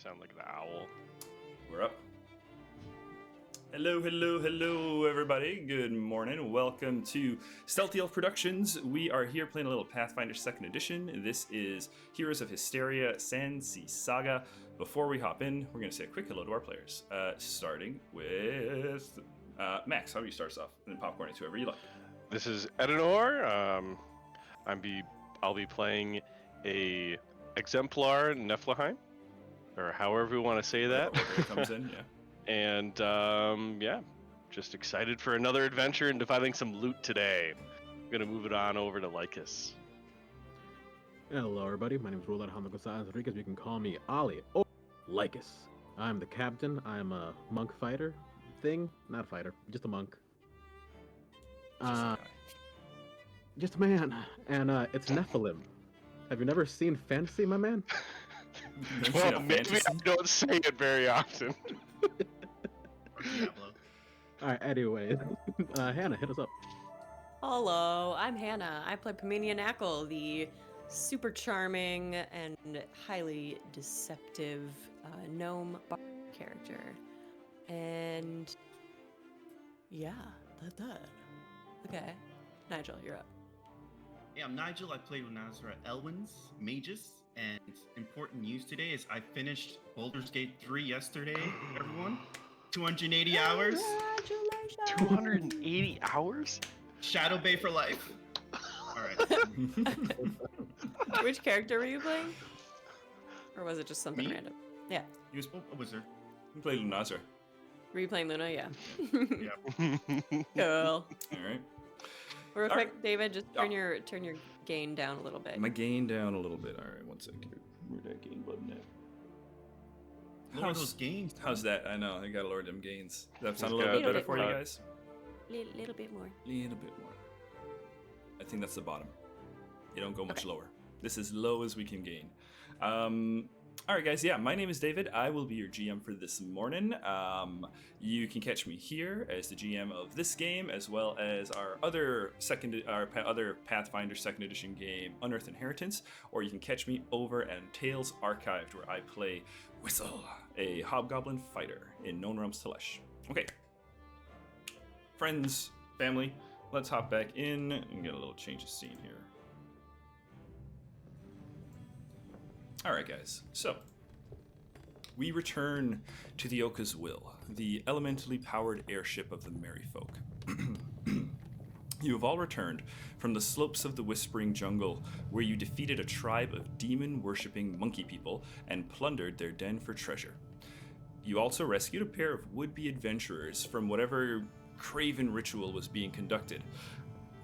sound like the owl. We're up. Hello, hello, hello, everybody. Good morning. Welcome to Stealthy Elf Productions. We are here playing a little Pathfinder 2nd Edition. This is Heroes of Histaeria, Sandsea Saga. Before we hop in, we're going to say a quick hello to our players. Starting with Max. How do you start us off? And then popcorn it to whoever you like. This is Edinor. I'll be playing a exemplar Nephlheim, or however we want to say that. Whatever order it comes in, yeah. And just excited for another adventure into finding some loot today. I'm gonna move it on over to Lycus. Hello everybody, my name is Roland Hamid Gonzalez Rodriguez. You can call me Ali or Lycus. I'm the captain. I'm a monk fighter thing. Not a fighter, just a monk. Just a man. And it's Nephilim. Have you never seen Fantasy, my man? Well, maybe I don't say it very often. Alright, anyway. Hannah, hit us up. Hello, I'm Hannah. I play Pamenia Knackle, the super charming and highly deceptive gnome character. And yeah, that's that. Okay, Nigel, you're up. Hey, I'm Nigel. I played with Nazareth Elwins, Mages, and important news today is I finished Baldur's Gate 3 yesterday, everyone. 280 hours. Congratulations! 280 hours? Shadow Bay for life. Alright. Which character were you playing? Or was it just something Me? random? Yeah. He was a wizard. You played Nazar. Were you playing Luna? Yeah. Yeah. Cool. Alright. Real All quick, right. David, just turn your gain down a little bit. My gain down a little bit. Alright, one second here. Where'd that gain button at? Lower those games. How's that? I know, I gotta lower them gains. Does that sound a He's little got bit better it. for you guys? Little bit more. Little bit more. I think that's the bottom. You don't go much lower. This is low as we can gain. All right, guys. Yeah, my name is David. I will be your GM for this morning. You can catch me here as the GM of this game, as well as our other Pathfinder 2nd Edition game, Unearthed Inheritance, or you can catch me over at Tales Archived, where I play Whistle, a hobgoblin fighter in Known Realms Telesh. Okay. Friends, family, let's hop back in and get a little change of scene here. Alright guys, so we return to the Oka's Will, the elementally powered airship of the merry folk. You have all returned from the slopes of the Whispering Jungle, where you defeated a tribe of demon-worshipping monkey people and plundered their den for treasure. You also rescued a pair of would-be adventurers from whatever craven ritual was being conducted.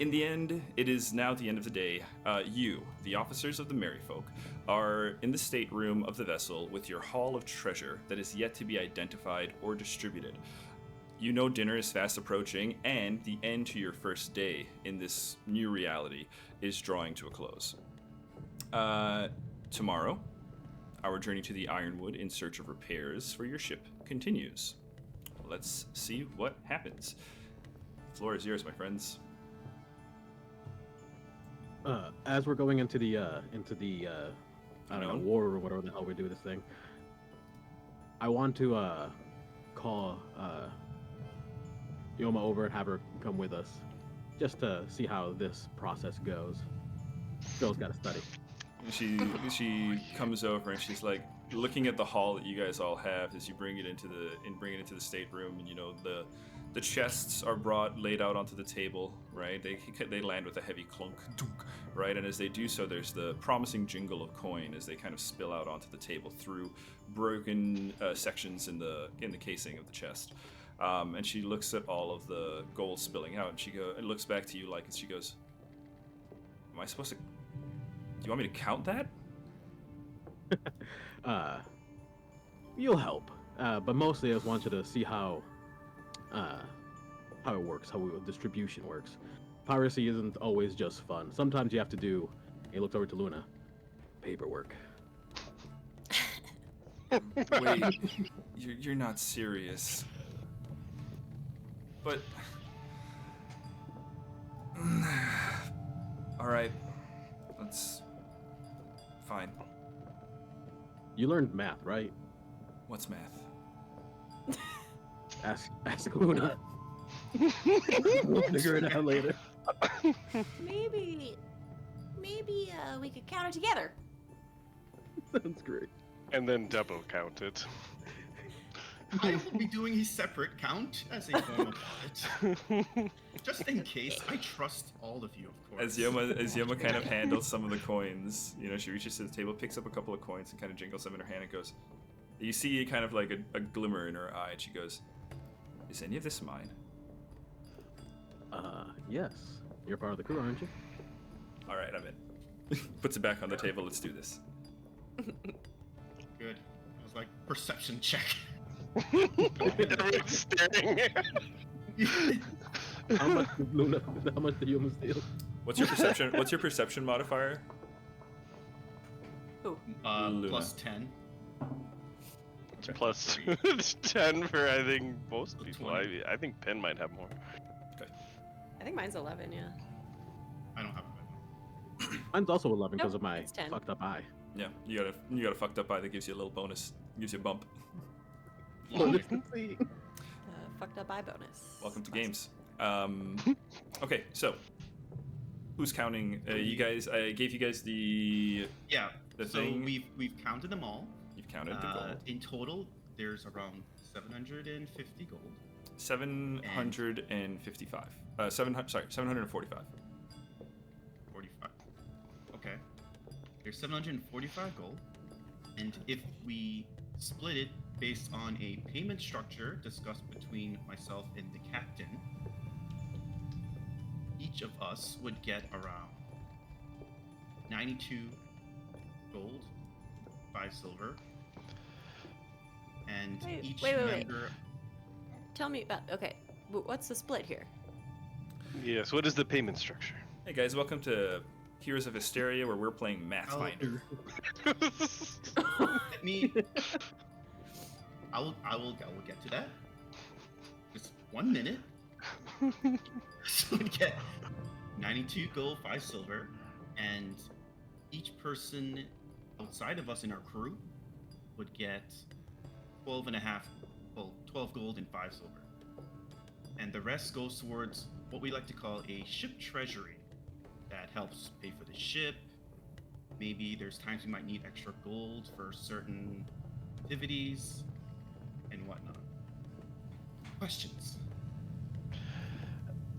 In the end, it is now the end of the day. You, the officers of the merry folk, are in the stateroom of the vessel with your haul of treasure that is yet to be identified or distributed. You know dinner is fast approaching, and the end to your first day in this new reality is drawing to a close. Tomorrow, our journey to the Ironwood in search of repairs for your ship continues. Let's see what happens. The floor is yours, my friends. As we're going into the I don't know, war or whatever the hell we do this thing, I want to call Yoma over and have her come with us, just to see how this process goes. Girl's got to study. She comes over and she's like looking at the haul that you guys all have as you bring it into the stateroom, and you know the chests are laid out onto the table, right? They land with a heavy clunk, right? And as they do so, there's the promising jingle of coin as they kind of spill out onto the table through broken sections in the casing of the chest. And she looks at all of the gold spilling out, and looks back to you like, and she goes, "Am I supposed to? Do you want me to count that?" You'll help, but mostly I just want you to see how it works, how distribution works. Piracy isn't always just fun. Sometimes you have to do, he looked over to Luna, paperwork. Wait, you're not serious. But all right, that's fine. You learned math, right? What's math? Ask Luna. We'll figure it out later. Maybe we could count it together. Sounds great. And then double count it. I will be doing a separate count as a form of audit. Just in case, I trust all of you, of course. As Yoma kind of handles some of the coins, you know, she reaches to the table, picks up a couple of coins, and kind of jingles them in her hand and goes, you see kind of like a glimmer in her eye, and she goes, is any of this mine? Yes. You're part of the crew, aren't you? All right, I'm in. Puts it back on the table. Let's do this. Good. I was like, perception check. Everyone's staring. How much did Luna? How much did Yuma steal? What's your perception? What's your perception modifier? Ooh. Luna. Plus 10. Okay. Plus 10 for, I think, most So people. 20. I think Penn might have more. I think mine's 11. Yeah. I don't have a red one. Mine's also 11 because Nope, of my it's 10. fucked up eye. Yeah, you got a fucked up eye that gives you a little bonus, gives you a bump. Fucked up eye bonus. Welcome to Classic. games. Okay, so who's counting? You guys, I gave you guys the Yeah. The So thing- we've counted them all. you've counted the gold. In total, there's around 750 gold. 755. 745. 45. Okay. There's 745 gold. And if we split it based on a payment structure discussed between myself and the captain, each of us would get around 92 gold, 5 silver, and Wait, each wait. member. Tell me about. Okay, what's the split here? Yes, what is the payment structure? Hey guys, welcome to Heroes of Histaeria, where we're playing Mathfinder. Let me. I will get to that. Just 1 minute. So we get 92 gold, 5 silver, and each person outside of us in our crew would get 12 gold and 5 silver. And the rest goes towards what we like to call a ship treasury that helps pay for the ship. Maybe there's times we might need extra gold for certain activities and whatnot. Questions?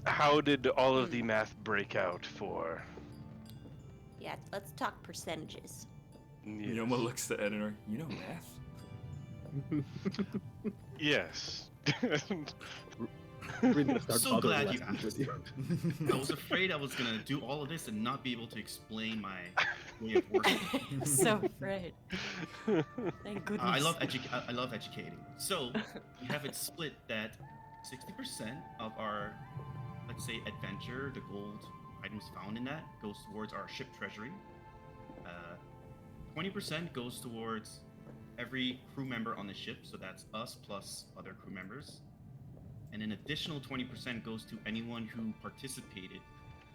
How did all of the math break out for? Yeah, let's talk percentages. Yes. Yoma looks at Editor. You know math? Yes. We're gonna start So other glad you lessons asked. with you. I was afraid I was gonna do all of this and not be able to explain my way of working. So afraid. Thank goodness. I love educating. So we have it split that 60% of our, let's say, adventure, the gold items found in that, goes towards our ship treasury. 20% goes towards every crew member on the ship, so that's us plus other crew members. And an additional 20% goes to anyone who participated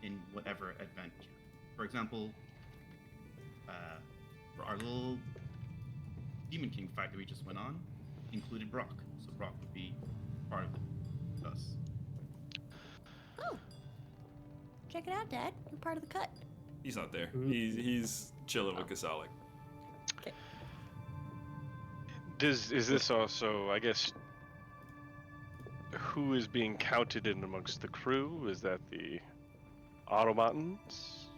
in whatever adventure. For example, our little Demon King fight that we just went on included Brock, so Brock would be part of it. Us. Oh, check it out, Dad. You're part of the cut. He's not there. Mhm. He's chilling with Kasalik. Is this also, I guess, who is being counted in amongst the crew? Is that the automatons?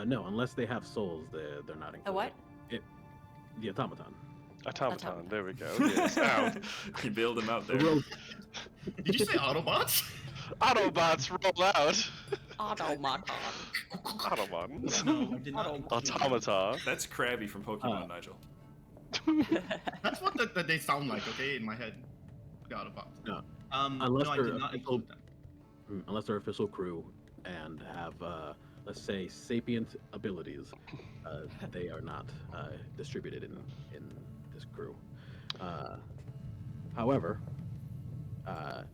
No, unless they have souls, they're not included. A what? The automaton. Automaton. Automaton. There we go. Yes. Ow. You bailed him out The there. road. Did you say Autobots? Autobots roll out. Automaton. Automatons. No, I did not. include that. Automata. That's Krabby from Pokemon, Nigel. That's what they sound like, okay, in my head. The Autobots. No. No, Unless I they're did not include them. Unless they're official crew and have, let's say, sapient abilities, they are not distributed in this crew. However,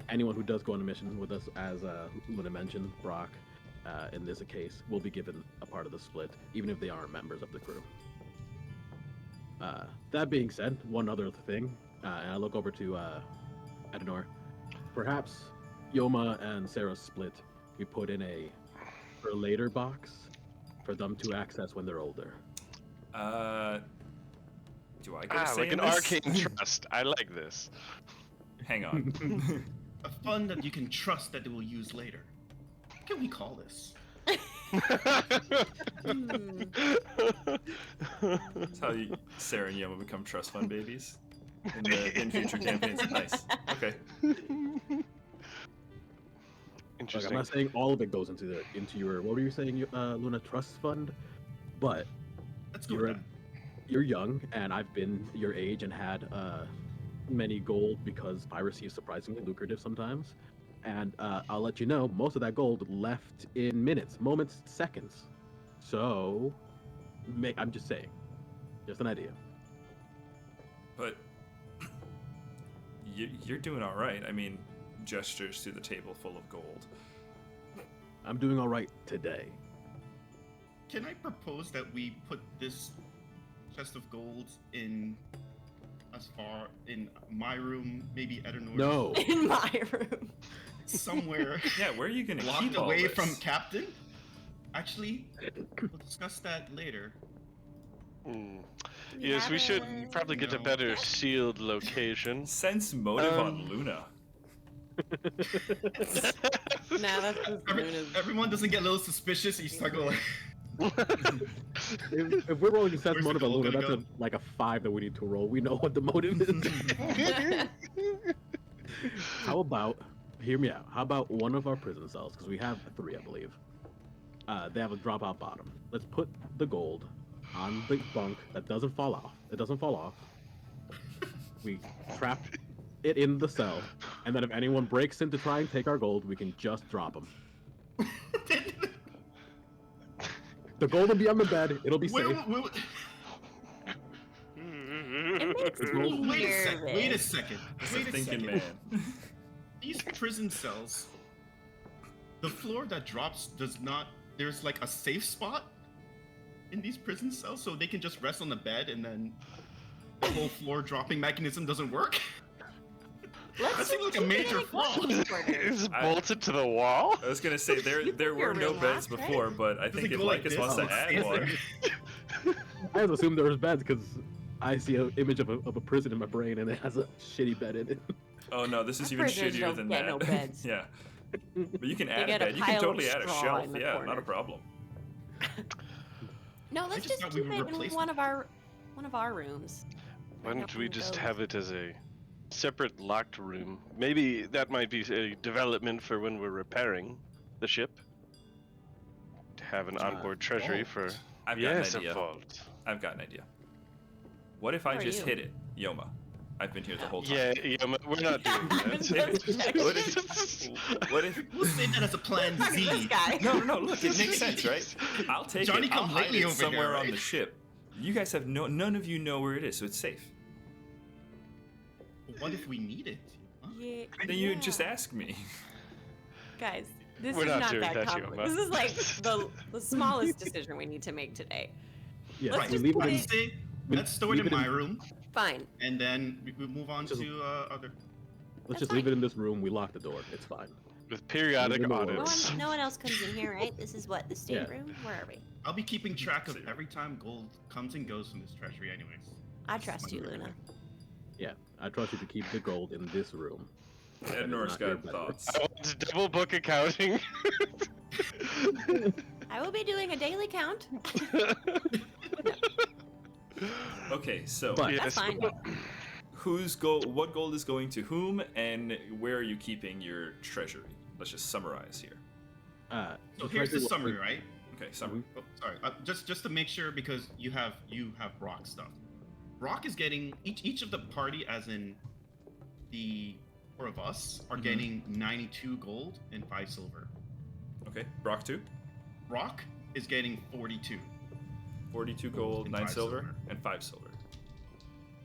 anyone who does go on a mission with us, as Luna mentioned, Brock, in this case, will be given a part of the split, even if they aren't members of the crew. That being said, one other thing, and I look over to Adenor. Perhaps Yoma and Sarah split. We put in a for later box for them to access when they're older. Do I get a say like in an this? arcane trust. I like this. Hang on. A fund that you can trust that they will use later. What can we call this? That's how Sarah and Yoma become trust fund babies in future campaigns. Nice. Okay. Like, Interesting. I'm not saying all of it goes into your what were you saying, Luna, trust fund, but Let's go with that. you're young, and I've been your age and had many gold because piracy is surprisingly lucrative sometimes. And I'll let you know, most of that gold left in minutes, moments, seconds. So, I'm just saying, just an idea. But you're doing all right. I mean, gestures to the table full of gold. I'm doing all right today. Can I propose that we put this chest of gold in my room, maybe Edenor's? No. In my room. Somewhere Yeah, where are you gonna locked keep all away this? from Captain? Actually, we'll discuss that later. Yes, we should probably get a No. better sealed location. Sense motive on Luna. Nah, that's just Luna's. Everyone doesn't get a little suspicious. You start going. If we're rolling a sense Where's the motive on gold Luna, gonna that's like a 5 that we need to roll. We know what the motive is. How about, hear me out, how about one of our prison cells, because we have 3, I believe. They have a dropout bottom. Let's put the gold on the bunk that doesn't fall off. It doesn't fall off. We trap it in the cell, and then if anyone breaks in to try and take our gold, we can just drop them. The gold will be on the bed. It'll be safe. It makes me Wait a nervous. second. It's Wait a a thinking second. man. These prison cells, the floor that drops does not. There's like a safe spot in these prison cells, so they can just rest on the bed, and then the whole floor dropping mechanism doesn't work. That seems like a major flaw. It's bolted to the wall. I was gonna say there were no beds relaxed, right? before, but I Does think it if go like Lycus this? wants to Oh, it add stays one, there. I just assumed there was beds because I see an image of a prison in my brain and it has a shitty bed in it. oh no, this is Our even prisoners shittier don't than get that. no beds. Yeah, but you can add a get a bed. You can pile of totally add a straw shelf. in the Yeah, corner. not a problem. No, let's just just thought we keep would it replace in one of our rooms. Why don't we Nothing just goes. have it as a separate locked room? Maybe that might be a development for when we're repairing the ship. To have an onboard treasury for. I've got Yes, an a idea. vault. I've got an idea. What if I Who are just you? hit it, Yoma? I've been here the whole time. Yeah, we're not doing that. What if? We'll say that as a plan Fuck this Z. guy. No, look, it makes sense, right? I'll take Johnny it. I'll come hide lately it over somewhere here, on right? the ship. You guys have none of you know where it is, so it's safe. What if we need it? Huh? Yeah, Then you yeah. just ask me. Guys, this We're is not not doing that that, complicated. Yoma. This is like the smallest decision we need to make today. Yeah, Let's Right. we just leave it put in, Let's say, let's store it leave in it in- my room, Fine. and then we move on Just- to other. let's That's just leave it in this room. We lock the door. It's fine. With periodic Leave it in the audits. No one else comes in here, right? This is what, the stateroom? Where are we? I'll be keeping track of every time gold comes and goes from this treasury, anyways. I trust you, Luna. Yeah, I trust you to keep the gold in this room. Ednor's not your got bedroom. thoughts. I want to double book accounting. I will be doing a daily count. Okay, so But- Yes, That's fine. what gold is going to whom, and where are you keeping your treasury? Let's just summarize here. So here's the summary, right? Okay, summary. Oh, sorry. Just to make sure, because you have Brock stuff. Brock is getting each of the party, as in the 4 of us, are Mhm. getting 92 gold and 5 silver. Okay, Brock 2, Brock is getting 42. 42 gold, And 9 5 silver, silver. and 5 silver.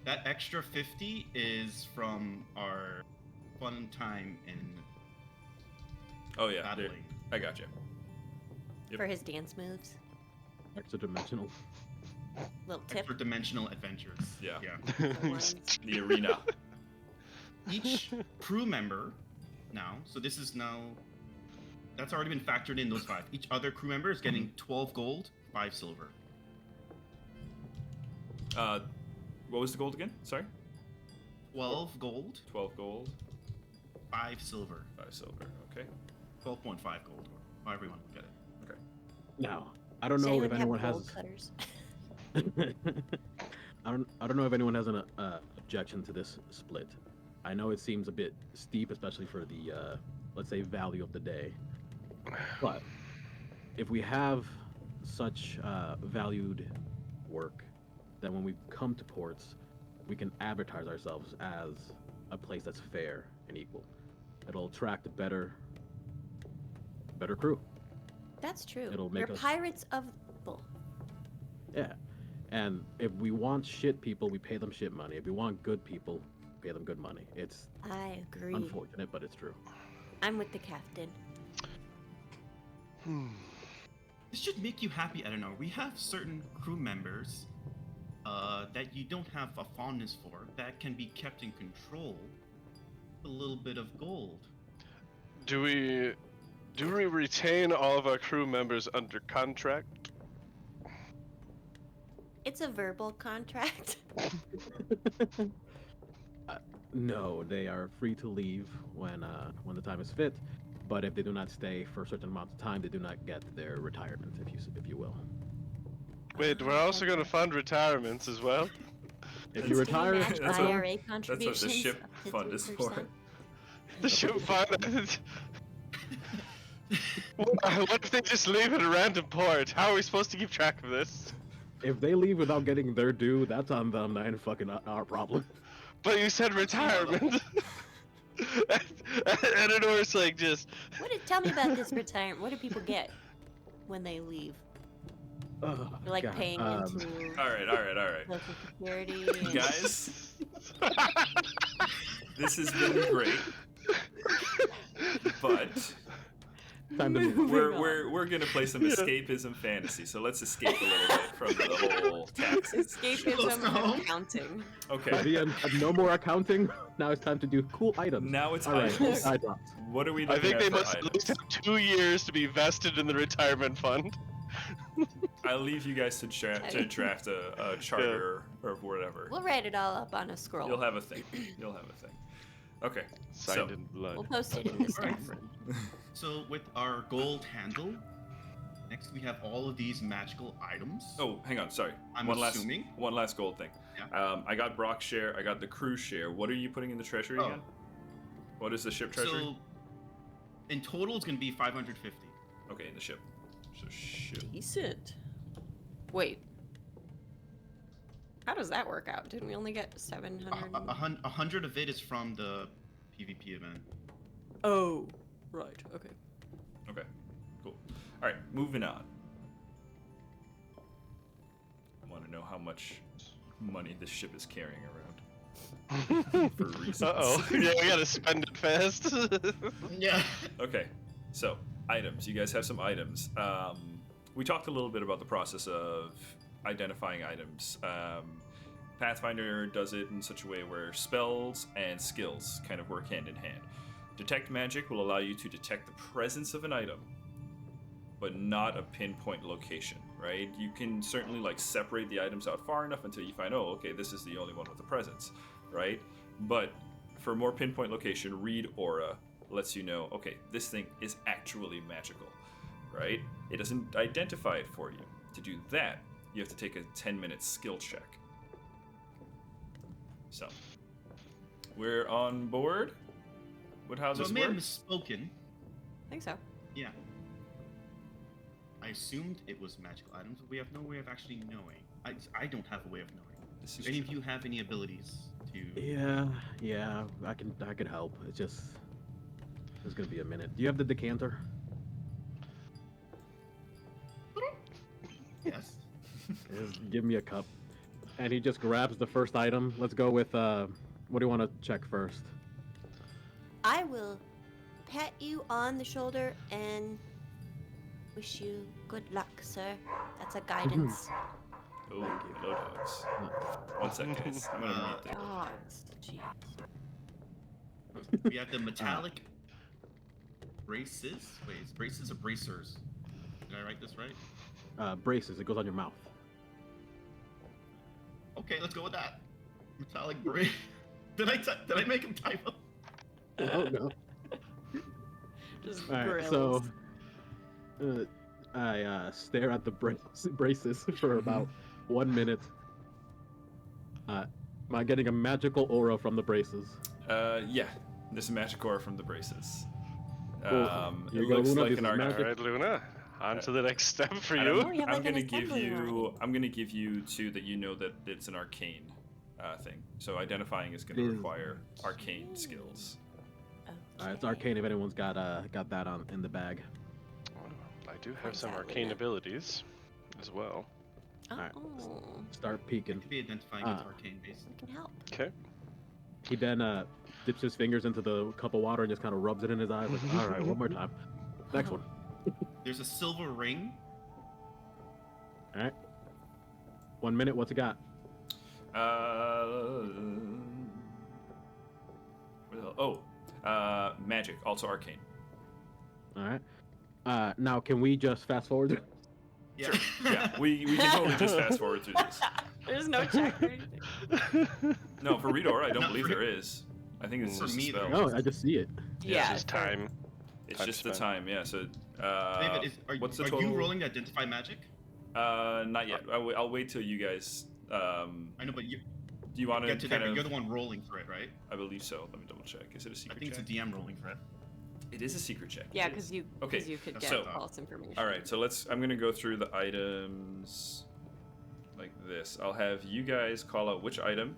That extra 50 is from our fun time in Oh yeah, there, battling. I got you. Yep. For his dance moves. Extra dimensional. Little tip. Dimensional adventures. Yeah. Ones. The arena. Each crew member now, so this is now, that's already been factored in, those 5. Each other crew member is getting 12 gold, 5 silver. What was the gold again? Sorry? 12 gold, 12 gold, 5 silver. 5 silver. Okay. 12.5 gold, or however you want to get it. Okay. Now, I don't Does know if anyone anyone have has. gold cutters? I don't know if anyone has an objection to this split. I know it seems a bit steep, especially for the let's say value of the day. But if we have such valued work, then when we come to ports, we can advertise ourselves as a place that's fair and equal. It'll attract a better crew. That's true. It'll make We're us- pirates of bull. Yeah. And if we want shit people, we pay them shit money. If we want good people, pay them good money. It's I agree. unfortunate, but it's true. I'm with the captain. This should make you happy, I don't know. We have certain crew members that you don't have a fondness for that can be kept in control with a little bit of gold. Do we retain all of our crew members under contract? It's a verbal contract. No, they are free to leave when the time is fit. But if they do not stay for a certain amount of time, they do not get their retirement, if you will. Wait, we're also going to fund retirements as well? If you Do retire, match that's IRA what the contributions ship up to fund is for. 3%. The ship fund. What if they just leave at a random port? How are we supposed to keep track of this? if they leave without getting their due, that's on them. That ain't fucking our problem. But you said retirement. Editor's like just. Tell me about this retirement. What do people get when they leave? Oh, You're like God. paying into All right. Social Security. And... Guys, this has been great. But Time to move on. we're gonna play some escapism fantasy. So let's escape a little bit from the whole taxes. Escapism and accounting. By Okay. the end of no more accounting, now it's time to do cool items. Now it's All right, items. side drops. What are we I looking think at they for must at least items? have 2 years to be vested in the retirement fund. I'll leave you guys to draft a charter or whatever. We'll write it all up on a scroll. You'll have a thing. Okay. Signed So in blood. We'll post it in the staff room. So with our gold handle, next we have all of these magical items. Oh, hang on. Sorry. I'm one assuming. last gold thing. Yeah. I got Brock's share. I got the crew share. What are you putting in the treasury Oh. again? What is the ship treasury? So in total, it's going to be 550. Okay, in the ship. So ship. Decent. Wait. How does that work out? Didn't we only get 700? 100 of it is from the PvP event. Oh, right. Okay. Okay. Cool. All right. Moving on. I want to know how much money this ship is carrying around. For reasons. Uh-oh. Yeah, we gotta spend it fast. Yeah. Okay, so items. You guys have some items. We talked a little bit about the process of identifying items. Pathfinder does it in such a way where spells and skills kind of work hand in hand. Detect magic will allow you to detect the presence of an item, but not a pinpoint location, right? You can certainly like separate the items out far enough until you find, oh, okay, this is the only one with a presence, right? But for more pinpoint location, read aura lets you know, okay, this thing is actually magical, right? It doesn't identify it for you. To do that, you have to take a 10-minute skill check. So, we're on board with how So this I may have works? misspoken. I think so. Yeah. I assumed it was magical items, but we have no way of actually knowing. I don't have a way of knowing. This Do is any of true. you have any abilities to? Yeah, I could help. It's just there's gonna be a minute. Do you have the decanter? Yes. Just give me a cup. And he just grabs the first item. Let's go with what do you want to check first? I will pat you on the shoulder and wish you good luck, sir. That's a guidance. Oh, hello, dogs. 1 second, guys. I'm gonna mute them. Dogs. Jeez. We have the metallic braces. Wait, is braces or bracers? Did I write this right? Braces. It goes on your mouth. Okay, let's go with that. Metallic brace. Did I make him typo? Oh no. Just All right. grills. So, I stare at the braces for about 1 minute. Am I getting a magical aura from the braces? Yeah, there's a magic aura from the braces. Cool. It Here you go, looks Luna, like this an is arc. magic. All right, Luna. On to the next step for And you. Oh, you have I'm like an gonna give assembly you. line. I'm gonna give you 2 that you know that it's an arcane thing. So identifying is going Is- to require arcane skills. It's arcane if anyone's got that on in the bag. I do have Points some out, arcane Luna. abilities as well. Oh, Alright. Start peeking. To be identifying as arcane based. It can help. Okay. He then dips his fingers into the cup of water and just kind of rubs it in his eyes. Like, all right, one more time. Next one. There's a silver ring. All right. 1 minute. What's it got? Magic, also arcane. All right. Now, can we just fast forward? Yeah. Yeah, we can totally just fast forward through this. There's no check or anything. No, for Redor, I don't Not believe for- there is. I think it's For just a me, spell. there No, I just see it. It's just fair. time. It's Time just the spent. time, yeah. So, David, what's the are total? you rolling to identify magic? Not yet. I'll wait till you guys. I know, but you Do you want get to to kind that. of? You're the one rolling for it, right? I believe so. Let me double check. Is it a I secret think check? it's a DM rolling for it. It is a secret check. Yeah, It because is. you Okay, could get so- false information. All right, so I'm gonna go through the items like this. I'll have you guys call out which item,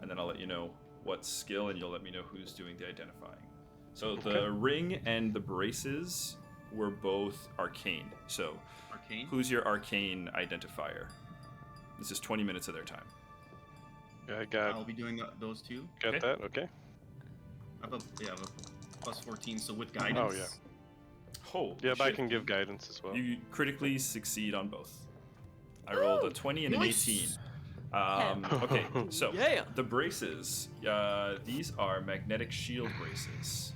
and then I'll let you know what skill, and you'll let me know who's doing the identifying. So the Okay. ring and the braces were both arcane. So Arcane. who's your arcane identifier? This is 20 minutes of their time. Yeah, I I'll got be doing those two. got Okay. that. Okay. I have a plus 14, so with guidance. yeah. Oh, Yeah, but I shit. can give guidance as well. You critically succeed on both. I rolled a 20 and Nice. an 18. Okay, so Yeah. the braces, these are magnetic shield braces.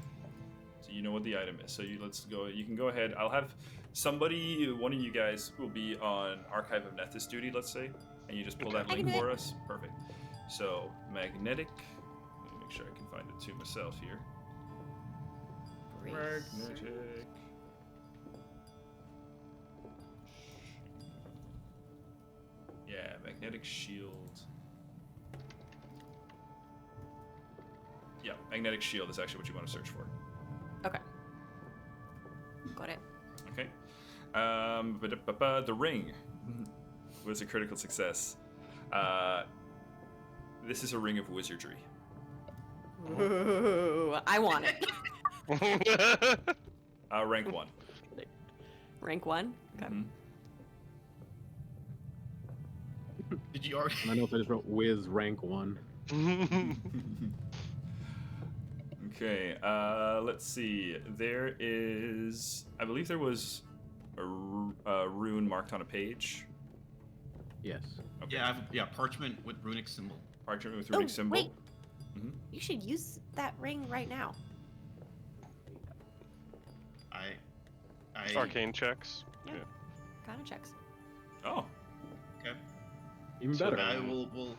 So you know what the item is. So let's go. You can go ahead. I'll have somebody, one of you guys, will be on Archive of Nethys duty, let's say, and you just pull that I can link do for it. us. Perfect. So magnetic. Let me make sure I can find it to myself here. Magnetic. Yeah, magnetic shield. Yeah, magnetic shield is actually what you want to search for. Okay. Got it. Okay. The ring was a critical success. This is a ring of wizardry. Ooh, I want it. Rank 1. Rank 1? Okay. Mhm. Did you already? I know if I just wrote Wiz rank 1. Okay, let's see. There is, I believe there was a rune marked on a page. Yes. Okay. Yeah, parchment with runic symbol. Parchment with runic Oh, symbol. wait. Mhm. You should use that ring right now. I Arcane checks. Yeah. Kind of checks. Oh, Okay. Even So better. I will.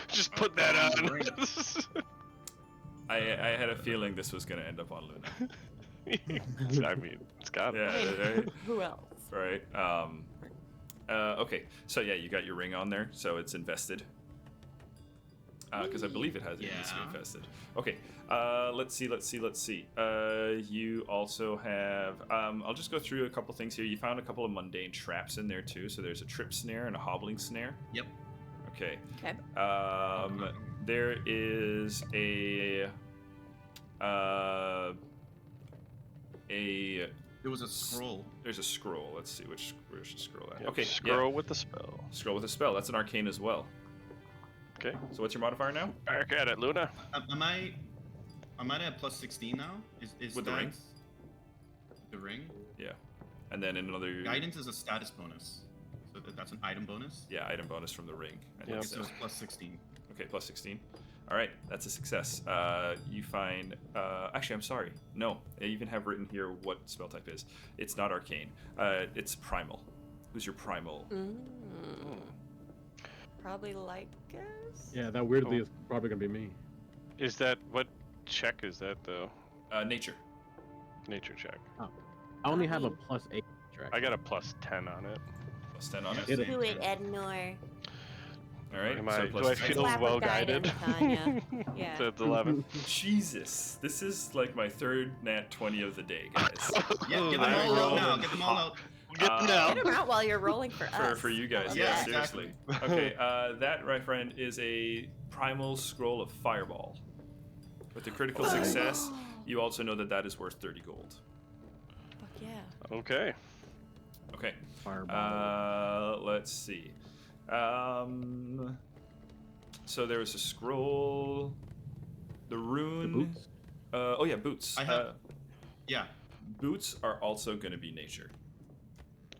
Just put that on. I had a feeling this was going to end up on Luna. I mean, it's got it. Yeah, right. Who else? Right. Okay. So yeah, you got your ring on there, so it's invested. Because I believe it has it needs to be Yeah. invested. Okay. Let's see. You also have. I'll just go through a couple things here. You found a couple of mundane traps in there too. So there's a trip snare and a hobbling snare. Yep. Okay. Okay. There is a. There was a scroll. There's a scroll. Let's see where's the scroll at. Yep, Okay. Scroll with the spell. Scroll with a spell. That's an arcane as well. Okay. So what's your modifier now? Back at it, Luna. Am I at plus 16 now? Is With the that ring? The ring. Yeah. And then another. Guidance is a status bonus, so that's an item bonus. Yeah, item bonus from the ring. And Yep. it's, So it's plus 16. okay, plus 16. All right, that's a success. You find. Actually, I'm sorry. No, I even have written here what spell type is. It's not arcane. It's primal. Who's your primal? Probably like us. Yeah, that weirdly is probably gonna be me. Is that what check is that though? Nature. Nature check. I only have a mean- +8 track. I got a plus 10 on it. Plus 10 on Yeah, it. Get it. Do it, Ednor. All right. Am so I, plus do I 10. feel Slap of well guided? guidance, Tanya. Yeah. So it's 11. Jesus, this is like my third nat 20 of the day, guys. Yeah, get them I all out rolled now. them Get them all out. Get Uh, down. Get him out while you're rolling for us. for you guys, I love yeah, Yeah, that. seriously. exactly. Okay, that, my friend, is a primal scroll of fireball. With the critical success, you also know that that is worth 30 gold. Fuck yeah. Okay. Okay. Fireball. Let's see. So there was a scroll. The The rune. boots. Oh yeah, boots. I have- Yeah. Boots are also going to be nature.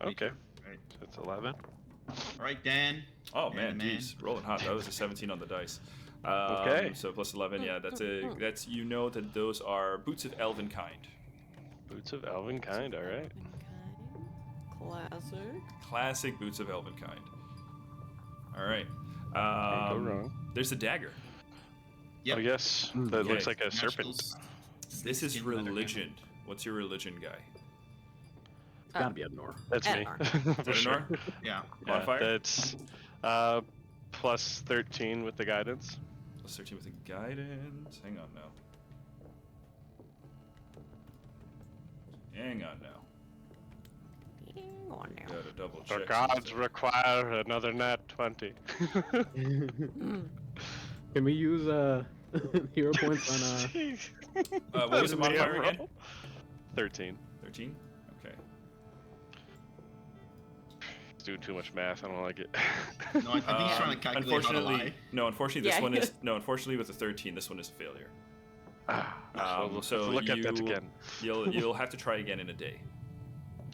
Okay. Right. So it's 11. All right, Dan. Oh Yeah, man, man. geez, rolling hot. That was a 17 on the dice. Okay. So plus 11, yeah. That's you know that those are boots of elven kind. Boots of Elven kind. All right. Classic. Classic boots of elven kind. All right. Can't go wrong. There's a dagger. Yep. Oh yes, Mm. that Okay. looks like a Magical serpent. This is snakeskin leather religion. What's your religion, guy? It's gotta be Ednor. That's me. Ednar. For sure. Eleanor? handle. Yeah. Yeah, Modifier? that's plus 13 with the guidance. Plus 13 with the guidance. Hang on now. Hang on now. Hang on now. Gotta double The check. gods something. require another nat 20. Can we use hero points on Jeez. What was the That is a modifier again? roll. 13. 13? Okay. It's doing too much math. I don't like it. No, I think he's trying to calculate how to unfortunately, lie. no. Unfortunately, this Yeah. one is no. Unfortunately, with the 13, this one is a failure. So look at that you- again. You'll have to try again in a day.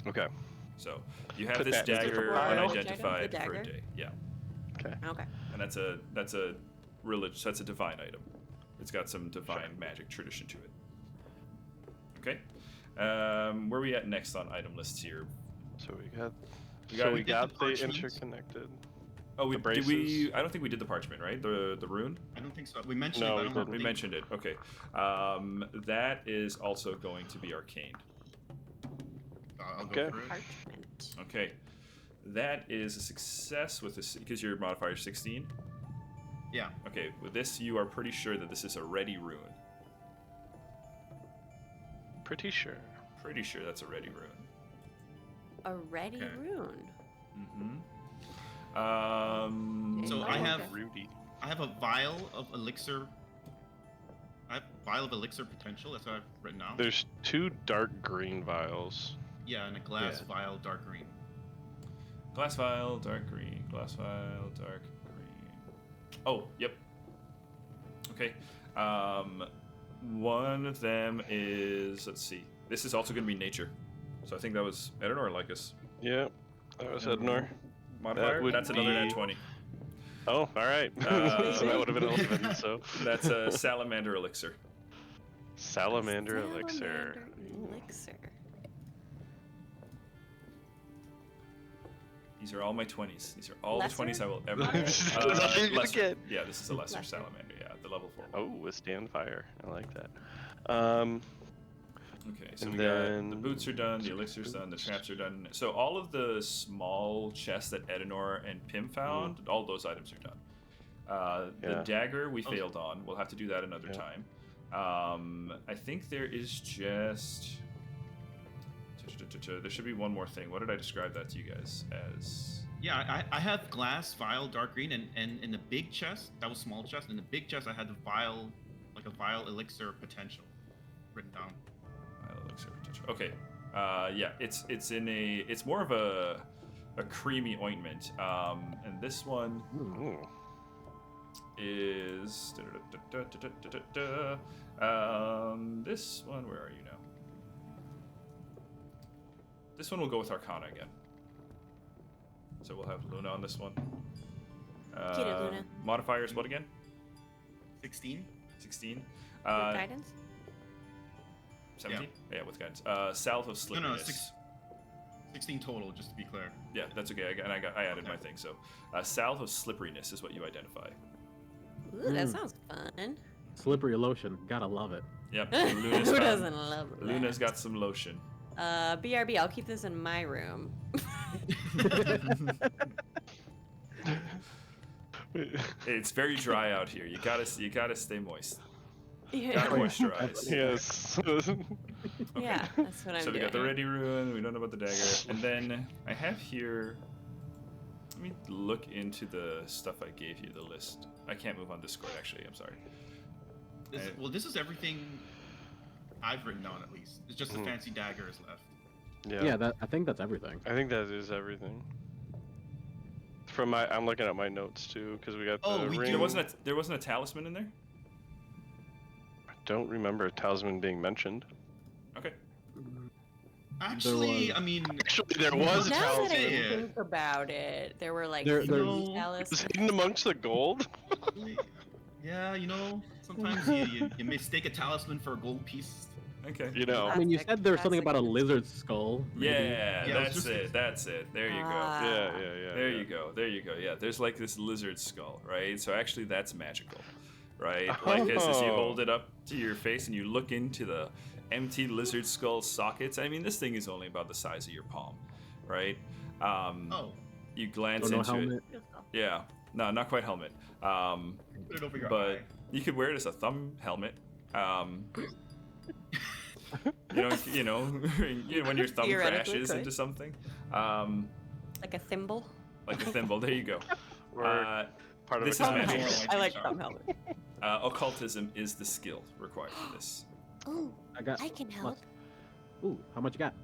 Okay. So you have Put this that in the dagger file. unidentified The for a dagger? day. Yeah, Okay. and that's a religious. That's a divine item. It's got some divine magic tradition to it. Okay. Where are we at next on item lists here? So we got. We so got- we did the got the parchment. interconnected. Oh, The did we? braces. I don't think we did the parchment, right? The rune. I don't think so. We mentioned No, it, but I we don't didn't. We think- mentioned it. Okay. That is also going to be arcane. I'll Okay. go for it. Parchment. Okay. That is a success with this because your modifier is 16. Yeah. Okay, with this you are pretty sure that this is a ready rune. Pretty sure. Pretty sure that's a ready rune. A ready Okay. rune. Mm-hmm. So Oh, I have okay. Rudy. I have a vial of elixir. I have vial of elixir potential. That's what I've written down. There's 2 dark green vials. Yeah, and a glass Yeah. vial, dark green. Glass vial, dark green. Glass vial, dark green. Oh, yep. Okay. One of them is, let's see. This is also going to be nature. So I think that was Edinor or Lycus. Yeah, that was Ednor. Modifier? would That's another nat be- 20. Oh, all right. So that would have been 11. So That's a salamander elixir. salamander elixir. Salamander elixir. These are all my 20s. These are all Lesser? the 20s I will ever This get. is all you're gonna Lesser. get. Yeah, this is a lesser, Lesser. salamander. Yeah, the level 4. Oh, withstand fire. I like that. Okay, so And we got the then- boots are done, the elixir's done, the traps are done. So all of the small chests that Edinor and Pim found, all those items are done. The Yeah. dagger we Okay. failed on. We'll have to do that another Yeah. time. I think there is just... There should be one more thing. What did I describe that to you guys as? Yeah, I have glass vial, dark green, and in the big chest, that was small chest. In the big chest, I had the vial, like a vial elixir potential, written down. Elixir potential. Okay. Yeah, it's more of a creamy ointment. And this one Ooh. is this one. Where are you now? This one will go with Arcana again. So we'll have Luna on this one. Get it, Luna. Modifiers, what again? 16. 16. With guidance? 17? Yeah, with guidance. Salve of No, no, slipperiness. 16 total, just to be clear. Yeah, that's okay. I added my thing. So, salve of slipperiness is what you identify. Ooh, that sounds fun. Slippery lotion. Gotta love it. Yep. Who Luna's found- doesn't love that? Luna's got some lotion. BRB, I'll keep this in my room. It's very dry out here. You gotta stay moist. Yeah. Gotta moisturize. Yes. Yeah, that's what I'm So we doing. got the ready rune. We don't know about the dagger, and then I have here. Let me look into the stuff I gave you. The list. I can't move on Discord. Actually, I'm sorry. Well, this is everything I've written down, at least. It's just the fancy dagger is left. Yeah. I think that's everything. I think that is everything. I'm looking at my notes too, because we got the we ring. do. There wasn't a talisman in there. I don't remember a talisman being mentioned. Okay. Actually, was- I mean, Actually, there was a Now that I talisman. Yeah. think about it, there were like There- three there's- It's talismans. hidden amongst the gold. yeah, sometimes you mistake a talisman for a gold piece. Okay. You know. I mean, you Classic- said there was something about a classic. lizard skull. maybe. Yeah, Yeah, that's it's just- it. That's it. There you go. Ah. Yeah. There you go. There you go. Yeah, there's like this lizard skull, right? So actually, that's magical, right? Like this, as you Oh. hold it up to your face and you look into the empty lizard skull sockets. I mean, this thing is only about the size of your palm, right? Oh, You glance So no into helmet. it. Yeah. No, not quite helmet. put it over your But eye. you could wear it as a thumb helmet. You know, when your thumb Theoretically crashes could. into something, Like a thimble. like a thimble. There you go. Or part of this a is Thumb magic. helmet. I like thumb helmet. Occultism is the skill required for this. Oh, I got. I can help. Ooh, how much you got?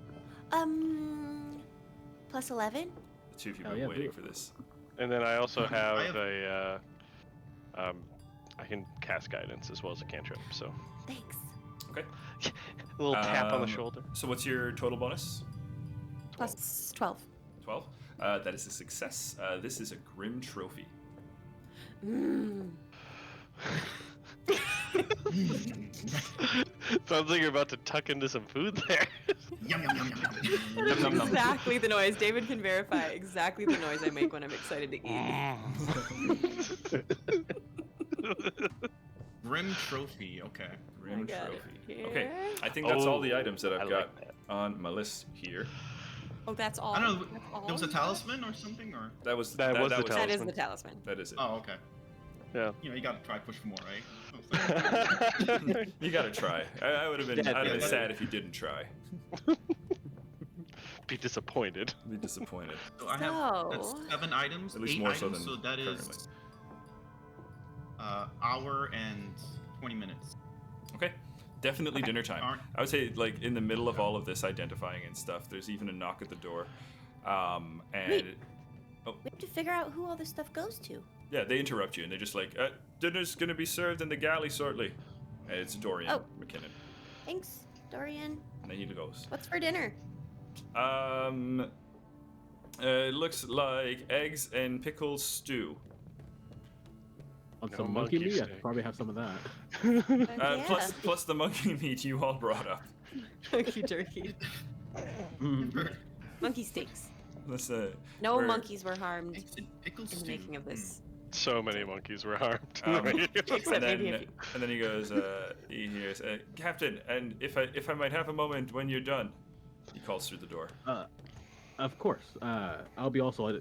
Plus 11. The two of you Hell have yeah, been waiting do for this. And then I also have I have- a. I can cast guidance as well as a cantrip. So Thanks. Okay. a little tap on the shoulder. So what's your total bonus? Plus 12. 12. That is a success. This is a grim trophy. Mmm. Sounds like you're about to tuck into some food there. Yum, yum, yum, yum, yum. Nom, nom, nom. Exactly the noise. David can verify exactly the noise I make when I'm excited to eat. Grim trophy, okay. Grim I got it trophy. Okay. here. I think that's all the Oh, items that I've I got like that. on my list here. Oh, that's all. I don't know, That's all there was a you got? talisman or something, or? That was That was the That is talisman. the talisman. That is it. Oh, okay. Yeah. You gotta try push for more, right? You gotta try. I would have been. Yeah, I'd have been yeah. sad if you didn't try. Be disappointed. I'd be disappointed. So I have that's So- 7 items, At least 8 more so items, than so that is currently. hour and 20 minutes. Okay. Definitely dinner time. Aren't- I would say, like, in the middle of all of this identifying and stuff, there's even a knock at the door. And Wait. We have to figure out who all this stuff goes to. yeah, they interrupt you and they're just like, dinner's gonna be served in the galley shortly. And it's Dorian Oh. McKinnon. Thanks, Dorian. And then he goes, What's for dinner? it looks like eggs and pickles stew. On No some monkey monkey meat, I steak. could probably have some of that. Yeah. Plus the monkey meat you all brought up. Turkey jerky. Mm. Monkey steaks. Let's No We're- monkeys were harmed Eggs and pickles In the stew. making of this. So many monkeys were harmed. Except and maybe then, a few. and then he goes, he hears, Captain, and if I might have a moment when you're done, he calls through the door. Of course. I'll be also.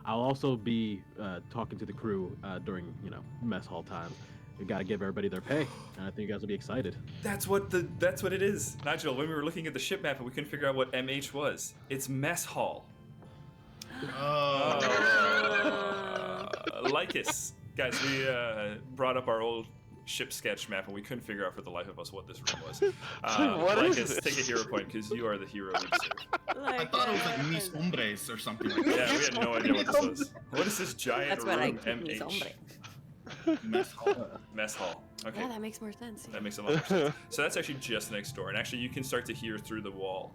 I'll also be talking to the crew during mess hall time. We gotta give everybody their pay, and I think you guys will be excited. That's what it is, Nigel. When we were looking at the ship map and we couldn't figure out what MH was, it's mess hall. Oh. Lycus, guys, we brought up our old ship sketch map and we couldn't figure out for the life of us what this room was. What is Lycus, this? take a hero point because you are the hero we deserve. I thought it was like mis hombres or something like that. Yeah, we had no idea what this was. What is this giant That's room what I keep mis MH? hombre. Mess hall. Mess hall. Okay. Yeah, that makes more sense. That makes a lot more sense. So that's actually just next door, and actually you can start to hear through the wall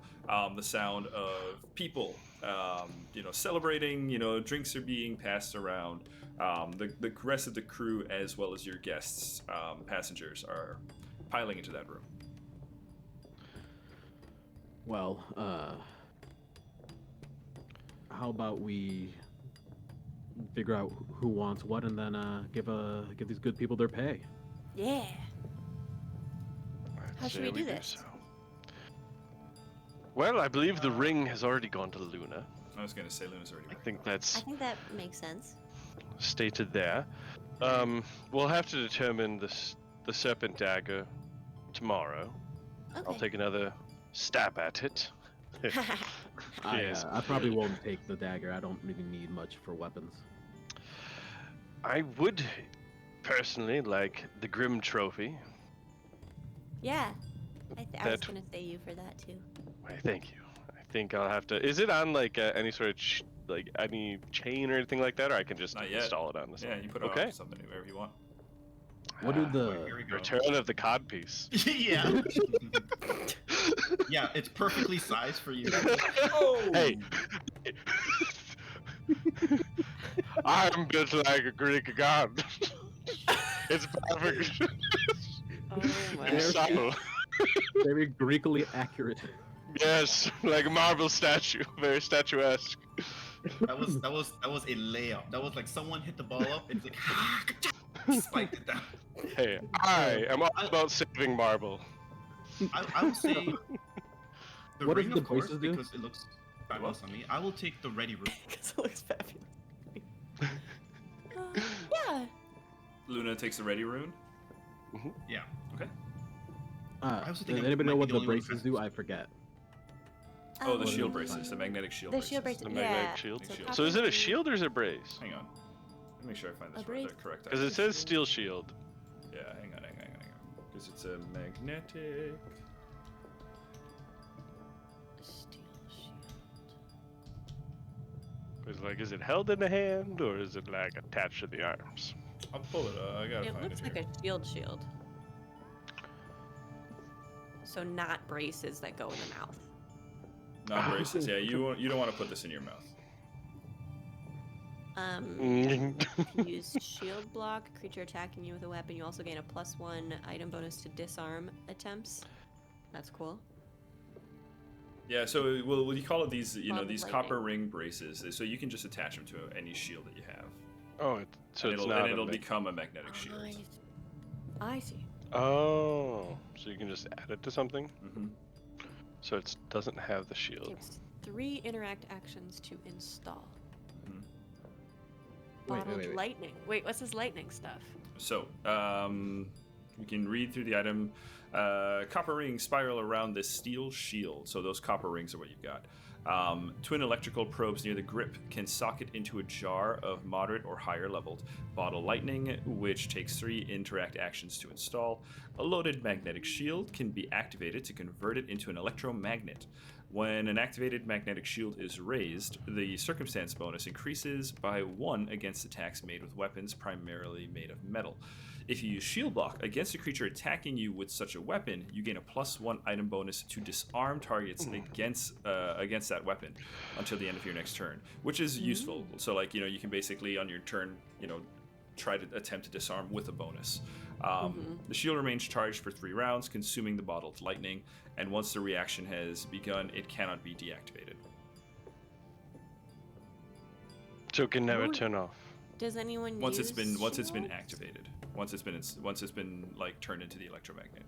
the sound of people, celebrating. Drinks are being passed around. The rest of the crew, as well as your guests, passengers, are piling into that room. Well, how about we figure out who wants what, and then give these good people their pay. Yeah. I'd How should say we do this? so. Well, I believe the ring has already gone to Luna. I was going to say Luna's already. I think that's I think that makes sense. stated there. We'll have to determine the serpent dagger tomorrow. Okay. I'll take another stab at it. Yes. I probably won't take the dagger. I don't really need much for weapons. I would personally like the Grim Trophy. Yeah. I was That- gonna say you for that too. Why, thank you. I think I'll have to. Is it on like any sort of any chain or anything like that, or I can just Not yet. install it on this? Yeah, you put it Okay. on something wherever you want. What do Here we the go. Return of the codpiece? Yeah. Yeah, it's perfectly sized for you. Hey. I'm built like a Greek god. It's perfect. Oh my. It's subtle. very Greekly accurate? Yes, like a marble statue, very statuesque. That was a layup. That was like someone hit the ball up and it's like spiked it down. Hey, I am all about saving marble. I would say the What does ring, the of course, braces do? because it looks fabulous on me. I will take the ready room. Because it looks fabulous. Yeah. Luna takes the ready rune. Yeah. Okay. I also think Does I anybody might know be what the the only one braces do? I forget. Oh, the What shield is it? braces, the magnetic shield The braces. shield braces. The Yeah. magnetic shield. Shield. So is it a probably- shield or is it a brace? Hang on. Let me make sure I find this A right, brace? the correct. Because it says steel shield. Yeah, hang on. Because it's a magnetic. Steel shield. Is it held in the hand or is it like attached to the arms? I'll pull it up. I gotta It find looks it like here. a shield. So not braces that go in the mouth. Not braces. Yeah, you don't want to put this in your mouth. If you use shield block, creature attacking you with a weapon, you also gain a +1 item bonus to disarm attempts. That's cool. Yeah, so well, you call it these, these Lightning. copper ring braces. So you can just attach them to any shield that you have. Oh, so and it's it'll, not. it'll become a magnetic shield. I see. Oh, so you can just add it to something. Mm-hmm. So it doesn't have the shield. Takes 3 interact actions to install. Mhm. Bottled wait. lightning. Wait, what's this lightning stuff? So, we can read through the item. Copper rings spiral around this steel shield. So those copper rings are what you've got. Twin electrical probes near the grip can socket into a jar of moderate or higher leveled bottle lightning, which takes 3 interact actions to install. A loaded magnetic shield can be activated to convert it into an electromagnet. When an activated magnetic shield is raised, the circumstance bonus increases by 1 against attacks made with weapons primarily made of metal. If you use shield block against a creature attacking you with such a weapon, you gain a +1 item bonus to disarm targets against that weapon until the end of your next turn, which is useful. So like, you can basically on your turn, try to attempt to disarm with a bonus. The shield remains charged for 3 rounds, consuming the bottled lightning, and once the reaction has begun, it cannot be deactivated. So it can never turn off. Does anyone Once use it's been shields? activated, once it's been like turned into the electromagnet.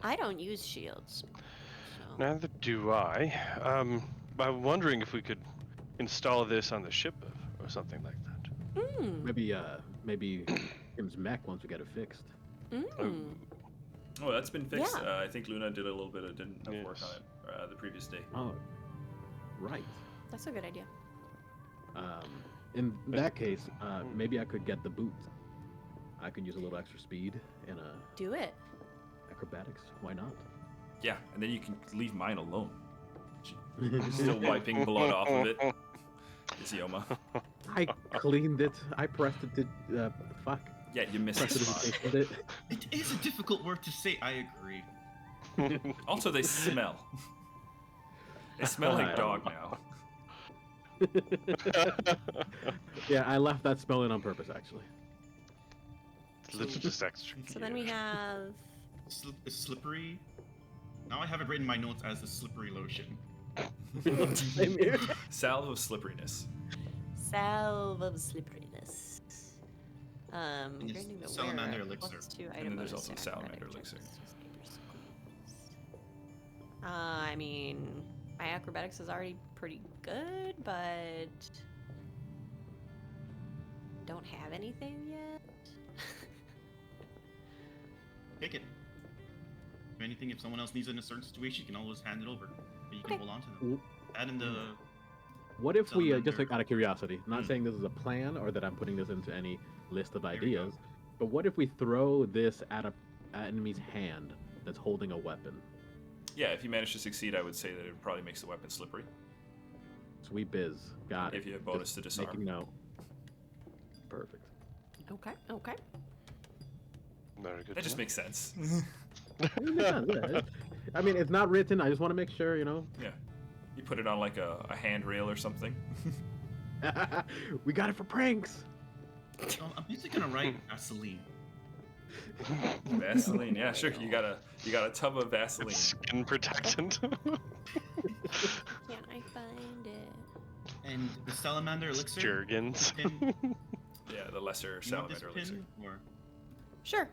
I don't use shields. So. Neither do I. I'm wondering if we could install this on the ship or something like that. Maybe Kim's mech once we get it fixed. Oh, that's been fixed. Yeah. I think Luna did a little bit of work Yes. on it the previous day. Oh, right. That's a good idea. In that case, maybe I could get the boots. I could use a little extra speed and Do it. acrobatics. Why not? Yeah, and then you can leave mine alone. Still wiping blood off of it. It's Yoma. I cleaned it. I pressed it to fuck. Yeah, you missed Pressed the it and spot. pasted it. It is a difficult word to say. I agree. Also, they smell. They smell like dog now. Yeah, I left that spell in on purpose, actually. It's just extra. So then we have. Slippery. Now I have it written in my notes as a slippery lotion. Same here. Salve of slipperiness. Salve of slipperiness. And it's Granting the salamander wearer elixir. +2 And item then there's bonus also to salamander acrobatics elixir. checks. I mean, my acrobatics is already pretty good, but don't have anything yet. Take it. If anything, if someone else needs it in a certain situation, you can always hand it over. But you can Okay. hold on to them. Add in the. What if we, just Salamander. like out of curiosity, not Hmm. saying this is a plan or that I'm putting this into any list of There we go. ideas, but what if we throw this at an enemy's hand that's holding a weapon? Yeah, if you manage to succeed, I would say that it probably makes the weapon slippery. Sweet biz. Got it. If you have bonus Just to disarm. making note. Perfect. Okay, okay. Very good. That to just know. makes sense. Yeah. I mean, it's not written. I just want to make sure, you know. Yeah. You put it on like a handrail or something. We got it for pranks. Oh, I'm basically gonna write Vaseline. Vaseline, yeah, sure. You got a tub of Vaseline. It's skin protectant. Can't I find it? And the salamander elixir. Jergens. Pin. Yeah, the lesser You want this salamander elixir. pin, or Sure.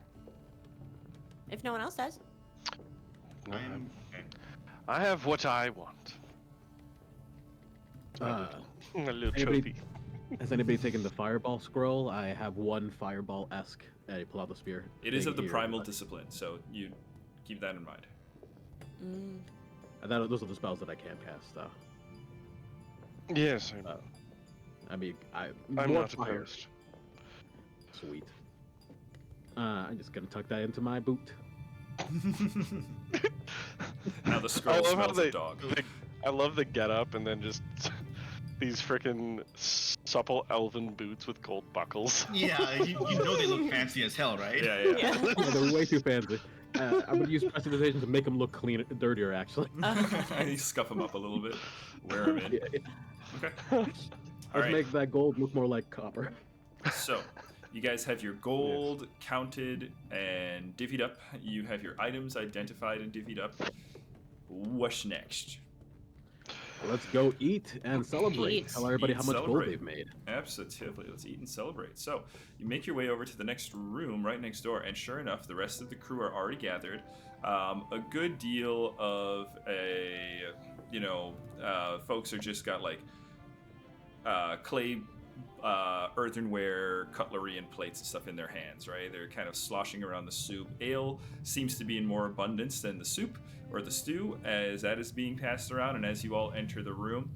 If no one else does. No, I'm okay. I have what I want. Uh, A little anybody- trophy. Has anybody taken the fireball scroll? I have one fireball-esque. I pull out the spear. It is thing of the here, primal but- discipline, so you keep that in mind. those are the spells that I can cast. Yes, I mean, I'm more not fire. opposed. Sweet. I'm just gonna tuck that into my boot. Now the scroll I love how smells they- of dog. I love the get up and then just these freaking supple elven boots with gold buckles. Yeah, you know they look fancy as hell, right? Yeah, yeah. Yeah. Yeah, they're way too fancy. I'm gonna use prestidigitation to make them look cleaner, dirtier, actually. You scuff them up a little bit, wear them in. Yeah, Okay. let's All right. make that gold look more like copper. So, you guys have your gold counted and divvied up. You have your items identified and divvied up. What's next? Let's go eat and celebrate. Eat. Tell everybody Eat, how much celebrate. gold they've made. Absolutely. Let's eat and celebrate. So, you make your way over to the next room right next door, and sure enough, the rest of the crew are already gathered. A good deal of folks are just got like clay, earthenware, cutlery, and plates and stuff in their hands, right? They're kind of sloshing around the soup. Ale seems to be in more abundance than the soup or the stew as that is being passed around. And as you all enter the room,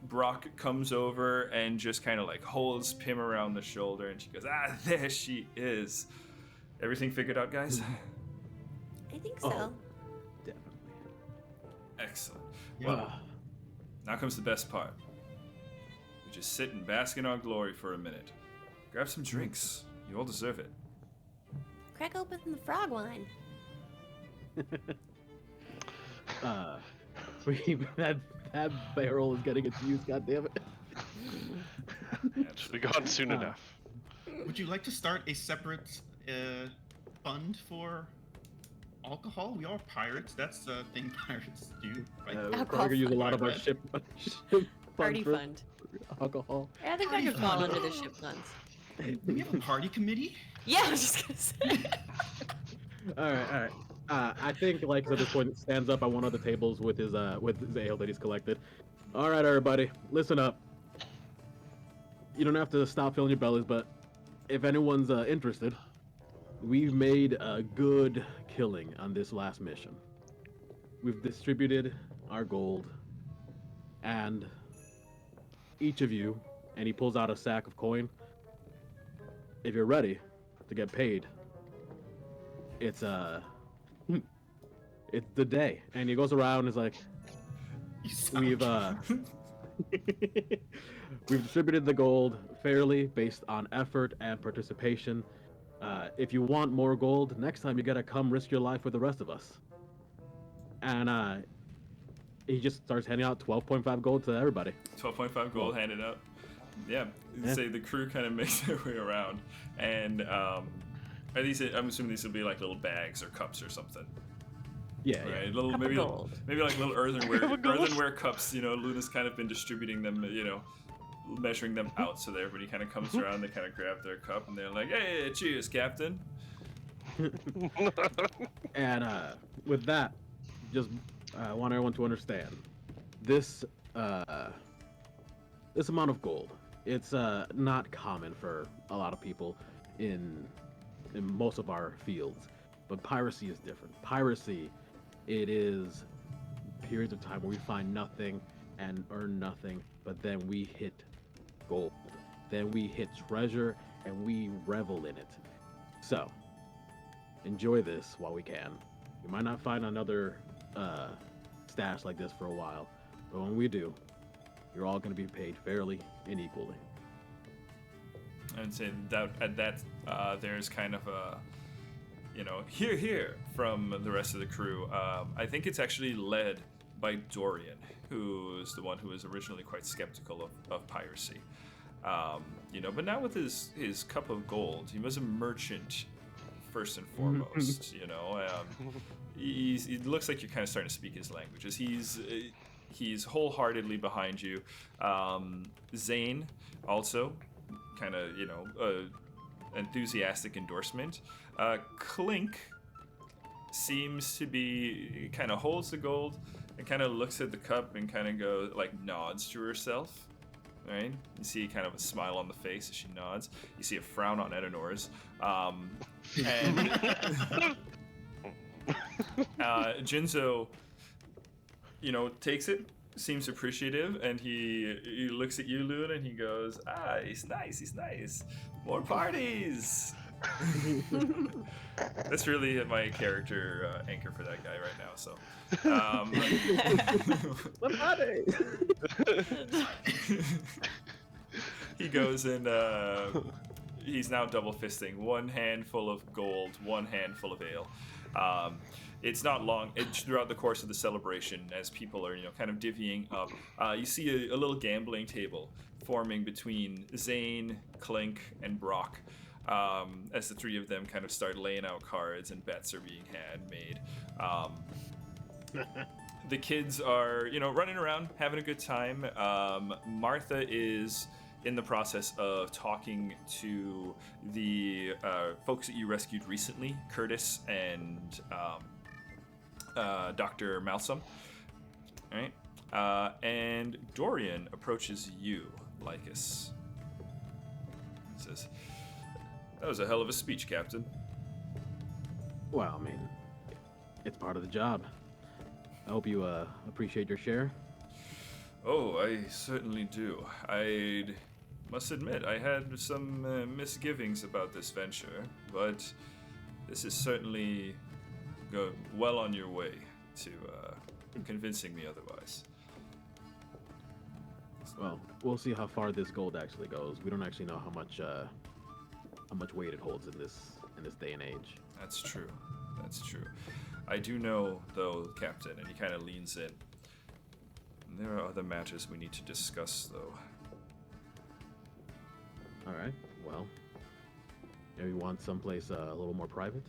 Brock comes over and just kind of like holds Pim around the shoulder, and she goes, there she is. Everything figured out, guys? I think so. Oh. Definitely. Excellent. Yeah. Well, now comes the best part. We just sit and bask in our glory for a minute. Grab some drinks. You all deserve it. Crack open the frog wine. That barrel is getting its use. God damn it. Should be gone soon Ah. enough. Would you like to start a separate fund for alcohol? We are pirates. That's a thing pirates do. Right? We're Alcohol probably gonna use a lot of our fund. ship Party for fund. alcohol. Yeah, I think that could fall under the ship funds. Do we have a party committee? Yeah, I was just gonna say. All right. I think like at this point stands up on one of the tables with his ale that he's collected. All right, everybody, listen up. You don't have to stop filling your bellies, but if anyone's interested, we've made a good killing on this last mission. We've distributed our gold, and each of you, and he pulls out a sack of coin. If you're ready to get paid, it's the day. And he goes around and is like, You sound we've We've distributed the gold fairly based on effort and participation. If you want more gold, next time you gotta come risk your life with the rest of us. And he just starts handing out 12.5 gold to everybody. 12.5 gold handed out. Yeah, Yeah. say the crew kind of makes their way around, and are these? I'm assuming these will be like little bags or cups or something, Yeah, right? yeah. Little Cup of maybe gold. maybe like little earthenware Cup of gold. earthenware cups. You know, Luna's kind of been distributing them. You know, measuring them out so that everybody kind of comes around. They kind of grab their cup and they're like, "Hey, cheers, Captain." And with that, just want everyone to understand this this amount of gold. It's not common for a lot of people in most of our fields, but piracy is different. Piracy, it is periods of time where we find nothing and earn nothing, but then we hit gold, then we hit treasure, and we revel in it. So enjoy this while we can. We might not find another stash like this for a while, but when we do, you're all going to be paid fairly and equally. I'd say that at that there's kind of a, you know, here from the rest of the crew. I think it's actually led by Dorian, who's the one who was originally quite skeptical of piracy. You know, but now with his cup of gold, he was a merchant first and foremost. You know, it looks like you're kind of starting to speak his languages. He's wholeheartedly behind you. Zane also kind of, you know, enthusiastic endorsement. Clink seems to be, kind of holds the gold and kind of looks at the cup and kind of goes, like, nods to herself. Right? You see kind of a smile on the face as she nods. You see a frown on Edinore's. And Jinzo, you know, takes it, seems appreciative, and he looks at you, Luna, and he goes, he's nice. More parties! That's really my character anchor for that guy right now, so. What party? He goes and he's now double fisting. One handful of gold, one handful of ale. It's not long. Throughout the course of the celebration, as people are, you know, kind of divvying up, you see a little gambling table forming between Zane, Clink, and Brock. As the three of them kind of start laying out cards and bets are being made. The kids are, you know, running around, having a good time. Martha is in the process of talking to the folks that you rescued recently, Curtis and Dr. Malsum. All right. And Dorian approaches you, Lycus. He says, "That was a hell of a speech, Captain." Well, I mean, it's part of the job. I hope you appreciate your share. Oh, I certainly do. I must admit, I had some misgivings about this venture, but this is certainly well on your way to convincing me otherwise. Well, we'll see how far this gold actually goes. We don't actually know how much weight it holds in this day and age. That's true. I do know, though, Captain, and he kind of leans in. There are other matters we need to discuss, though. All right. Well, maybe you want someplace a little more private.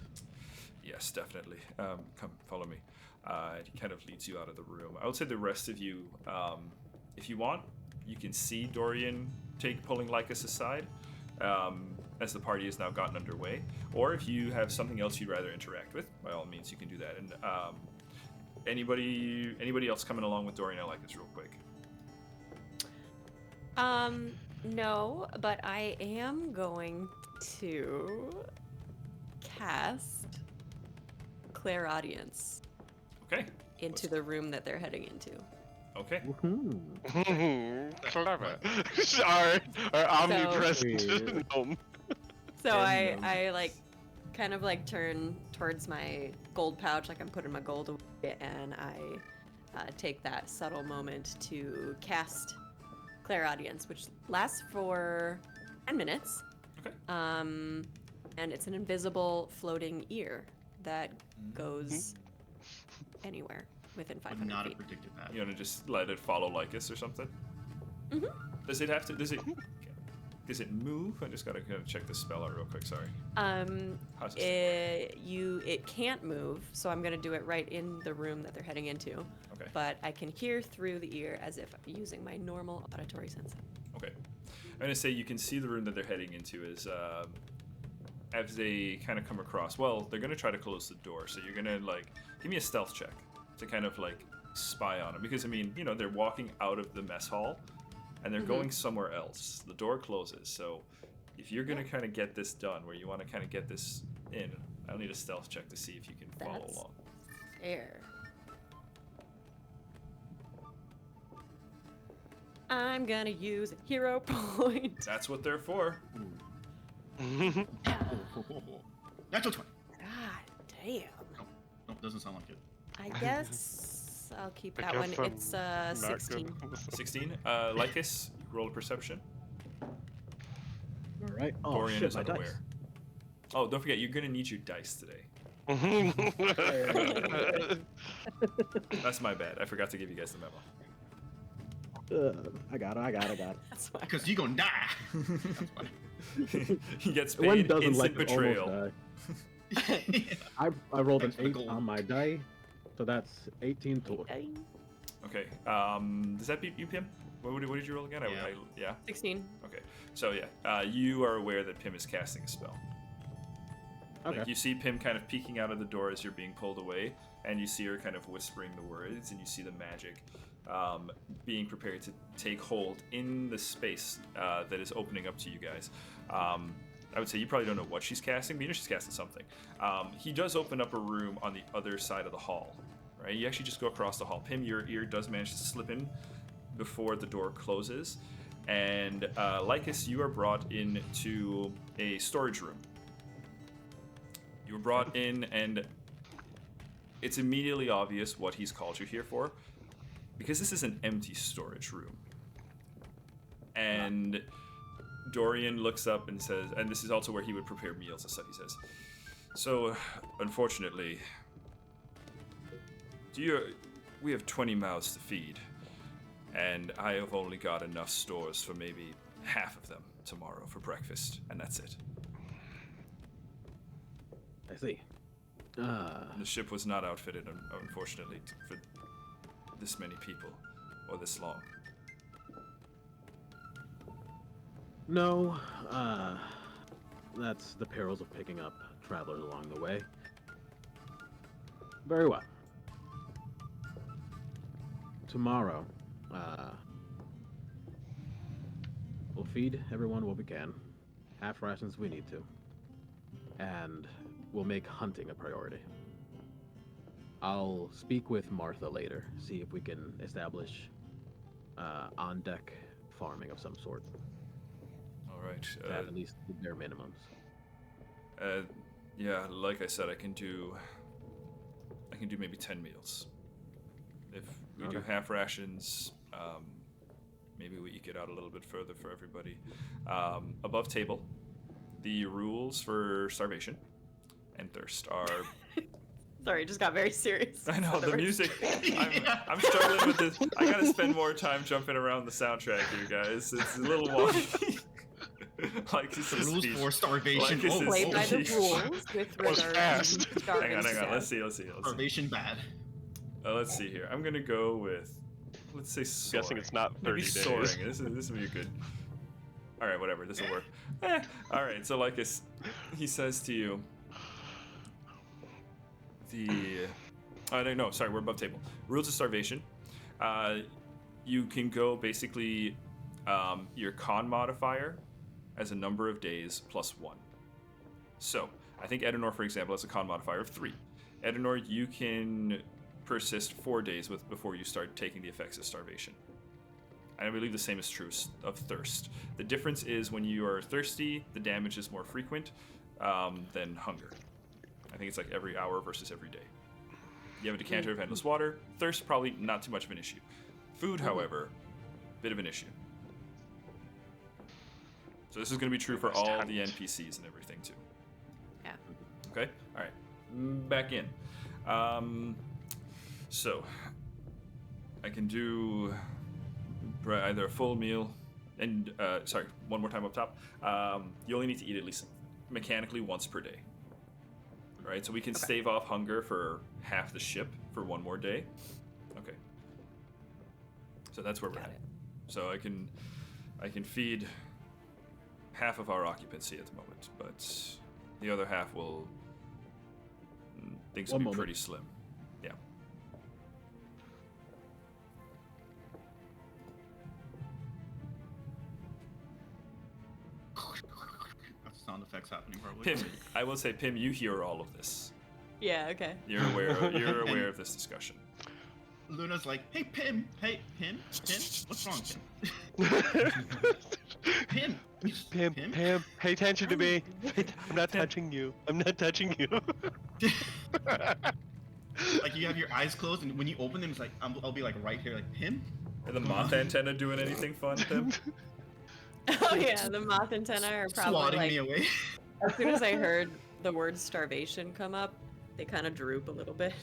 Yes, definitely. Come, follow me. He kind of leads you out of the room. I would say the rest of you, if you want, you can see Dorian pulling Lycus aside, as the party has now gotten underway. Or if you have something else you'd rather interact with, by all means, you can do that. And anybody else coming along with Dorian and Lycus real quick? No, but I am going to cast Clairaudience Okay. into the room that they're heading into. Okay. Clever. our omnipresent gnome. So I like kind of like turn towards my gold pouch, like I'm putting my gold away, and I take that subtle moment to cast clairaudience, which lasts for 10 minutes. Okay. And it's an invisible floating ear that goes anywhere within Would 500 not feet. have predicted that. You want to just let it follow Lycus or something? Mhm. Does it have to? Does it move? I just gotta check the spell out real quick. Sorry. How's it? It can't move, so I'm gonna do it right in the room that they're heading into. Okay. But I can hear through the ear as if I'm using my normal auditory sense. Okay. I'm gonna say you can see the room that they're heading into as they kind of come across. Well, they're gonna try to close the door, so you're gonna give me a stealth check to kind of spy on them, because I mean, they're walking out of the mess hall and they're going somewhere else. The door closes, so if you're gonna kind of get this done, where you want to kind of get this in, I'll need a stealth check to see if you can follow That's along. fair. I'm gonna use a hero point. That's what they're for. Natural 20. God damn. Nope, doesn't sound like it. I guess I'll keep I that one. guess I'm It's not 16. good. 16. Lycus, roll a perception. All right. Oh, Dorian shit, is my dice. unaware. Oh, don't forget, you're gonna need your dice today. That's my bad. I forgot to give you guys the memo. I got it. That's fine. Because you're gonna die. That's funny. He gets One paid doesn't instant like betrayal. I rolled an Thanks for the 8 gold. on my die, so that's 18 total. Okay. Does that beat you, Pim? What did you roll again? Yeah. Yeah. 16. Okay. So yeah, you are aware that Pim is casting a spell. Okay. You see Pim kind of peeking out of the door as you're being pulled away, and you see her kind of whispering the words, and you see the magic being prepared to take hold in the space that is opening up to you guys. I would say you probably don't know what she's casting, but you know she's casting something. He does open up a room on the other side of the hall, right? You actually just go across the hall. Pim, your ear does manage to slip in before the door closes, and Lycus, you are brought into a storage room. You were brought in, and it's immediately obvious what he's called you here for, because this is an empty storage room. And Dorian looks up and says, and this is also where he would prepare meals and stuff, he says, so, unfortunately, we have 20 mouths to feed, and I have only got enough stores for maybe half of them tomorrow for breakfast, and that's it. I see. The ship was not outfitted, unfortunately, for this many people, or this long. No, that's the perils of picking up travelers along the way. Very well. Tomorrow, we'll feed everyone what we can, half rations we need to, and we'll make hunting a priority. I'll speak with Martha later, see if we can establish on-deck farming of some sort. All right. At least the bare minimums. Yeah, like I said, I can do maybe 10 meals. If we do Okay. half rations, maybe we eke it out a little bit further for everybody. Above table, the rules for starvation and thirst are. Sorry, it just got very serious. I know the Sorry. music. I'm struggling with this. I gotta spend more time jumping around the soundtrack here, guys. It's a little wonky. Like this The is rules speech. for starvation. Like this is Play by the speech. rules with Was regards fast. to starving Hang on. to Let's death. see. Starvation bad. Let's see here. I'm gonna go with, let's say soaring. Guessing it's not 30 Maybe days. soaring. This will be good. All right, whatever. This will work. All right. So like he says to you, no, sorry, we're above table. Rules of starvation. You can go basically your con modifier as a number of days plus 1. So I think Edenor, for example, has a con modifier of 3. Edenor, you can persist 4 days before you start taking the effects of starvation. And I believe the same is true of thirst. The difference is when you are thirsty, the damage is more frequent than hunger. I think it's like every hour versus every day. You have a decanter of endless water. Thirst, probably not too much of an issue. Food, however, bit of an issue. So this is going to be true for Must all hunt. the NPCs and everything too. Yeah. Okay. All right. Back in. So I can do either a full meal, and sorry, one more time up top. You only need to eat at least mechanically once per day. All right. So we can stave off hunger for half the ship for one more day. Okay. So that's where we're at. So I can feed half of our occupancy at the moment, but the other half will things will be pretty slim. Yeah. That's sound effects happening probably. Pim, I will say, Pim, you hear all of this. Yeah, okay. You're aware of this discussion. Luna's like, hey Pim, what's wrong, Pim? Pim, pay attention to me. I'm not touching you. I'm not touching you. Like you have your eyes closed, and when you open them, it's like I'll be like right here, like Pim. Are the moth antenna doing anything fun, Pim? Oh yeah, the moth antenna are probably Swatting like. me away. As soon as I heard the word starvation come up, they kind of droop a little bit.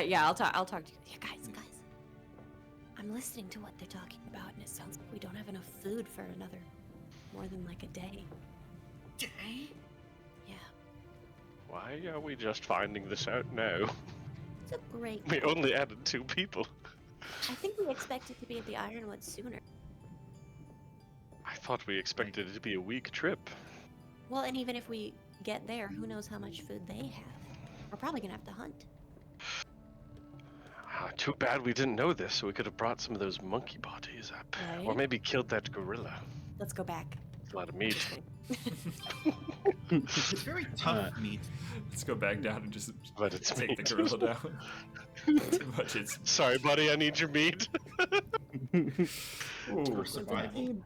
Yeah, I'll talk to you. Yeah, guys. I'm listening to what they're talking about, and it sounds like we don't have enough food for another more than like a day. Day? Yeah. Why are we just finding this out now? It's a great. We only added 2 people. I think we expected to be at the Ironwood sooner. I thought we expected it to be a week trip. Well, and even if we get there, who knows how much food they have? We're probably gonna have to hunt. Too bad we didn't know this, so we could have brought some of those monkey bodies up. Right? Or maybe killed that gorilla. Let's go back. It's a lot of meat. It's very tough meat. Let's go back down and just But it's take meat. the gorilla down. Too much. It's Sorry, buddy, I need your meat. For survival.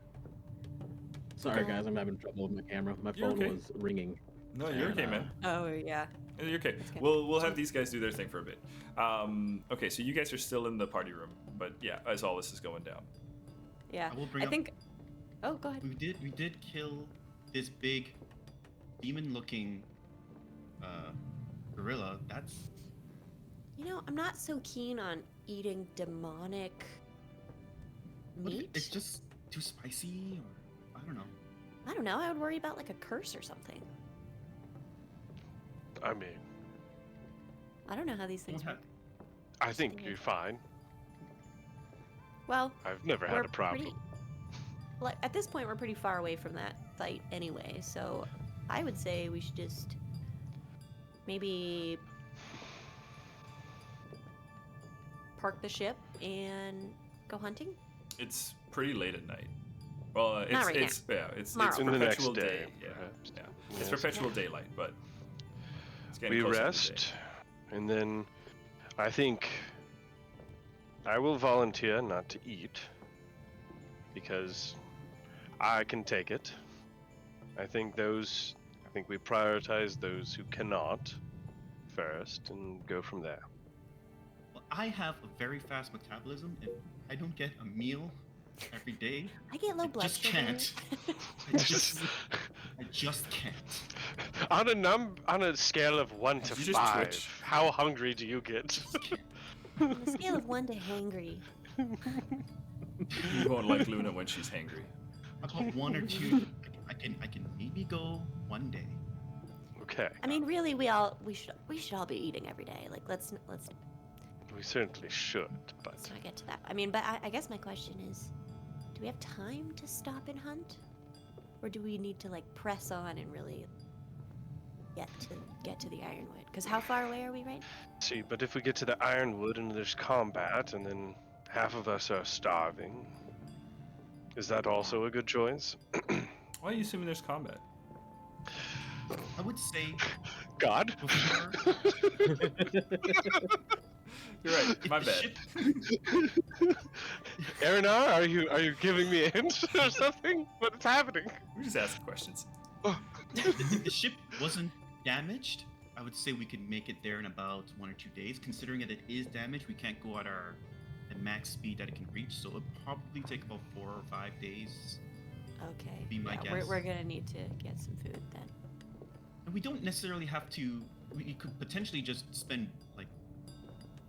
Sorry, guys, I'm having trouble with my camera. My You're phone okay. was ringing. no, you're okay, man. Oh yeah. You're okay. That's good. We'll have these guys do their thing for a bit. Okay, so you guys are still in the party room, but yeah, as all this is going down. Yeah. I will bring I up- think. Oh, go ahead. We did kill this big demon-looking gorilla. That's You know, I'm not so keen on eating demonic meat. It's just too spicy, or I don't know. I don't know. I would worry about like a curse or something. I mean, I don't know how these things Don't work. I think you're fine. Well, I've never we're had a problem. pretty. Like at this point, we're pretty far away from that site anyway. So, I would say we should just maybe park the ship and go hunting. It's pretty late at night. Well, it's Not right now. it's Tomorrow. In the next perpetual day, day. Yeah, perhaps. yeah. Yes. It's perpetual daylight, but it's getting We closer to the day. rest, and then I think I will volunteer not to eat because I can take it. I think we prioritize those who cannot first and go from there. Well, I have a very fast metabolism, and I don't get a meal every day. I get low I blood just sugar. can't. I just can't. On a scale of 1 to You just 5, twitch. how hungry do you get? Just can't. On a scale of 1 to hangry. You won't like Luna when she's hangry. About 1 or 2. I can maybe go one day. Okay, I mean, really, we should all be eating every day. Like, let's we certainly should, but not get to that. I mean, but I guess my question is, do we have time to stop and hunt, or do we need to like press on and really get to the Ironwood? Because how far away are we right? see, but if we get to the Ironwood and there's combat and then half of us are starving, is that also a good choice? Why are you assuming there's combat? I would say God? before You're right. if My the bad. ship- Arinar, are you giving me a hint or something? What's happening? We just asking questions. if the ship wasn't damaged, I would say we could make it there in about 1 or 2 days. Considering that it is damaged, we can't go at our at max speed that it can reach, so it'll probably take about 4 or 5 days. Okay. Be my We're guess. gonna need to get some food then. And we don't necessarily have to. We could potentially just spend like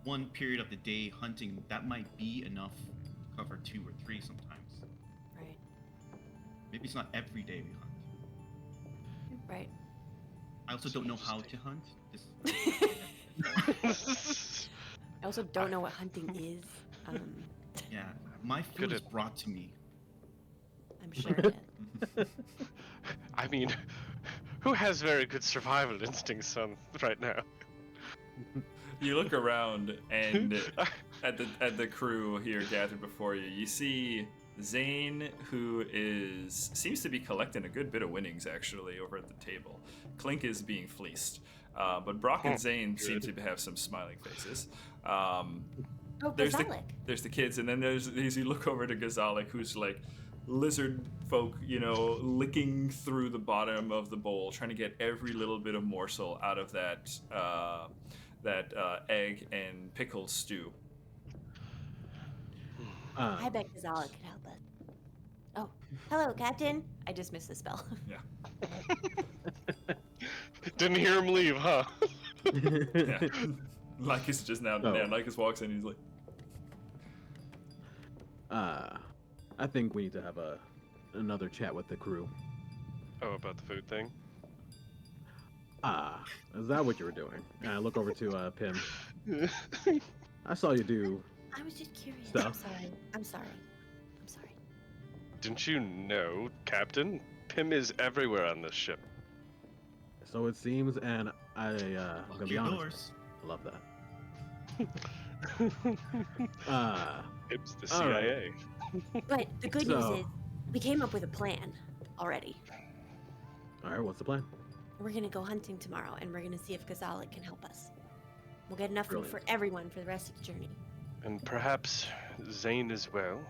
one period of the day hunting. That might be enough to cover 2 or 3 sometimes. Right. Maybe it's not every day we hunt. Right. I also don't know how to hunt. I also don't know what hunting is. Yeah, my food Good is brought to me. I'm sure it is. I mean, who has very good survival instincts right now? You look around, and at the crew here gathered before you, you see Zane, who seems to be collecting a good bit of winnings actually over at the table. Clink is being fleeced, but Brock and Zane seem to have some smiling faces. Oh, There's Gazalik. the kids, and then there's you look over to Gazalik, who's like lizard folk, licking through the bottom of the bowl, trying to get every little bit of morsel out of that egg and pickle stew. I bet Gazalik could help us. Oh, hello, Captain. I just missed the spell. Yeah. Didn't hear him leave, huh? Yeah. Lycus just now. Oh. Yeah, Lycus walks in. He's like, I think we need to have another chat with the crew. Oh, about the food thing? Is that what you were doing? And I look over to Pim. I saw you do. I was just curious. Stuff. I'm sorry. Didn't you know, Captain? Pim is everywhere on this ship. So it seems, and I'm gonna Lucky be honest. yours. I love that. It's the All right. CIA. But the good So- news is, we came up with a plan already. All right, what's the plan? We're gonna go hunting tomorrow, and we're gonna see if Gazalik can help us. We'll get enough food Brilliant. for everyone for the rest of the journey. And perhaps Zane as well.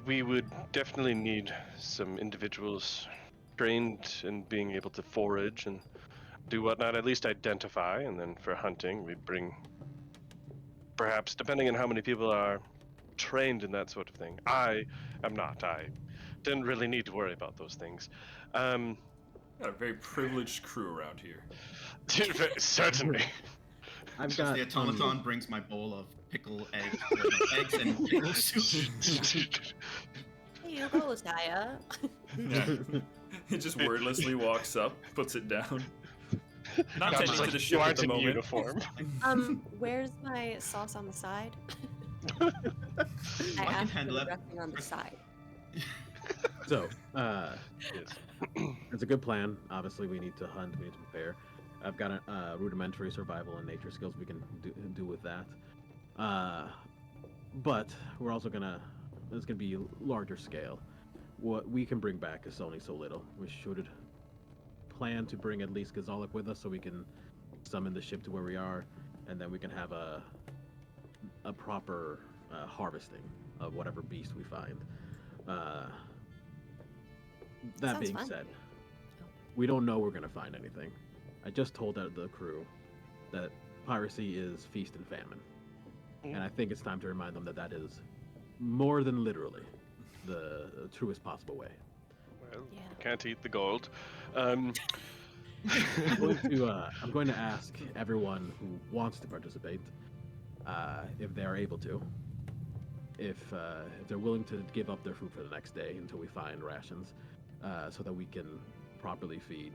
We would definitely need some individuals trained in being able to forage and do whatnot, at least identify, and then for hunting, we'd bring, perhaps, depending on how many people are trained in that sort of thing. I am not. I didn't really need to worry about those things. got a very privileged crew around here. Certainly. I've Just got the automaton brings my bowl of eggs and pickle soup. Here you go, Saya. Yeah. He just wordlessly walks up, puts it down. Not God's tending like, to the you ship at aren't the in moment. uniform. Where's my sauce on the side? I I can asked for handle the that. dressing on the side. So, Yes. it's a good plan. Obviously, we need to hunt. We need to prepare. I've got a rudimentary survival and nature skills we can do with that. But we're also it's gonna be larger scale. What we can bring back is only so little. We should plan to bring at least Gazalik with us so we can summon the ship to where we are, and then we can have a proper harvesting of whatever beast we find. That Sounds being fun. said, we don't know we're gonna find anything. I just told the crew that piracy is feast and famine, and I think it's time to remind them that is more than literally the truest possible way. Well, Yeah. can't eat the gold. I'm going to ask everyone who wants to participate if they are able to, if they're willing to give up their food for the next day until we find rations, so that we can properly feed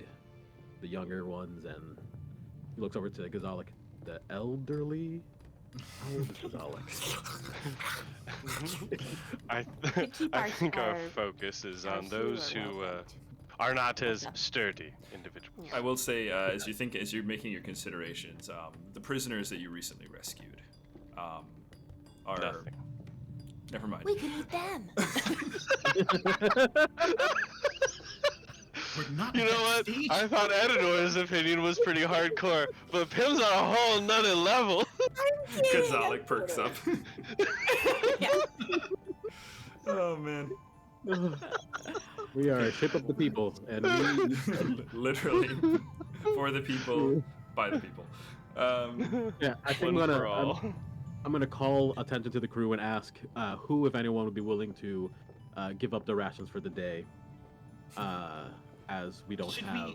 the younger ones. And he looks over to Gazalik, the elderly. How old is Gazalik? I keep I our- think our our- focus is our on those healer who well-fed. are not as Yeah. sturdy individuals. I will say, as you're making your considerations, the prisoners that you recently rescued are. Nothing. Never mind. We could eat them. We're not You at know that what? stage. I thought Edinor's opinion was pretty hardcore, but Pim's on a whole nother level. Gazalik perks up. Yeah. Oh man. We are a ship of the people, and we. Literally, for the people, by the people. Yeah, I think One I'm for all. I'm gonna call attention to the crew and ask who, if anyone, would be willing to give up their rations for the day, as we don't Should have.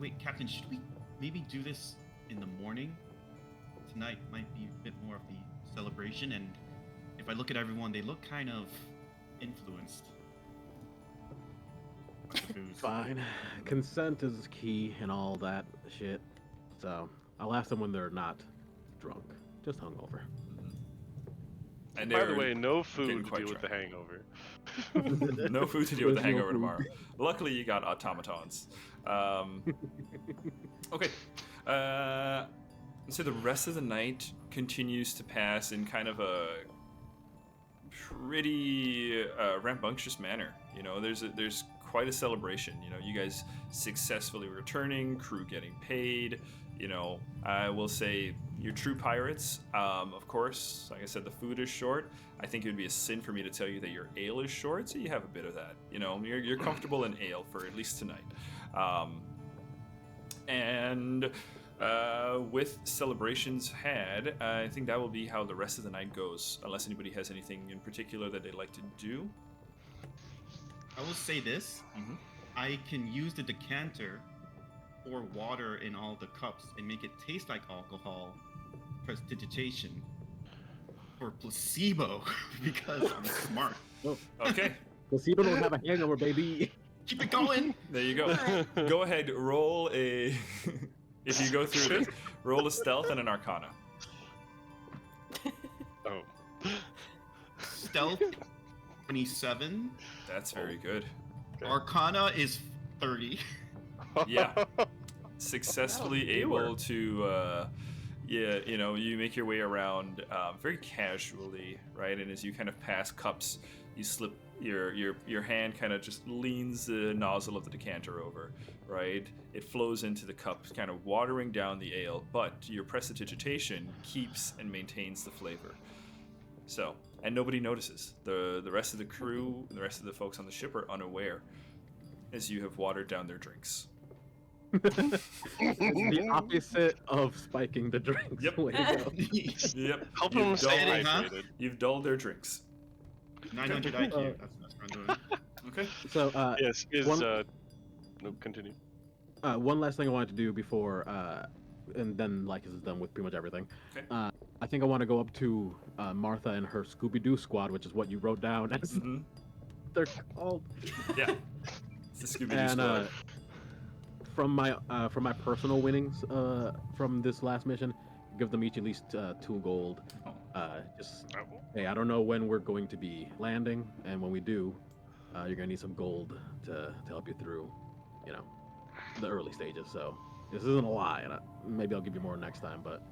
Wait, Captain. Should we maybe do this in the morning? Tonight might be a bit more of the celebration, and if I look at everyone, they look kind of influenced. by the booze. Fine. Consent is key and all that shit. So I'll ask them when they're not drunk, just hungover. And By the they're way, no getting food to quite deal with the drunk. hangover. No food to deal with the There's no hangover food. tomorrow. Luckily, you got automatons. Okay. So the rest of the night continues to pass in kind of a pretty rambunctious manner. You know, there's quite a celebration. You know, you guys successfully returning, crew getting paid. You know, I will say you're true pirates. Of course, like I said, the food is short. I think it would be a sin for me to tell you that your ale is short, so you have a bit of that. You know, you're comfortable in ale for at least tonight. And with celebrations had, I think that will be how the rest of the night goes, unless anybody has anything in particular that they'd like to do. I will say this: I can use the decanter, pour water in all the cups, and make it taste like alcohol. Prestidigitation or placebo, because I'm smart. Okay, Placebo don't have a hangover, baby. Keep it going. there you go. Go ahead, roll a. If you go through this, roll a stealth and an arcana. Oh. Stealth 27. That's very good. Okay. Arcana is 30. Yeah. Successfully That'll do able to, yeah, you know, you make your way around very casually, right? And as you kind of pass cups, you slip your hand kind of just leans the nozzle of the decanter over, right? It flows into the cup, kind of watering down the ale, but your prestidigitation keeps and maintains the flavor. So, and nobody notices. The rest of the crew, the rest of the folks on the ship are unaware as you have watered down their drinks. It's the opposite of spiking the drinks. Yep. Way to go. Yep. Help You've them stay dulled- huh? hydrated. You've dulled their drinks. 900 IQ. That's what I'm doing. Okay. So, Yes, is one- no, continue. one last thing I wanted to do before, and then Lycus is done with pretty much everything. Okay. I think I want to go up to Martha and her Scooby-Doo squad, which is what you wrote down as Mm-hmm. they're called. Yeah. It's the Scooby-Doo And squad. from my personal winnings from this last mission, give them each at least 2 gold. Just hey, I don't know when we're going to be landing, and when we do, you're gonna need some gold to help you through, you know, the early stages. So this isn't a lie, and maybe I'll give you more next time. But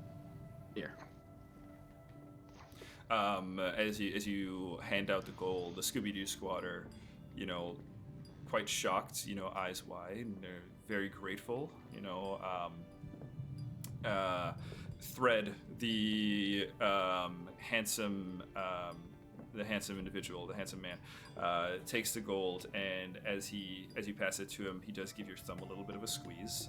here, As you hand out the gold, the Scooby-Doo squad are, you know, quite shocked, you know, eyes wide, and they're very grateful, you know. Thread, the handsome individual, the handsome man, takes the gold, and as you pass it to him, he does give your thumb a little bit of a squeeze,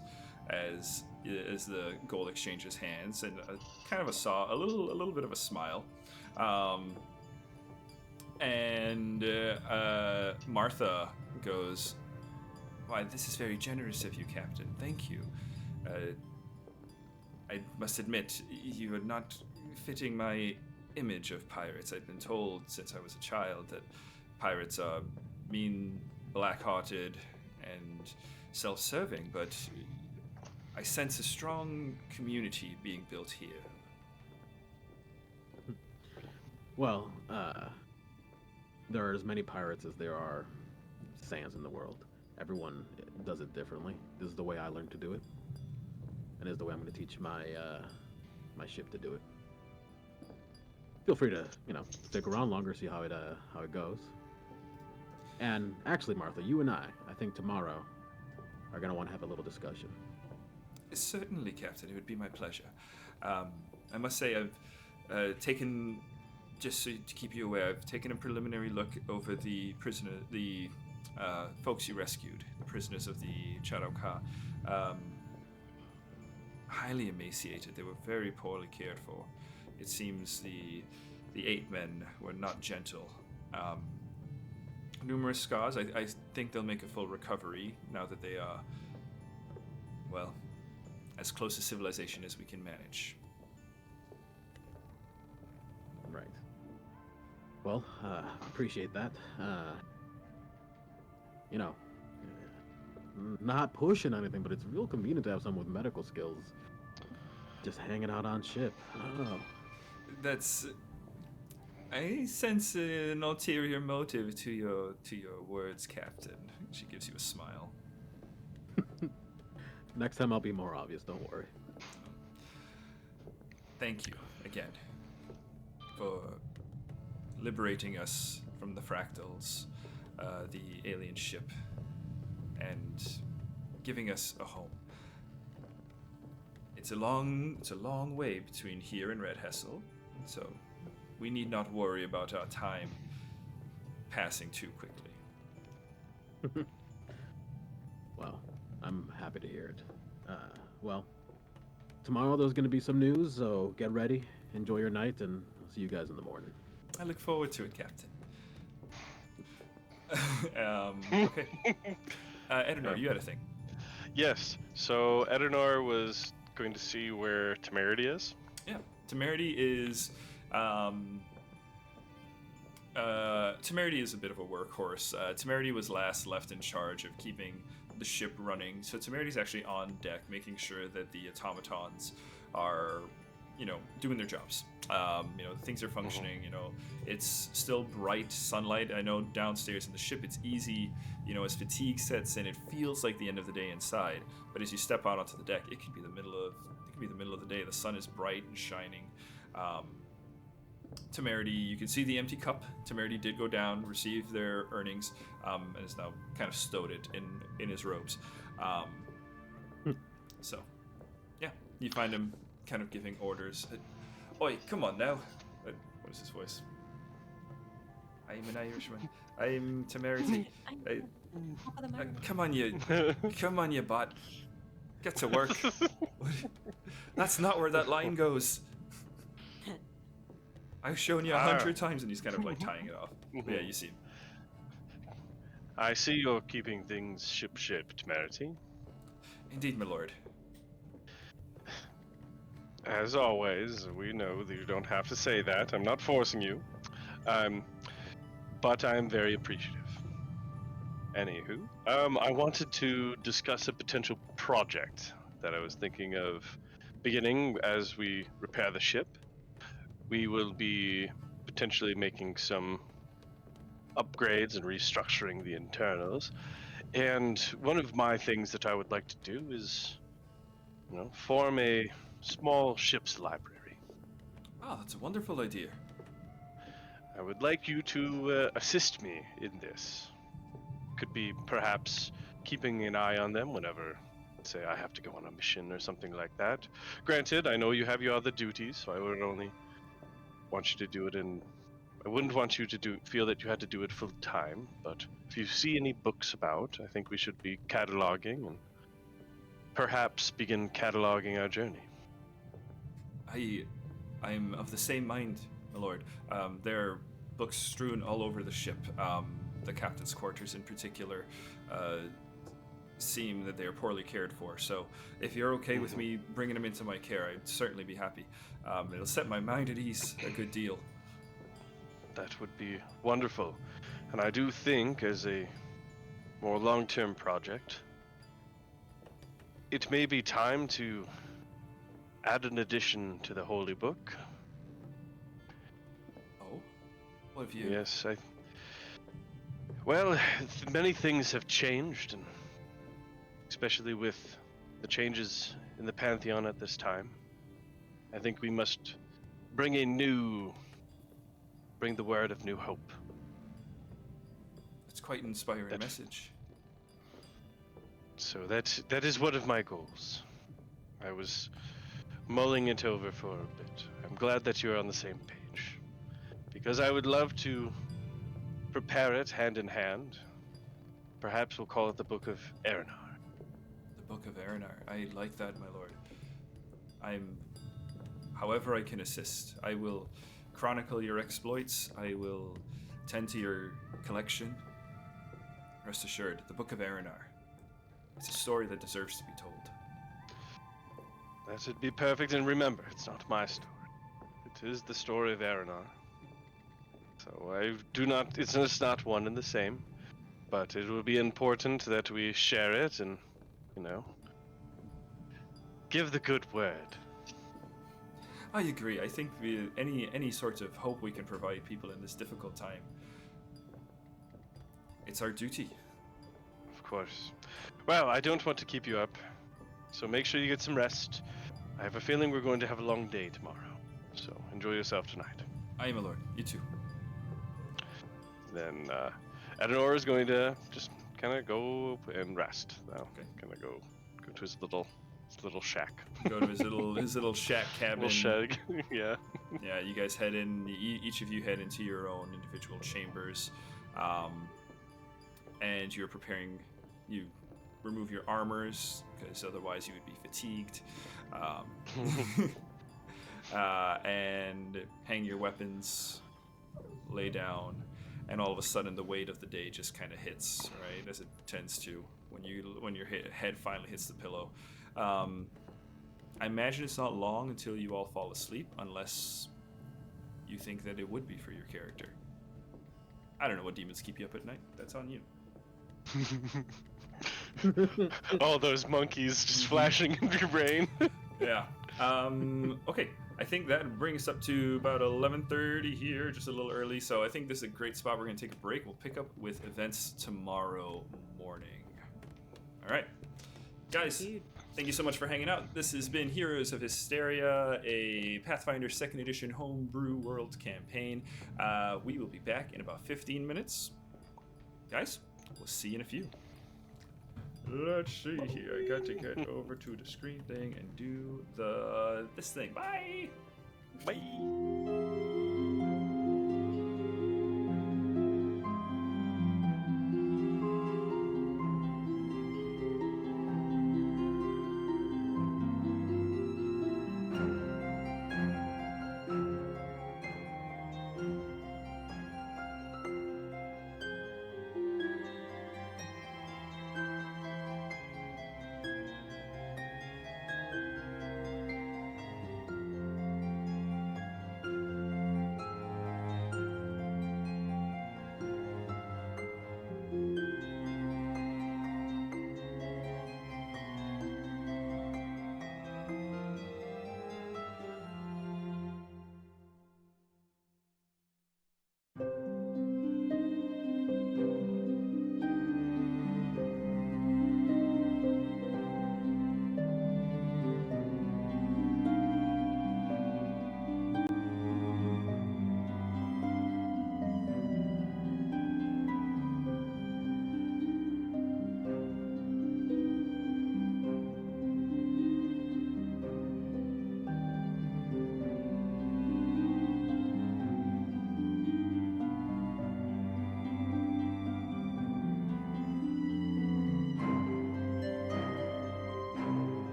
as the gold exchanges hands, and a little bit of a smile. And Martha goes, "Why, this is very generous of you, Captain. Thank you. I must admit, you are not fitting my image of pirates. I've been told since I was a child that pirates are mean, black-hearted, and self-serving, but I sense a strong community being built here." well, there are as many pirates as there are sands in the world. Everyone does it differently. This is the way I learned to do it, and is the way I'm going to teach my my ship to do it. Feel free to, you know, stick around longer, see how it goes. And actually, Martha, you and I think tomorrow are going to want to have a little discussion. Certainly, Captain. It would be my pleasure. I must say, I've taken, just so to keep you aware, I've taken a preliminary look over the folks you rescued, the prisoners of the Charauka. Highly emaciated. They were very poorly cared for. it seems the 8 men were not gentle. Numerous scars. I think they'll make a full recovery now that they are, well, as close to civilization as we can manage. Right. Well, appreciate that. You know, not pushing anything, but it's real convenient to have someone with medical skills just hanging out on ship. I don't know. That's. I sense an ulterior motive to your words, Captain. She gives you a smile. Next time I'll be more obvious, don't worry. Thank you again for liberating us from the fractals, the alien ship, and giving us a home. It's a long way between here and Red Hessel, so we need not worry about our time passing too quickly. Well, I'm happy to hear it. Well, tomorrow there's going to be some news, so get ready, enjoy your night, and I'll see you guys in the morning. I look forward to it, Captain. Okay. Edinor, you had a thing. Yes. So Edinor was going to see where Temerity is. Yeah, Temerity is. Temerity is a bit of a workhorse. Temerity was last left in charge of keeping the ship running, so Temerity's actually on deck, making sure that the automatons are, doing their jobs. Things are functioning. It's still bright sunlight. I know downstairs in the ship, it's easy. As fatigue sets in, it feels like the end of the day inside. But as you step out onto the deck, it could be the middle of the day. The sun is bright and shining. Temerity, you can see the empty cup. Temerity did go down, receive their earnings, and is now kind of stowed it in his robes. So, yeah, you find him kind of giving orders. Oi, come on now. What is his voice? I'm an Irishman. I'm Temerity. Come on, you bot. Get to work. That's not where that line goes. I've shown you 100 times, and he's kind of like tying it off. But yeah, you see him. I see you're keeping things ship-shape, Temerity. Indeed, my lord. As always, we know that you don't have to say that. I'm not forcing you. But I'm very appreciative. Anywho, I wanted to discuss a potential project that I was thinking of beginning as we repair the ship. We will be potentially making some upgrades and restructuring the internals. And one of my things that I would like to do is, form a small ship's library. Oh, that's a wonderful idea. I would like you to assist me in this. Could be perhaps keeping an eye on them whenever, say, I have to go on a mission or something like that. Granted, I know you have your other duties, so I would only want you to do it I wouldn't want you to feel that you had to do it full time, but if you see any books about, I think we should be cataloging and perhaps begin cataloging our journey. I'm of the same mind, my lord. There are books strewn all over the ship. The captain's quarters in particular seem that they are poorly cared for. So if you're okay with me bringing them into my care, I'd certainly be happy. It'll set my mind at ease a good deal. That would be wonderful. And I do think, as a more long-term project, it may be time to add an addition to the Holy Book. Oh? What have you... Yes, Well, many things have changed, and especially with the changes in the Pantheon at this time. I think we must bring the word of new hope. It's quite an inspiring message. So that is one of my goals. I was mulling it over for a bit. I'm glad that you're on the same page, because I would love to prepare it hand in hand. Perhaps we'll call it the Book of Erenar. The Book of Erenar. I like that, my lord. however I can assist. I will chronicle your exploits. I will tend to your collection. Rest assured, the Book of Aranar. It's a story that deserves to be told. That would be perfect, and remember, it's not my story. It is the story of Aranar. So I do not, it's just not one and the same, but it will be important that we share it and, give the good word. I agree. I think any sort of hope we can provide people in this difficult time, it's our duty. Of course. Well, I don't want to keep you up, so make sure you get some rest. I have a feeling we're going to have a long day tomorrow, so enjoy yourself tonight. Aye, my lord. You too. Then Adenor is going to just kind of go and rest now. Okay. Kind of go to his little shack. Go to his little shack cabin. Little shack. Yeah. Yeah, you guys head in. Each of you head into your own individual chambers, and you're preparing. You remove your armors because otherwise you would be fatigued, and hang your weapons. Lay down, and all of a sudden the weight of the day just kind of hits, right, as it tends to when your head finally hits the pillow. I imagine it's not long until you all fall asleep, unless you think that it would be for your character. I don't know what demons keep you up at night. That's on you. All those monkeys just flashing in your brain. Yeah. Okay. I think that brings us up to about 11:30 here, just a little early. So I think this is a great spot. We're going to take a break. We'll pick up with events tomorrow morning. All right. Guys, thank you so much for hanging out. This has been Heroes of Histaeria, a Pathfinder 2nd Edition Homebrew World campaign. We will be back in about 15 minutes. Guys, we'll see you in a few. Let's see here. I got to get over to the screen thing and do this thing. Bye! Bye.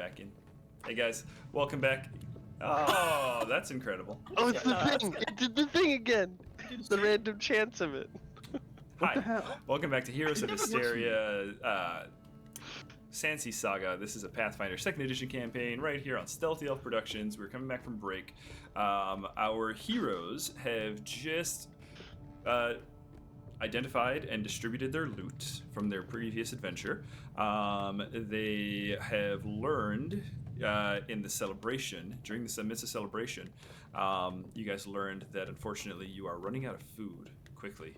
back in. Hey guys, welcome back. Oh, that's incredible. Oh, it's the thing! It did the thing again! The random chance of it. What the Hi, hell? welcome back to Heroes of It never works for me. Hysteria, Sandsea Saga. This is a Pathfinder 2nd Edition campaign right here on Stealthy Elf Productions. We're coming back from break. Our heroes have just identified and distributed their loot from their previous adventure. They have learned in the celebration, during the midst of celebration, you guys learned that unfortunately you are running out of food quickly.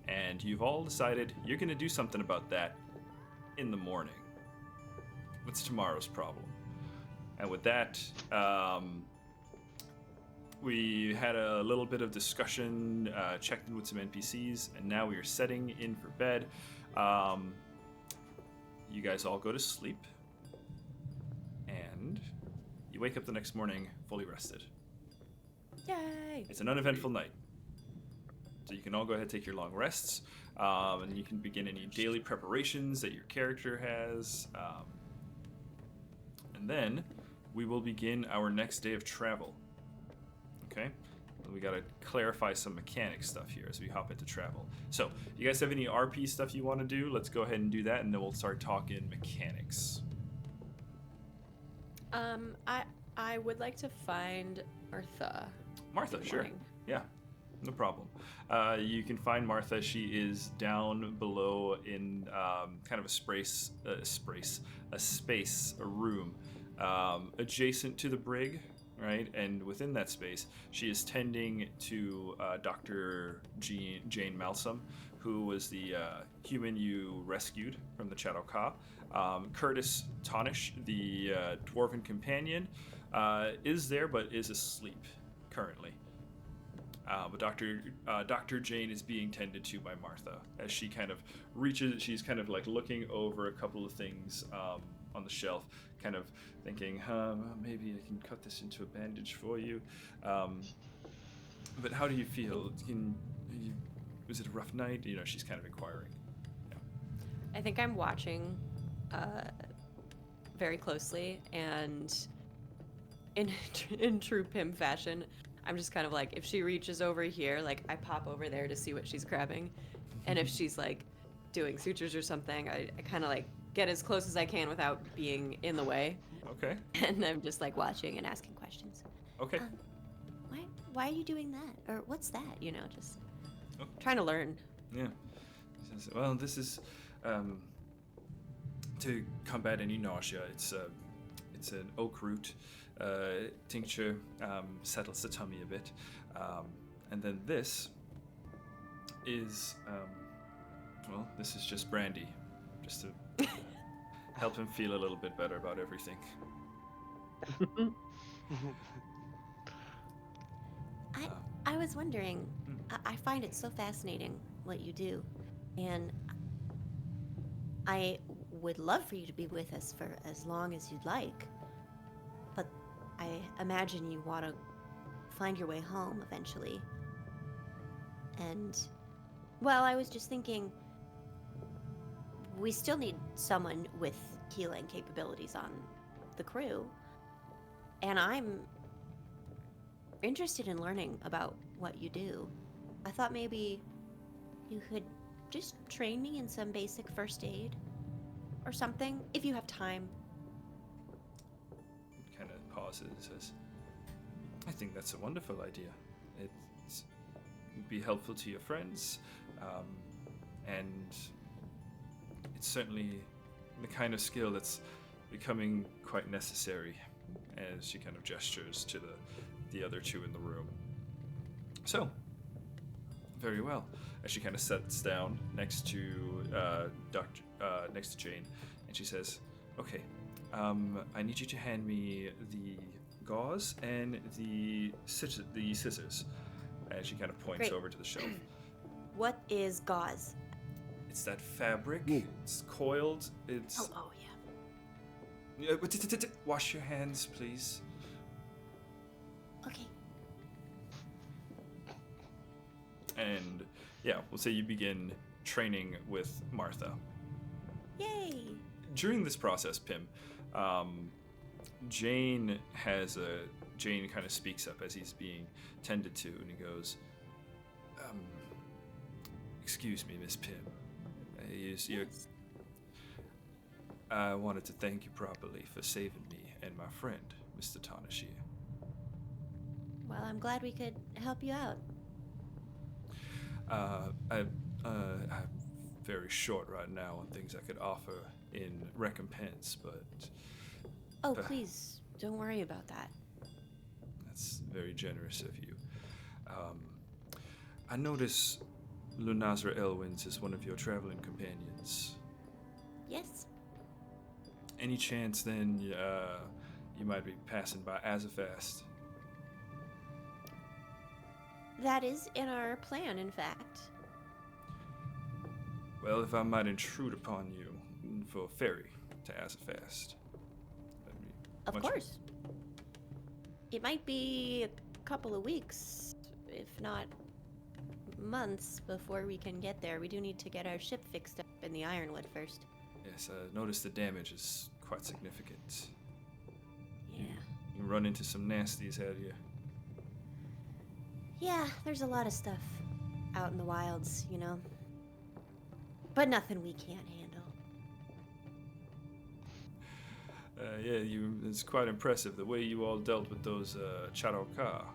And you've all decided you're going to do something about that in the morning. What's tomorrow's problem? And with that, we had a little bit of discussion, checked in with some NPCs, and now we are setting in for bed. You guys all go to sleep, and you wake up the next morning fully rested. Yay! It's an uneventful night. So you can all go ahead and take your long rests, and you can begin any daily preparations that your character has. And then we will begin our next day of travel. Okay? We got to clarify some mechanic stuff here as we hop into travel. So, you guys have any RP stuff you want to do? Let's go ahead and do that, and then we'll start talking mechanics. I would like to find Martha. Martha, in the sure. morning. Yeah, no problem. You can find Martha. She is down below in kind of a room adjacent to the brig, right? And within that space, she is tending to Dr. Jane Malsum, who was the human you rescued from the Shadow Ka. Curtis Tonish, the dwarven companion, is there but is asleep currently. But Dr. Jane is being tended to by Martha as she kind of reaches. She's kind of like looking over a couple of things on the shelf, kind of thinking, maybe I can cut this into a bandage for you. But how do you feel? Was it a rough night? You know, she's kind of inquiring. Yeah. I think I'm watching very closely, and in true Pim fashion, I'm just kind of like, if she reaches over here, like I pop over there to see what she's grabbing, and if she's like doing sutures or something, I kind of like get as close as I can without being in the way, Okay. and I'm just like watching and asking questions. Okay. Why are you doing that? Or what's that? You know, just Oh. trying to learn. Yeah. He says, well, this is to combat any nausea. It's an oak root tincture, settles the tummy a bit, and then this is this is just brandy, just to help him feel a little bit better about everything. I was wondering, I find it so fascinating what you do, and I would love for you to be with us for as long as you'd like, but I imagine you want to find your way home eventually. And, well, I was just thinking, we still need someone with healing capabilities on the crew, and I'm interested in learning about what you do. I thought maybe you could just train me in some basic first aid or something, if you have time. Kind of pauses and says, I think that's a wonderful idea. It would be helpful to your friends, and it's certainly the kind of skill that's becoming quite necessary, as she kind of gestures to the other two in the room. So, very well. As she kind of sits down next to next to Jane, and she says, "Okay, I need you to hand me the gauze and the scissors." And she kind of points Great. over to the shelf. What is gauze? It's that fabric. It's coiled. It's. Oh yeah. Wash your hands, please. Okay. And yeah, we'll say you begin training with Martha. Yay. During this process, Pim, Jane kind of speaks up as he's being tended to, and he goes, "Excuse me, Miss Pym. I wanted to thank you properly for saving me and my friend, Mr. Tarnish here." Well, I'm glad we could help you out. I'm very short right now on things I could offer in recompense, but Oh, please, don't worry about that. that's very generous of you. I notice Lunazra Elwins is one of your traveling companions. Yes? Any chance then you might be passing by Azafast? That is in our plan, in fact. Well, if I might intrude upon you for a ferry to Azafast. that'd be Of much- course. It might be a couple of weeks, if not months, before we can get there. We do need to get our ship fixed up in the Ironwood first. Yes, I noticed the damage is quite significant. Yeah. You run into some nasties, have you? Yeah, there's a lot of stuff out in the wilds, you know. But nothing we can't handle. It's quite impressive the way you all dealt with those Charokar.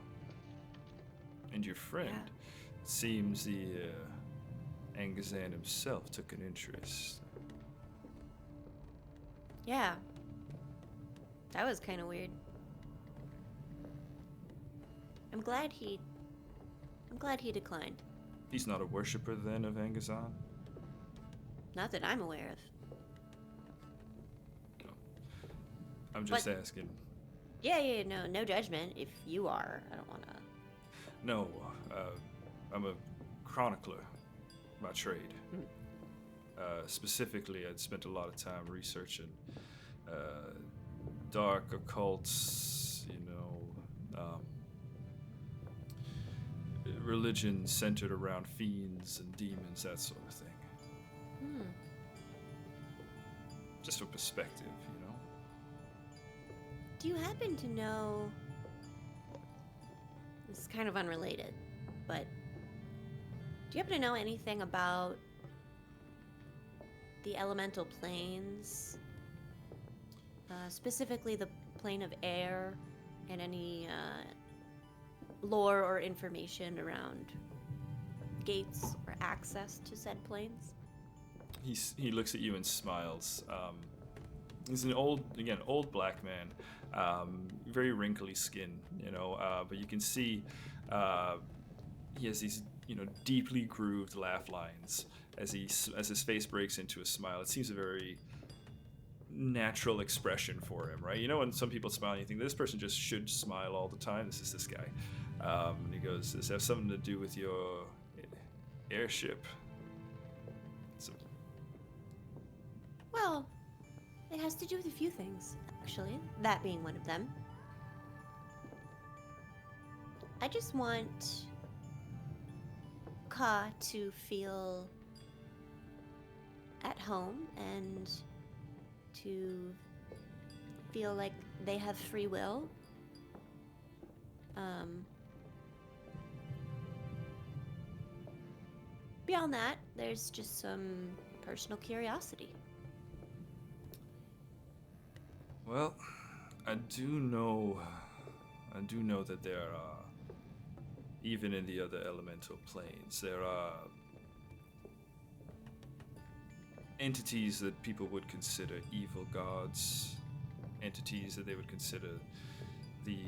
And your friend. Yeah. Seems the Angazan himself took an interest. Yeah. That was kind of weird. I'm glad he declined. He's not a worshipper then of Angazan? Not that I'm aware of. I'm just But- asking. Yeah, no judgment. If you are, I don't want to. No, I'm a chronicler by trade. Specifically, I'd spent a lot of time researching dark occults, religion centered around fiends and demons, that sort of thing. Just for perspective, Do you happen to know? This is kind of unrelated, but do you happen to know anything about the elemental planes? Specifically the plane of air, and any lore or information around gates or access to said planes? He looks at you and smiles. He's an old black man, very wrinkly skin, but you can see he has these, deeply grooved laugh lines as his face breaks into a smile. It seems a very natural expression for him, right? When some people smile, you think this person just should smile all the time. This is this guy. And he goes, "Does it have something to do with your airship?" Well, it has to do with a few things, actually. That being one of them. I just want Ka to feel at home and to feel like they have free will. Beyond that, there's just some personal curiosity. Well, I do know that there are, even in the other elemental planes, there are entities that people would consider evil gods, entities that they would consider the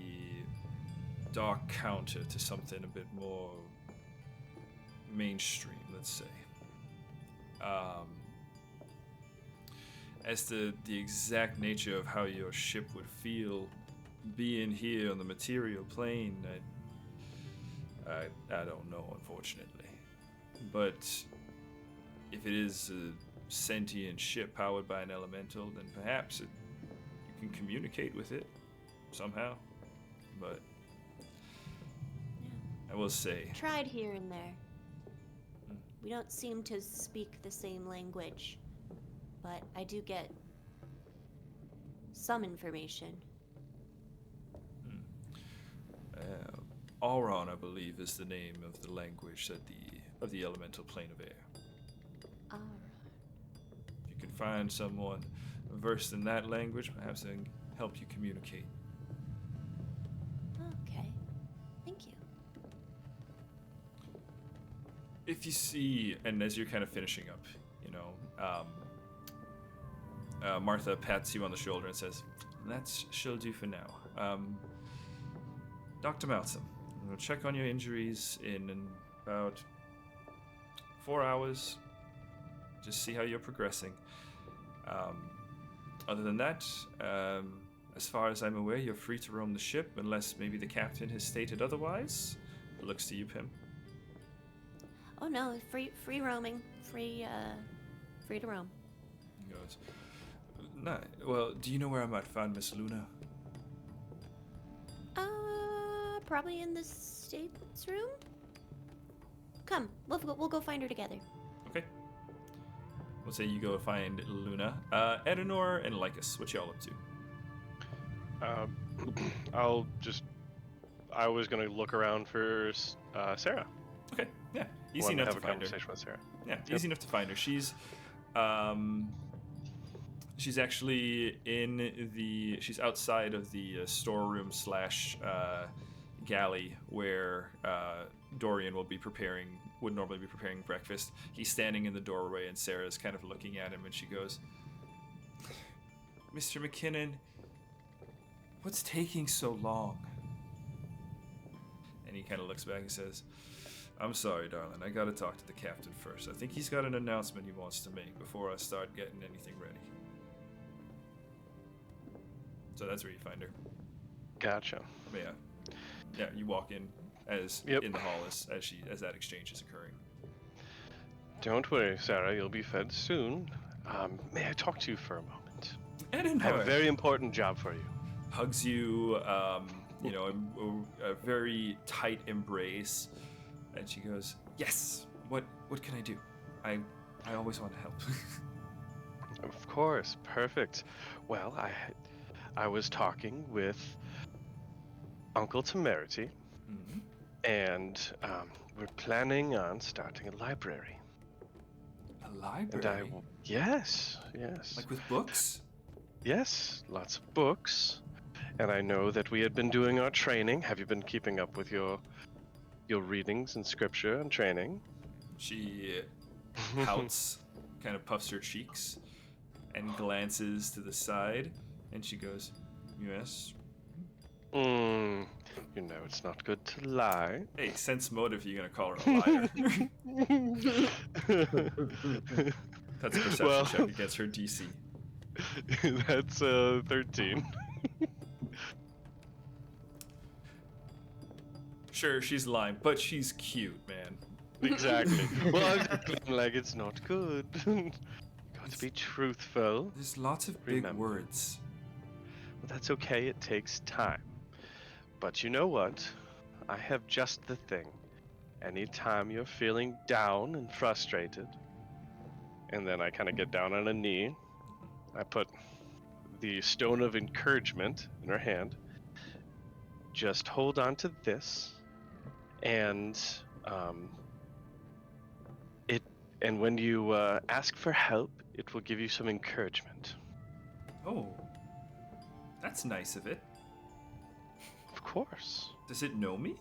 dark counter to something a bit more mainstream, let's say. As to the exact nature of how your ship would feel being here on the material plane, I don't know, unfortunately. But if it is a sentient ship powered by an elemental, then perhaps you can communicate with it somehow. But I will say, Tried here and there. We don't seem to speak the same language, but I do get some information. Auron, I believe, is the name of the language of the elemental plane of air. Alright. If you can find someone versed in that language, perhaps they can help you communicate. Okay. Thank you. If you see, and as you're kind of finishing up, Martha pats you on the shoulder and says, she'll do for now. Dr. Malcolm, we'll check on your injuries in about 4 hours. Just see how you're progressing. Other than that, as far as I'm aware, you're free to roam the ship, unless maybe the captain has stated otherwise. It looks to you, Pim. Oh no, free roaming, free to roam. He goes, "No, well, do you know where I might find Miss Luna?" Probably in the state's room. Come, we'll go find her together. Okay. We'll say you go find Luna. Edenor and Lycus, what y'all up to? I was gonna look around for Sarah. Okay, yeah. Easy Wanted enough have to a find her. conversation with Sarah. Yeah, Yep. easy enough to find her. She's actually she's outside of the storeroom / galley where Dorian would normally be preparing breakfast. He's standing in the doorway and Sarah's kind of looking at him and she goes, "Mr. McKinnon, what's taking so long?" And he kind of looks back and says, "I'm sorry, darling. I gotta talk to the captain first. I think he's got an announcement he wants to make before I start getting anything ready." So that's where you find her. Gotcha. But yeah, you walk in in the hall as that exchange is occurring. Don't worry, Sarah. You'll be fed soon. May I talk to you for a moment? Edenor I have a very important job for you. hugs you, a very tight embrace, and she goes, "Yes. What can I do? I always want to help." Of course. Perfect. Well, I was talking with Uncle Temerity, Mhm. and we're planning on starting a library. A And library? yes, Like with books? yes, lots of books. And I know that we had been doing our training. Have you been keeping up with your readings in scripture and training? She pouts, kind of puffs her cheeks, and glances to the side, and she goes, "Yes." You know it's not good to lie. Hey, sense motive, you're gonna call her a liar. That's a perception Well, check against her DC. That's 13. Sure, she's lying, but she's cute, man. Exactly. Well, I'm like, it's not good. Got to be truthful. There's lots of big Remember. words. Well, that's okay. It takes time. But you know what? I have just the thing. Anytime you're feeling down and frustrated, and then I kind of get down on a knee, I put the stone of encouragement in her hand. Just hold on to this, and and when you ask for help, it will give you some encouragement. Oh, that's nice of it. Of course. Does it know me?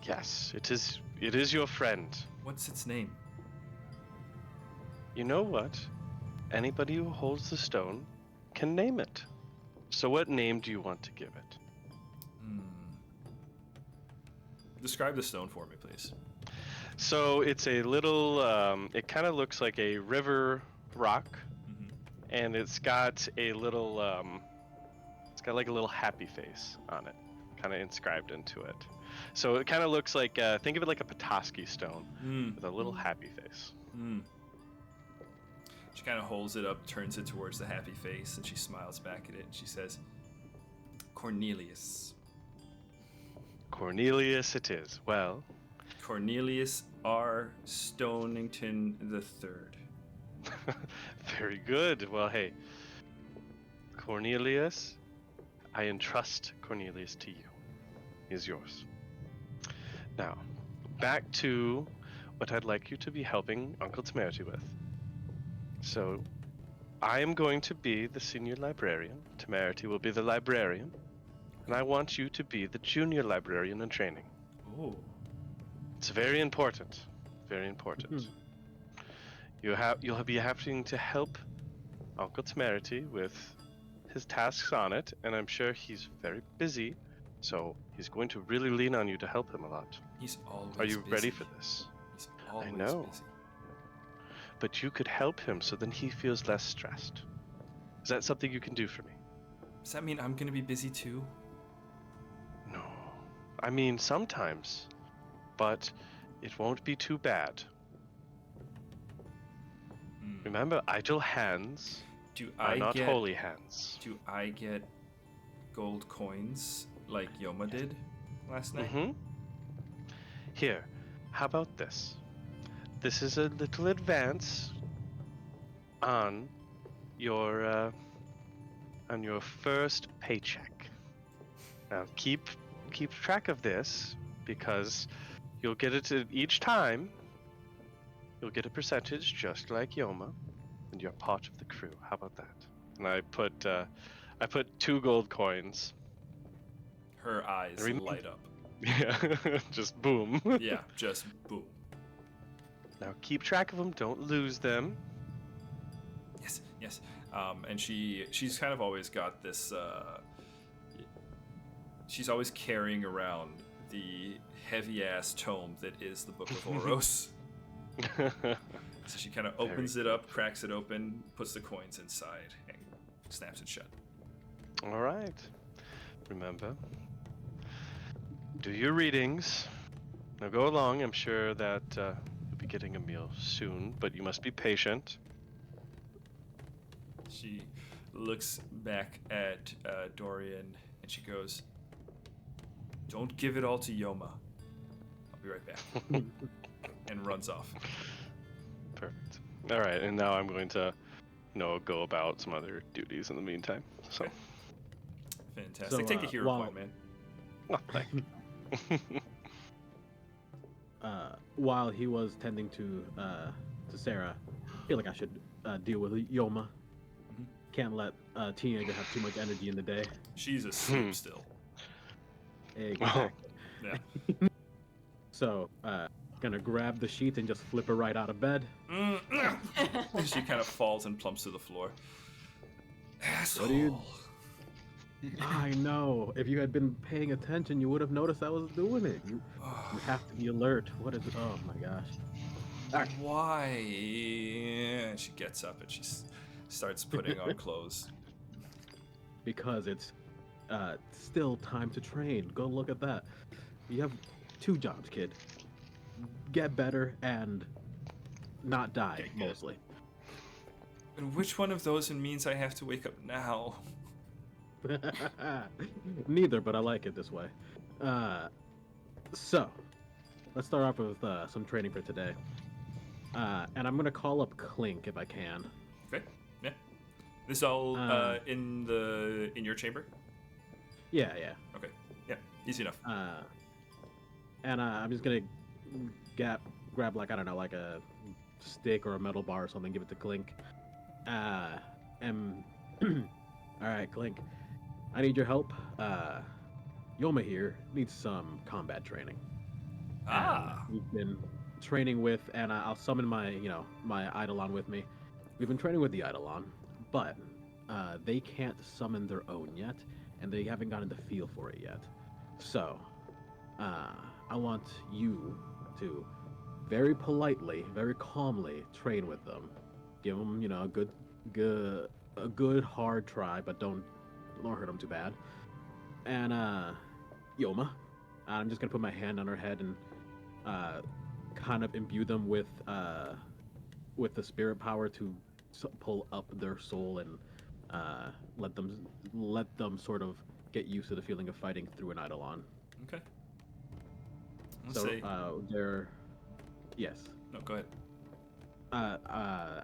Yes, it is. It is your friend. What's its name? You know what? Anybody who holds the stone can name it. So what name do you want to give it? Describe the stone for me, please. So it's a little, it kind of looks like a river rock, and it's got a little, it's got like a little happy face on it, kind of inscribed into it. So it kind of looks like, think of it like a Petoskey stone with a little happy face. She kind of holds it up, turns it towards the happy face, and she smiles back at it, and she says, "Cornelius." Cornelius it is. Well, Cornelius R. Stonington III. very good. Well, hey, Cornelius, I entrust Cornelius to you. He is yours. Now, back to what I'd like you to be helping Uncle Temerity with. So, I am going to be the senior librarian. Temerity will be the librarian. And I want you to be the junior librarian in training. Oh. It's very important. Very important. You'll be having to help Uncle Temerity with his tasks on it, and I'm sure he's very busy, so he's going to really lean on you to help him a lot. He's always Are you busy. ready for this? He's always know. busy. But you could help him so then he feels less stressed. Is that something you can do for me? Does that mean I'm gonna be busy too? No. I mean, sometimes. But it won't be too bad. Remember, idle hands are not holy hands. Do I get gold coins like Yoma did last night? Mm-hmm. Here, how about this? This is a little advance on your first paycheck. Now keep track of this because you'll get it each time. You'll get a percentage just like Yoma, and you're part of the crew. How about that? And I put 2 gold coins. Her eyes light up. Yeah, just boom. Yeah, just boom. Now keep track of them. Don't lose them. Yes. And she's kind of always got this. She's always carrying around the heavy ass tome that is the Book of Oros. So she kind of opens it up, cracks it open, puts the coins inside, and snaps it shut. All right. Remember, do your readings. Now go along. I'm sure that you'll be getting a meal soon, but you must be patient. She looks back at Dorian and she goes, "Don't give it all to Yoma. I'll be right back." And runs off. Perfect. All right, and now I'm going to, go about some other duties in the meantime. So. Okay. Fantastic. So, Take a hero point, man. Oh, thank you. While he was tending to Sarah, I feel like I should deal with Yoma. Can't let a teenager have too much energy in the day. She's asleep still. Exactly. Yeah. So, gonna grab the sheet and just flip her right out of bed. She kind of falls and plumps to the floor. Asshole. What do you... I know. If you had been paying attention, you would have noticed I was doing it. You have to be alert. What is it? Oh my gosh. Why? And she gets up and she starts putting on clothes. Because it's still time to train. Go look at that. You have 2 jobs, kid. Get better and not die, mostly. And which one of those means I have to wake up now? Neither, but I like it this way. So, let's start off with some training for today. And I'm gonna call up Clink if I can. Okay. Yeah. This all in your chamber? Yeah. Okay. Yeah. Easy enough. And I'm just gonna grab like, I don't know, like a stick or a metal bar or something, give it to Clink. And all right, Clink, I need your help. Yoma here needs some combat training. We've been training with, and I'll summon my Eidolon with me. We've been training with the Eidolon, but they can't summon their own yet, and they haven't gotten the feel for it yet. So, I want you to very politely, very calmly train with them. Give them, a good hard try, but don't hurt them too bad. And Yoma, I'm just gonna put my hand on her head and kind of imbue them with the spirit power to pull up their soul and let them sort of get used to the feeling of fighting through an Eidolon. Okay. They're yes. No, go ahead.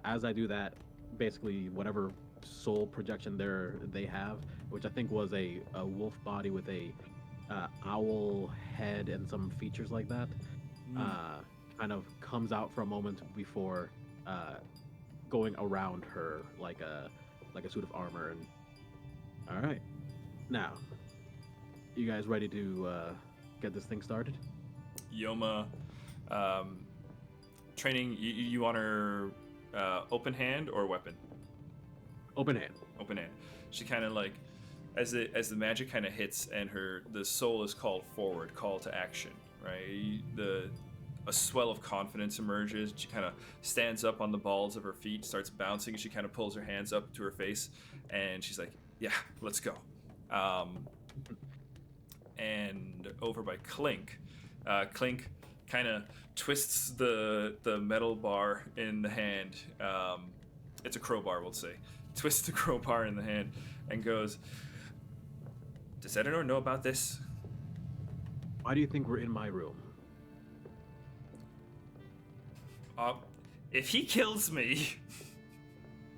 As I do that, basically whatever soul projection they have, which I think was a wolf body with a owl head and some features like that, kind of comes out for a moment before going around her like a suit of armor. And all right, now, you guys ready to get this thing started? Yoma, training. You want her open hand or weapon? Open hand. Open hand. She kind of like, as the magic kind of hits and the soul is called forward, call to action, right? A swell of confidence emerges. She kind of stands up on the balls of her feet, starts bouncing. She kind of pulls her hands up to her face, and she's like, "Yeah, let's go." And over by Clink, Clink kind of twists the metal bar in the hand. It's a crowbar, we'll say. Twists the crowbar in the hand and goes, "Does Eleanor know about this?" Why do you think we're in my room? If he kills me...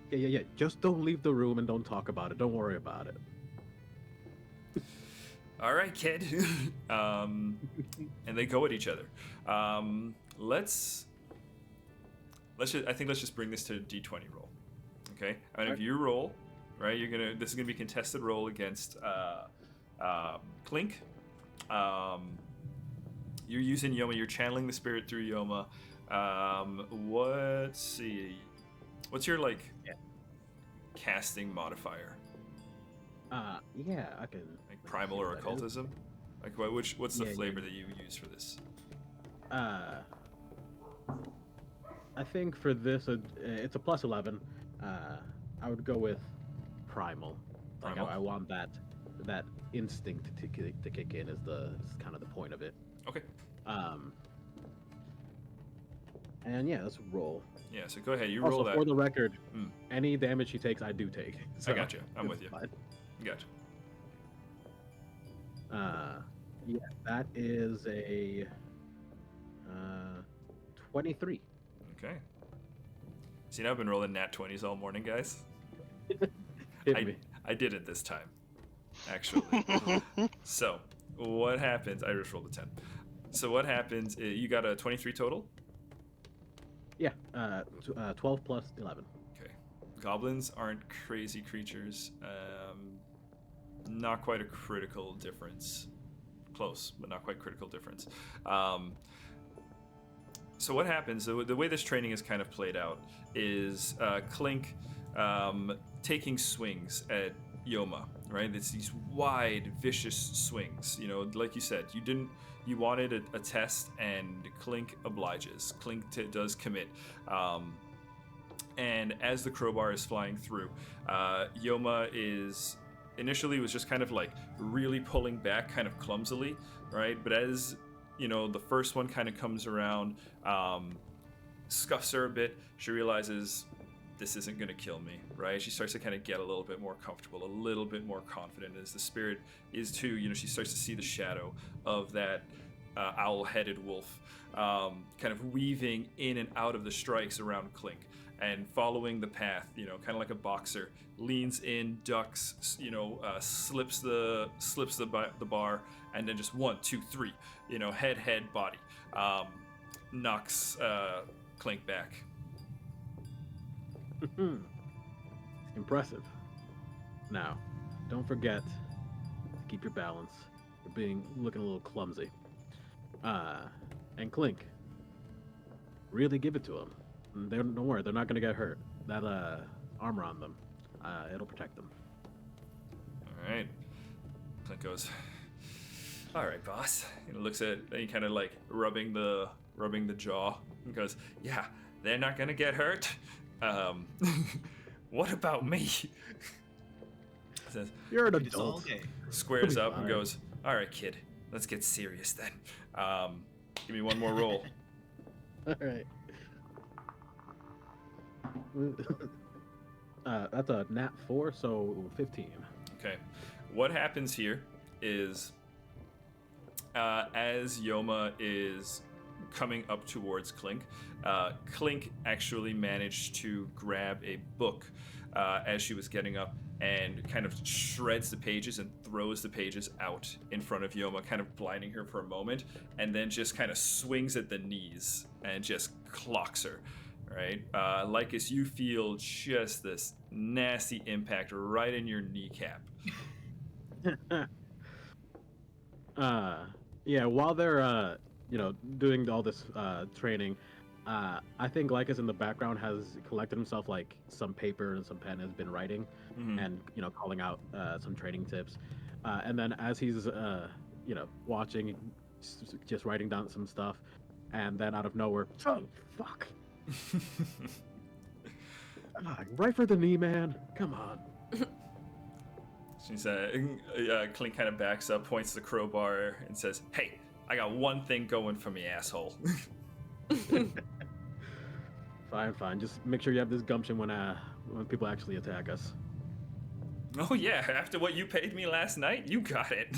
Yeah. Just don't leave the room and don't talk about it. Don't worry about it. All right, kid. And they go at each other. Let's just bring this to a D20 roll. Okay? And if you roll, right, this is gonna be a contested roll against Clink. You're using Yoma, you're channeling the spirit through Yoma. Let's see. What's your casting modifier? Yeah, I can. Like primal or occultism? Like what's the flavor that you use for this? I think for this it's a plus 11. I would go with primal. Primal? Like I want that instinct to kick in is kind of the point of it. Okay. And yeah, let's roll. Yeah, so go ahead. You also, roll that. For the record, any damage she takes, I do take. So I got you. I'm with you. Fine. Gotcha. Yeah, that is a 23. Okay. See, now I've been rolling nat 20s all morning, guys. Hit me. I did it this time, actually. So, what happens? I just rolled a 10. So what happens? You got a 23 total? Yeah, 12 plus 11. Okay. Goblins aren't crazy creatures. Not quite a critical difference. Close, but not quite critical difference. So what happens, the way this training is kind of played out, is Clink taking swings at Yoma, right? It's these wide, vicious swings. You know, like you said, you wanted a test, and Clink obliges. Clink does commit. And as the crowbar is flying through, Yoma initially was just kind of like really pulling back kind of clumsily, right? But as, the first one kind of comes around, scuffs her a bit, she realizes this isn't going to kill me, right? She starts to kind of get a little bit more comfortable, a little bit more confident as the spirit is too. She starts to see the shadow of that owl-headed wolf kind of weaving in and out of the strikes around Clink and following the path, kind of like a boxer, leans in, ducks, slips the bar, and then just 1, 2, 3, head, body, knocks Clink back. Impressive. Now, don't forget to keep your balance. You're looking a little clumsy. And Clink, really give it to them. Don't worry, they're not going to get hurt. That armor on them, it'll protect them. All right. Clink goes, "All right, boss." He looks at, he kind of like rubbing the jaw and goes, "Yeah, they're not going to get hurt. What about me?" Says, "You're an It's all adult." day. Squares up and goes, "All right, kid, let's get serious then. Give me one more roll." All right. That's a nat 4, so 15. Okay. What happens here is, as Yoma is coming up towards Clink. Clink actually managed to grab a book as she was getting up and kind of shreds the pages and throws the pages out in front of Yoma, kind of blinding her for a moment, and then just kind of swings at the knees and just clocks her. Right, Lycus, you feel just this nasty impact right in your kneecap. Yeah, while they're doing all this training, I think Lycus in the background has collected himself like some paper and some pen, has been writing and calling out some training tips, and then as he's watching, just writing down some stuff, and then out of nowhere, oh fuck. Right for the knee, man. Come on. She's Clink kind of backs up, points the crowbar, and says, "Hey, I got one thing going for me, asshole." Fine. Just make sure you have this gumption when people actually attack us. Oh yeah, after what you paid me last night, you got it.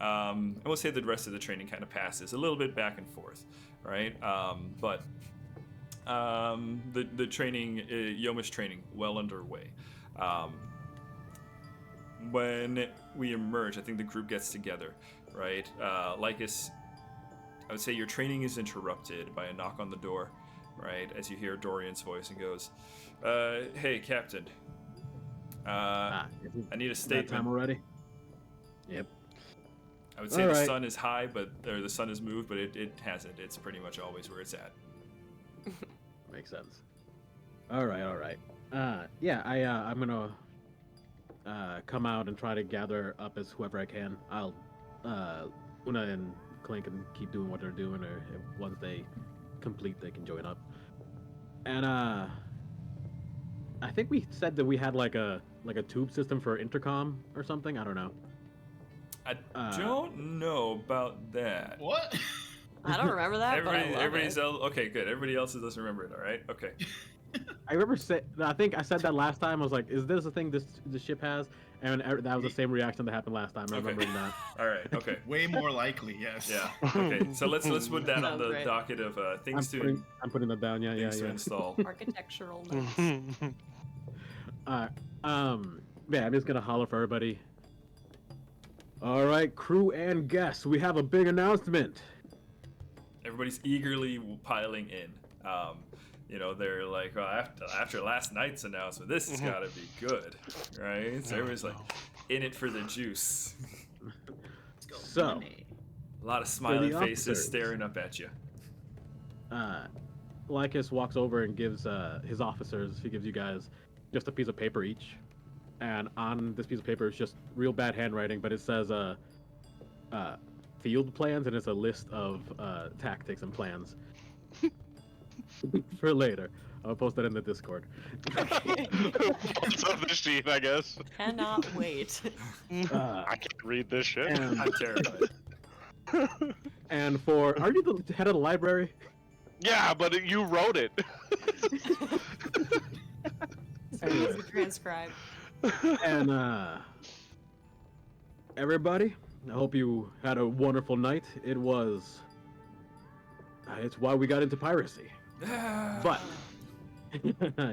I will say the rest of the training kind of passes a little bit back and forth, right? But the training, Yoma's training, well underway. When we emerge, I think the group gets together, right? Lycus, I would say your training is interrupted by a knock on the door, right? As you hear Dorian's voice and goes, "Hey, Captain. I need a statement." That time already? Yep. I would say All the right. sun is high, or the sun has moved, but it hasn't. It's pretty much always where it's at. Makes sense. All right. Yeah, I'm gonna come out and try to gather up as whoever I can. I'll Una and Clink can keep doing what they're doing, or once they complete, they can join up. And I think we said that we had like a tube system for intercom or something. I don't know. I don't know about that. What? I don't remember that, but I love Everybody's it. okay, good. Everybody else doesn't remember it, all right? Okay. I remember I think I said that last time. I was like, "Is this a thing the ship has?" And that was the same reaction that happened last time. I Okay. remembering that. All right, okay. Way more likely, yes. Yeah. Okay. So let's put that on Sounds the great. docket of things I'm putting that down. Yeah. things to install. Architectural notes. Yeah, I'm just gonna holler for everybody. All right, crew and guests, we have a big announcement. Everybody's eagerly piling in. They're like, well, after last night's announcement, this has got to be good, right? So everybody's like, in it for the juice. Let's go. So- Money. A lot of smiling faces officers. staring up at you. Lycus walks over and gives his officers, he gives you guys just a piece of paper each. And on this piece of paper is just real bad handwriting, but it says field plans, and it's a list of tactics and plans for later. I'll post that in the Discord. What's on the sheet, I guess. Cannot wait. I can't read this shit. And, I'm terrified. and are you the head of the library? Yeah, but you wrote it. So easy to transcribe. And everybody, I hope you had a wonderful night. It's why we got into piracy. But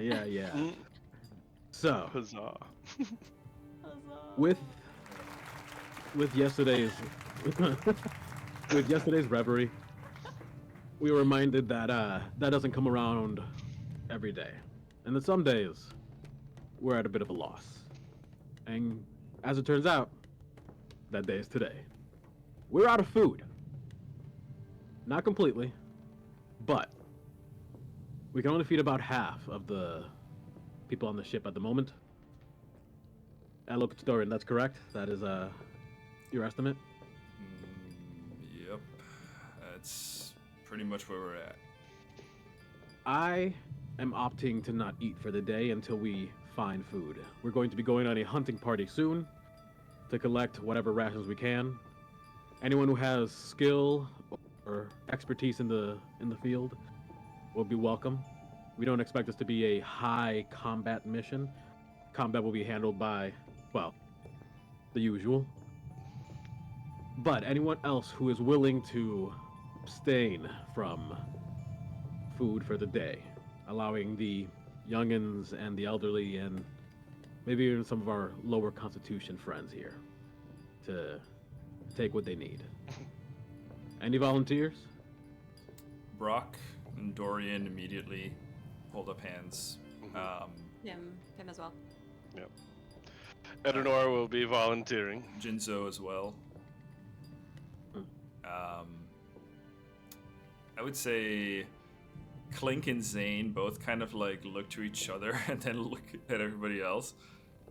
yeah. So Huzzah. with yesterday's reverie, we were reminded that that doesn't come around every day, and that some days we're at a bit of a loss. And as it turns out, that day is today. We're out of food. Not completely, but we can only feed about half of the people on the ship at the moment. Look, Dorian, that's correct. That is your estimate. Yep. That's pretty much where we're at. I am opting to not eat for the day until we find food. We're going to be going on a hunting party soon to collect whatever rations we can. Anyone who has skill or expertise in the field will be welcome. We don't expect this to be a high combat mission. Combat will be handled by, well, the usual. But anyone else who is willing to abstain from food for the day, allowing the youngins and the elderly and maybe even some of our lower constitution friends here to take what they need. Any volunteers? Brock and Dorian immediately hold up hands. Him as well. Yep. Edenor will be volunteering. Jinzo as well. I would say Clink and Zane both kind of like look to each other and then look at everybody else.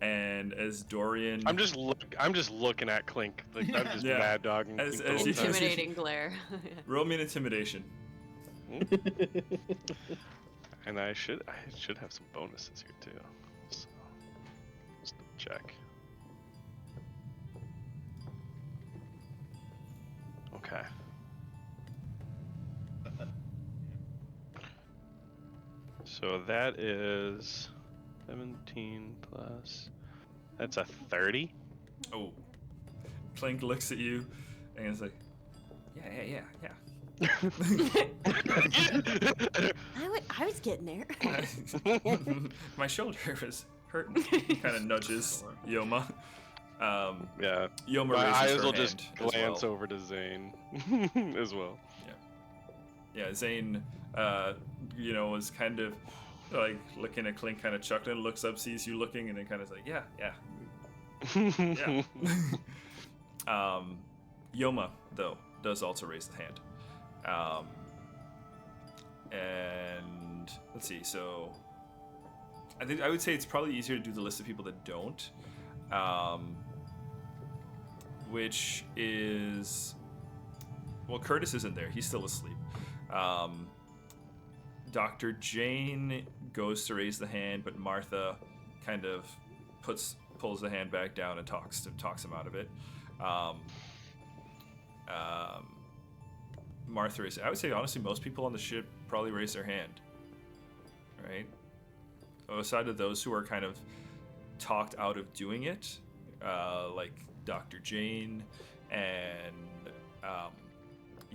And as Dorian, I'm just looking at Clink. Like I'm just Yeah. mad dogging. As Clink the whole you- time. Intimidating glare. roll me an intimidation. And I should have some bonuses here too. So just check. Okay. So that is 17 plus. That's a 30. Oh, Clink looks at you and is like, yeah. I was getting there. My shoulder was hurting. Kind of nudges Yoma. Yeah. Yoma My raises eyes her will just hand as glance well. over to Zane as well. Yeah, Zane, was kind of like looking at Clink, kind of chuckling, looks up, sees you looking, and then kind of like, yeah. Yoma, though, does also raise the hand. And let's see, so I would say it's probably easier to do the list of people that don't, which is, well, Curtis isn't there, he's still asleep. Dr. Jane goes to raise the hand, but Martha kind of pulls the hand back down and talks him out of it. Martha is, I would say honestly most people on the ship probably raise their hand, right? Aside of those who are kind of talked out of doing it, like Dr. Jane and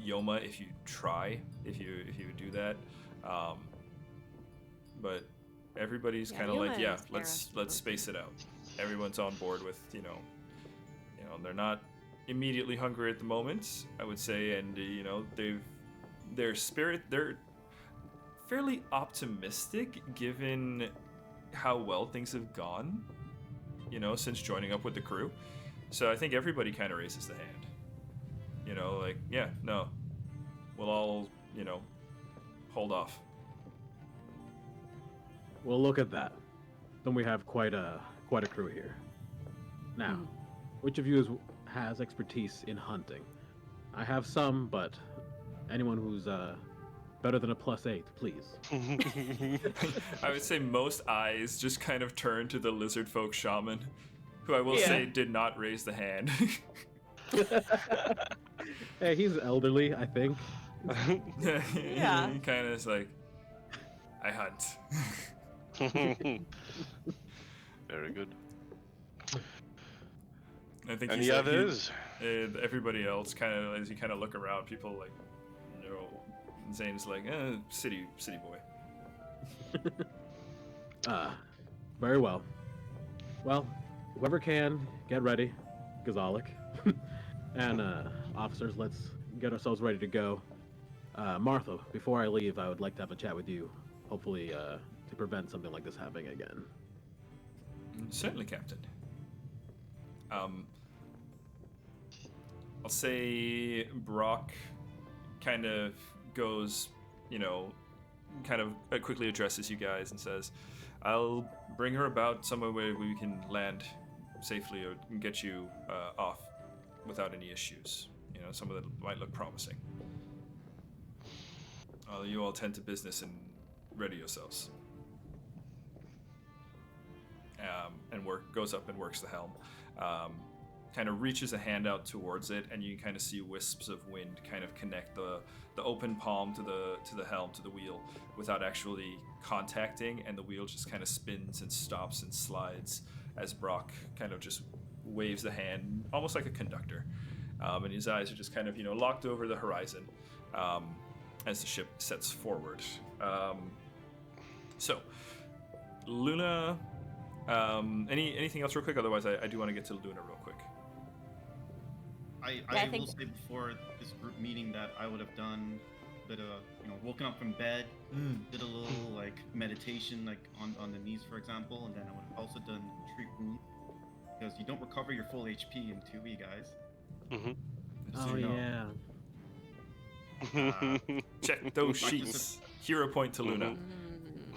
Yoma, if you do that, but everybody's Yeah, kind of like, Yoma yeah, is let's space it out. Everyone's on board with, they're not immediately hungry at the moment, I would say, and they're fairly optimistic given how well things have gone, since joining up with the crew. So I think everybody kind of raises the hand. We'll all, hold off. Well, look at that. Then we have quite a crew here. Now, which of you has expertise in hunting? I have some, but anyone who's better than a +8, please. I would say most eyes just kind of turn to the lizard folk shaman, who I will say did not raise the hand. Hey, he's elderly, I think. Yeah. He kind of is like, I hunt. Very good. I think Any others? Everybody else kind of, as you kind of look around, people like, Zane's like, city boy. Very well. Well, whoever can, get ready. Gazalik. And officers, let's get ourselves ready to go. Martha, before I leave, I would like to have a chat with you. Hopefully, to prevent something like this happening again. Certainly, Captain. I'll say Brock kind of goes, kind of quickly addresses you guys and says, I'll bring her about somewhere where we can land safely or get you off without any issues. Some of them might look promising. You all tend to business and ready yourselves. And goes up and works the helm. Kind of reaches a hand out towards it, and you can kind of see wisps of wind kind of connect the open palm to the helm, to the wheel, without actually contacting, and the wheel just kind of spins and stops and slides as Brock kind of just waves the hand, almost like a conductor. And his eyes are just kind of, locked over the horizon. as the ship sets forward. So, Luna, anything else real quick? Otherwise, I do want to get to Luna real quick. I I will think- say before this group meeting that I would have done a bit of, woken up from bed, did a little like meditation, like on the knees, for example, and then I would have also done treat wound, because you don't recover your full HP in 2E, guys. Mm-hmm. Just so Oh you know. yeah. Check those Practice sheets. Hero point to Luna.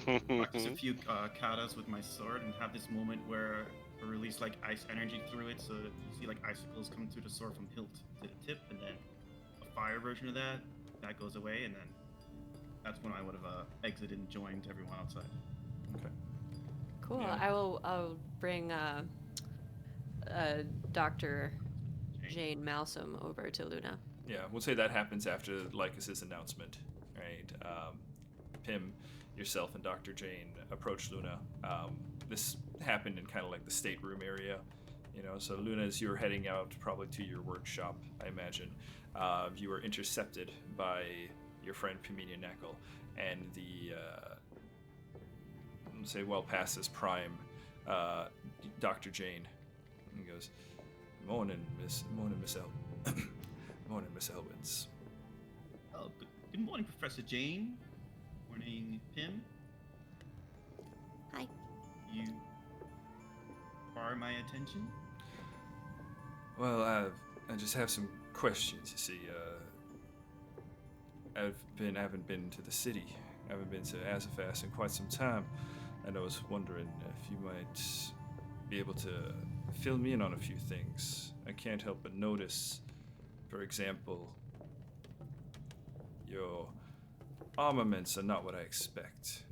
Practice a few katas with my sword and have this moment where I release like ice energy through it, so that you see like icicles come through the sword from hilt to the tip, and then a fire version of that goes away, and then that's when I would have exited and joined everyone outside. Okay. Cool. Yeah. I'll bring Dr. Jane Malsum over to Luna. Yeah, we'll say that happens after Lycus's announcement, right? Pim, yourself, and Dr. Jane approach Luna. This happened in kind of like the stateroom area, so Luna, as you're heading out probably to your workshop, I imagine, you were intercepted by your friend Piminia Neckel and the, let's say, well past his prime, Dr. Jane. And he goes, Morning, Miss Elwins. Oh, good morning, Professor Jane. Morning, Pim. Hi. You require my attention? Well, I just have some questions. You see, I haven't been to the city. I haven't been to Azafas in quite some time, and I was wondering if you might be able to fill me in on a few things. I can't help but notice, for example, your armaments are not what I expect.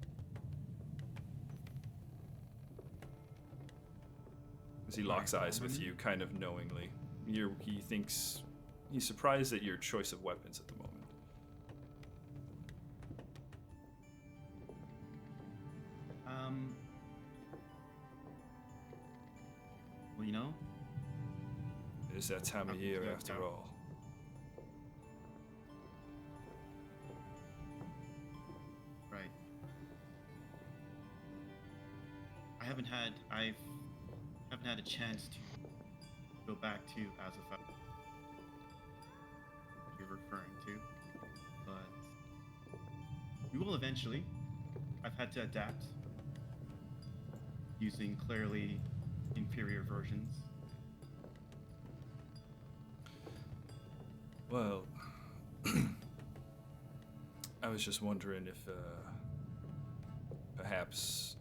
As he locks eyes with you, kind of knowingly. He's surprised at your choice of weapons at the moment. Well, It is that time of year, Yeah. after all. right. I haven't had a chance to go back to Azafat. You're referring to, but we will eventually. I've had to adapt using clearly inferior versions. Well, I was just wondering if perhaps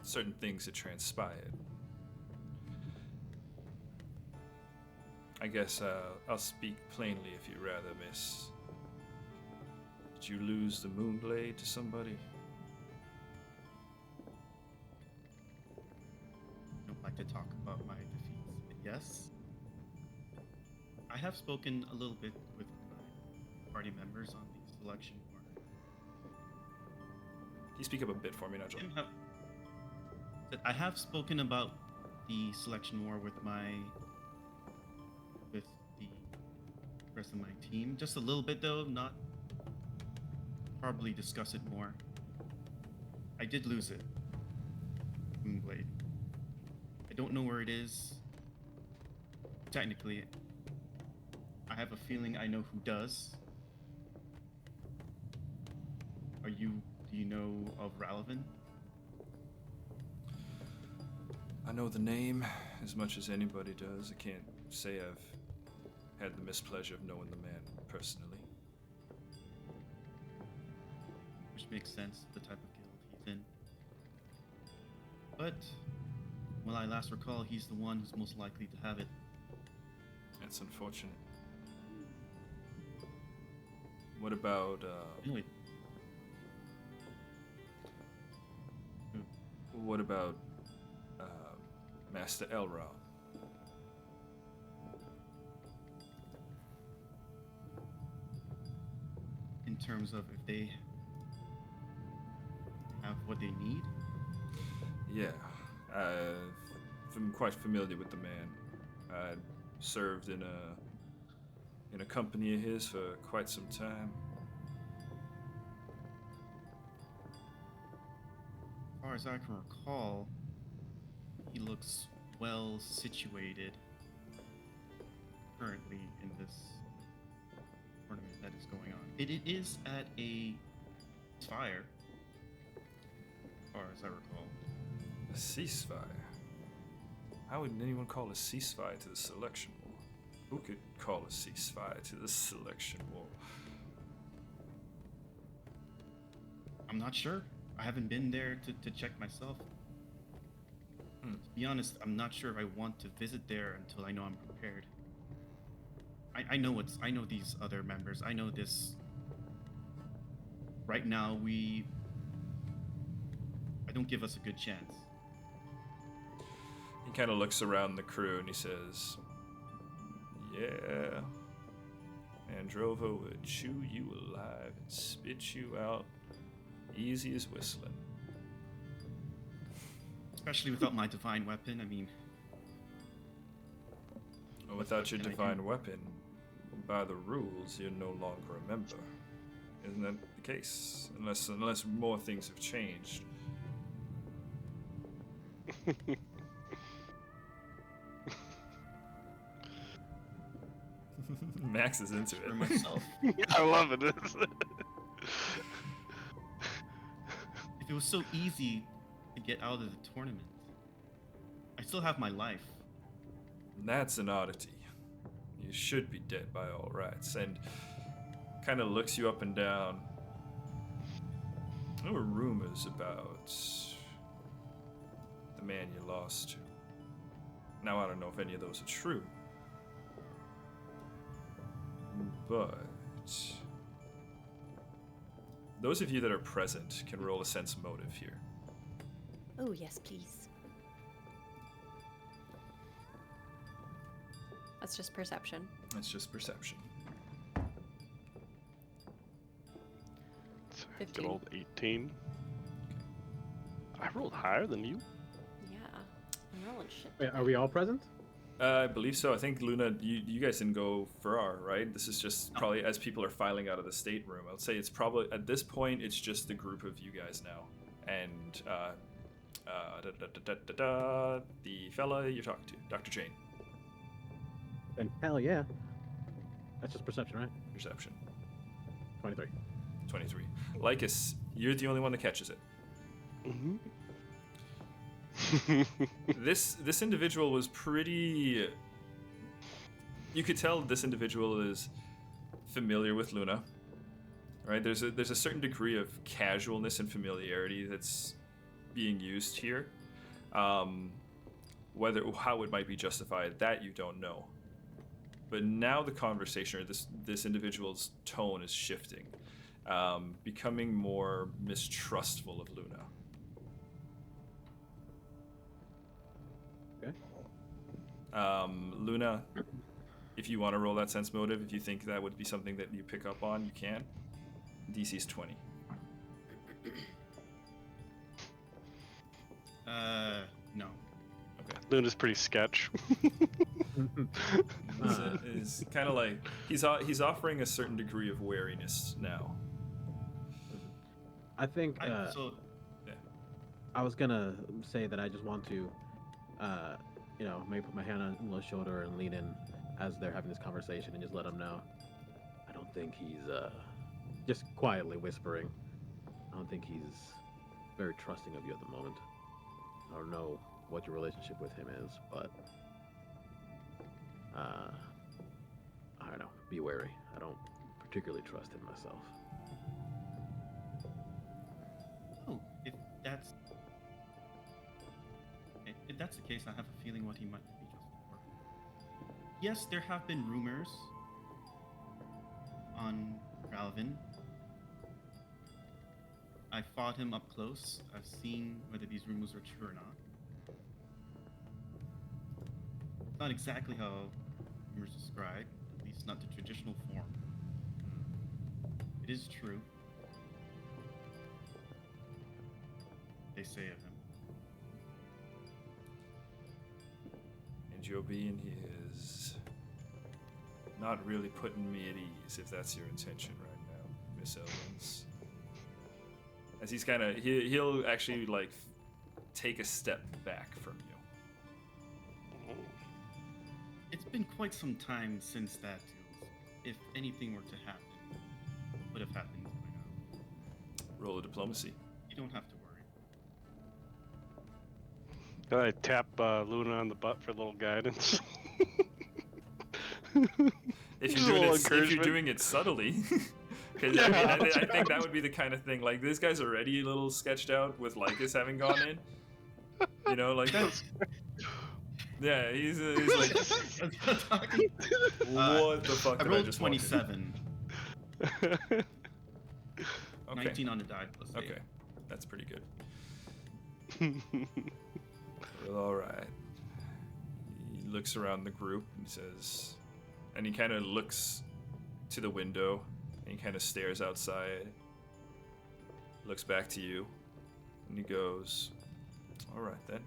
certain things had transpired. I guess I'll speak plainly if you'd rather, miss. Did you lose the Moonblade to somebody? I don't like to talk about my defeats, but yes. I have spoken a little bit with my party members on the selection board. Can you speak up a bit for me, Nigel? I have spoken about the selection war with the rest of my team. Just a little bit though, not probably discuss it more. I did lose it. Moonblade. I don't know where it is. Technically, I have a feeling I know who does. Do you know of Ralavan? I know the name as much as anybody does. I can't say I've had the mispleasure of knowing the man personally. Which makes sense, the type of guild he's in. But, when I last recall, he's the one who's most likely to have it. That's unfortunate. What about, Anyway, what about, Master Elrond? in terms of if they have what they need, Yeah, I'm quite familiar with the man. I served in in a company of his for quite some time. As far as I can recall, he looks well situated currently in this tournament that is going on. It is at a fire, as far as I recall. A ceasefire? How would anyone call a ceasefire to the selection war? Who could call a ceasefire to the selection war? I'm not sure. I haven't been there to check myself. To be honest, I'm not sure if I want to visit there until I know I'm prepared. I know these other members. I know this. Right now, I don't give us a good chance. He kind of looks around the crew and he says, "Yeah, Androva would chew you alive and spit you out easy as whistling." Especially without my divine weapon. I mean, Well, without your can I do? divine weapon, by the rules, you're no longer a member. Isn't that the case? Unless more things have changed. Max is into for it. myself. I love it. If it was so easy to get out of the tournament, I still have my life. That's an oddity. You should be dead by all rights. And kind of looks you up and down. There were rumors about the man you lost to. Now, I don't know if any of those are true. But those of you that are present can roll a sense motive here. Oh, yes, please. That's just perception. That's just perception. Good 15. old 18. I rolled higher than you. Yeah. I'm rolling shit. Wait, are we all present? I believe so. I think Luna, you guys didn't go Farrar, right? This is just probably as people are filing out of the stateroom. I would say it's probably at this point it's just the group of you guys now, and the fella you're talking to, Dr. Jane. Then hell yeah. That's just perception, right? Perception 23. 23. Lycus, you're the only one that catches it. Mm-hmm. This individual was pretty. You could tell this individual is familiar with Luna, right? There's a certain degree of casualness and familiarity that's being used here. How it might be justified, that you don't know. But now the conversation, or this individual's tone is shifting, becoming more mistrustful of Luna. Okay. Luna, if you want to roll that sense motive, if you think that would be something that you pick up on, you can. DC's 20. No. Okay. Luna's pretty sketch. It's kind of like he's offering a certain degree of wariness now. I think I was gonna say that I just want to, maybe put my hand on Lula's shoulder and lean in as they're having this conversation and just let them know. I don't think he's, just quietly whispering. I don't think he's very trusting of you at the moment. I don't know what your relationship with him is, but, I don't know. Be wary. I don't particularly trust him myself. Oh, if that's the case, I have a feeling what he might be just for. Yes, there have been rumors on Ralvin. I fought him up close. I've seen whether these rumors are true or not. Not exactly how rumors describe, at least not the traditional form. It is true. They say of him. And you're being his not really putting me at ease, if that's your intention right now, Miss Elvins. As he's kind of, he'll actually like take a step back from you. It's been quite some time since that. If anything were to happen, what would have happened by now? Roll a diplomacy. You don't have to worry. Can I tap Luna on the butt for a little guidance? If Just a little you're encouragement. doing it subtly. Because Yeah, I think that would be the kind of thing, like, this guy's already a little sketched out with Lycus having gone in. You know, like, yeah, he's like, what the fuck I did I rolled just walk in? 27. Okay. 19 on the die plus 8. Okay, that's pretty good. Well, all right. He looks around the group and says, and he kind of looks to the window and he kind of stares outside, looks back to you, and he goes, all right then,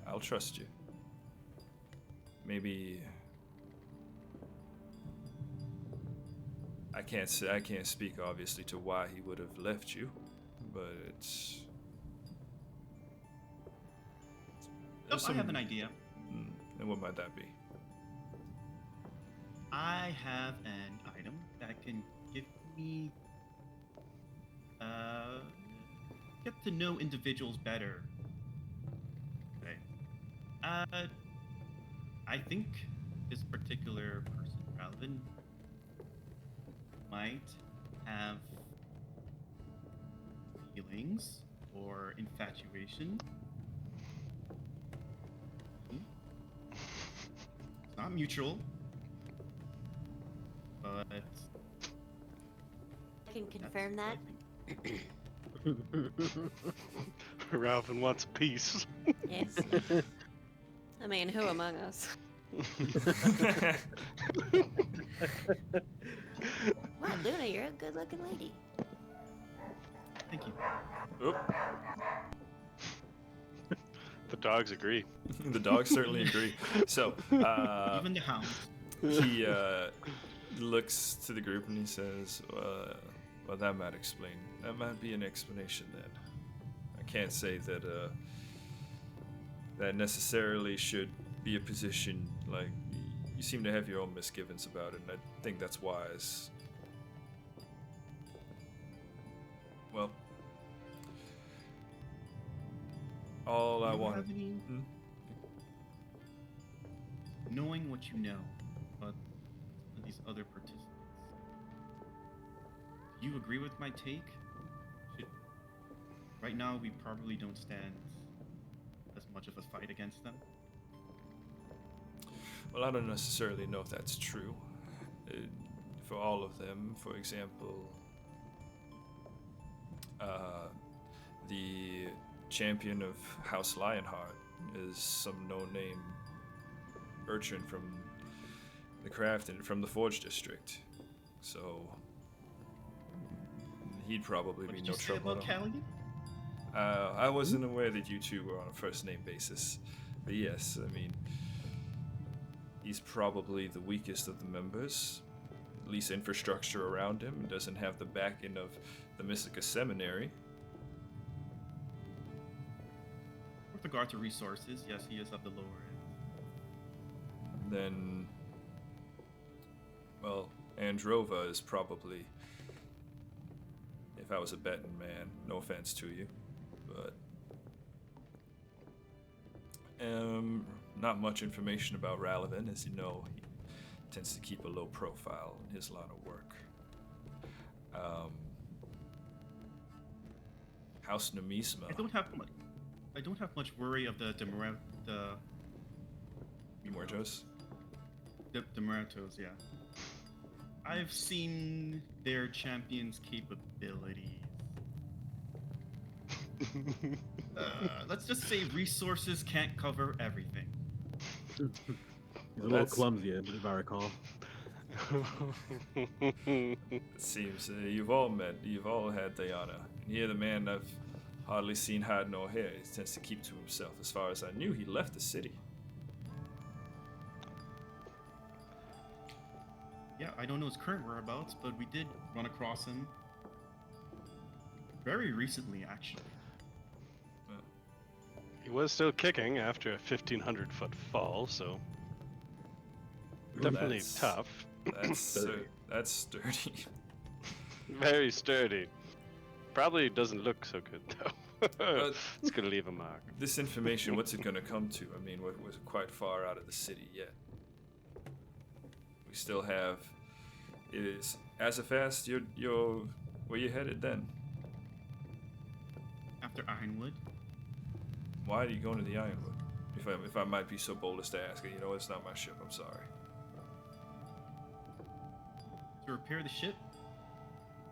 I'll trust you. Maybe I can't speak obviously to why he would have left you, but it's Oh, I have an idea. And what might that be? I have an item that can give me get to know individuals better. Okay. I think this particular person, Ralvin, might have feelings or infatuation. It's not mutual, but I can confirm that. Ralphin wants peace. Yes. I mean, who among us? Wow, Luna, you're a good-looking lady. Thank you. Oop. The dogs agree. The dogs certainly agree. So, Even the hounds. he looks to the group and he says, well, that might be an explanation then. I can't say that that necessarily should be a position, like, you seem to have your own misgivings about it, and I think that's wise. Well, all I Do you want. have any- Knowing what you know about these other participants, do you agree with my take? Right now, we probably don't stand as much of a fight against them. Well, I don't necessarily know if that's true. For all of them, for example, the champion of House Lionheart is some no-name urchin from the craft and from the Forge District. So he'd probably What be did no you say trouble about at all. Callaghan? I wasn't aware that you two were on a first-name basis, but yes, I mean, he's probably the weakest of the members. At least infrastructure around him. Doesn't have the backing of the Mystica Seminary. With regard to resources, yes, he is of the lower end. Then, well, Androva is probably, if I was a betting man, no offense to you, but not much information about Ralvin. As you know, he tends to keep a low profile in his line of work. House Nemisma. I don't have much worry of the Muertos. Demuratos, yeah. I've seen their champions' capabilities. Let's just say resources can't cover everything. He's a little clumsy, if I recall. It seems you've all had the honor. And here, the man I've hardly seen hide nor hair. He tends to keep to himself. As far as I knew, he left the city. Yeah, I don't know his current whereabouts, but we did run across him very recently, actually. He was still kicking after a 1,500-foot fall, so Well, definitely that's- tough. That's sturdy. Very sturdy. Probably doesn't look so good though. Uh, It's gonna leave a mark. This information, what's it gonna come to? I mean, we're quite far out of the city yet. We still have. Is Azafast, you're where you headed then? After Ironwood, Why are you going to the Ironwood? If I might be so bold as to ask it, it's not my ship. I'm sorry. to repair the ship,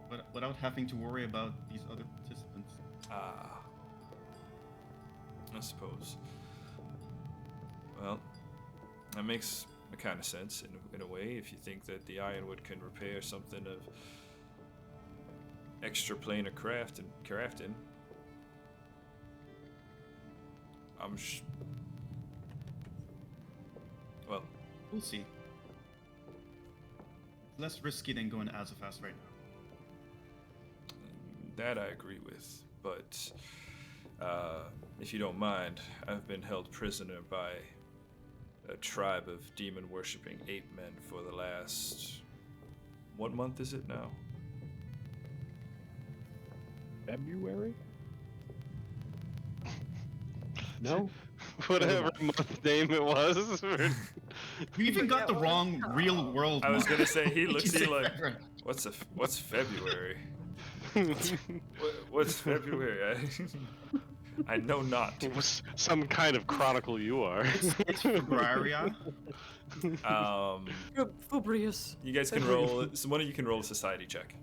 but without having to worry about these other participants. Ah. I suppose. Well, that makes a kind of sense in a way. If you think that the Ironwood can repair something of extra planar crafting, well, We'll see. Less risky than going to Azafast right now. that I agree with. But if you don't mind, I've been held prisoner by a tribe of demon-worshipping ape men for the last... What month is it now? February? No? Whatever month name it was. You even got the Yeah, wrong real world. I was month. gonna say, he looks at you like, February. what's February? What's February? I know not. It was some kind of chronicle you are. It's February. Fabrius. You guys can roll. So one of you can roll a society check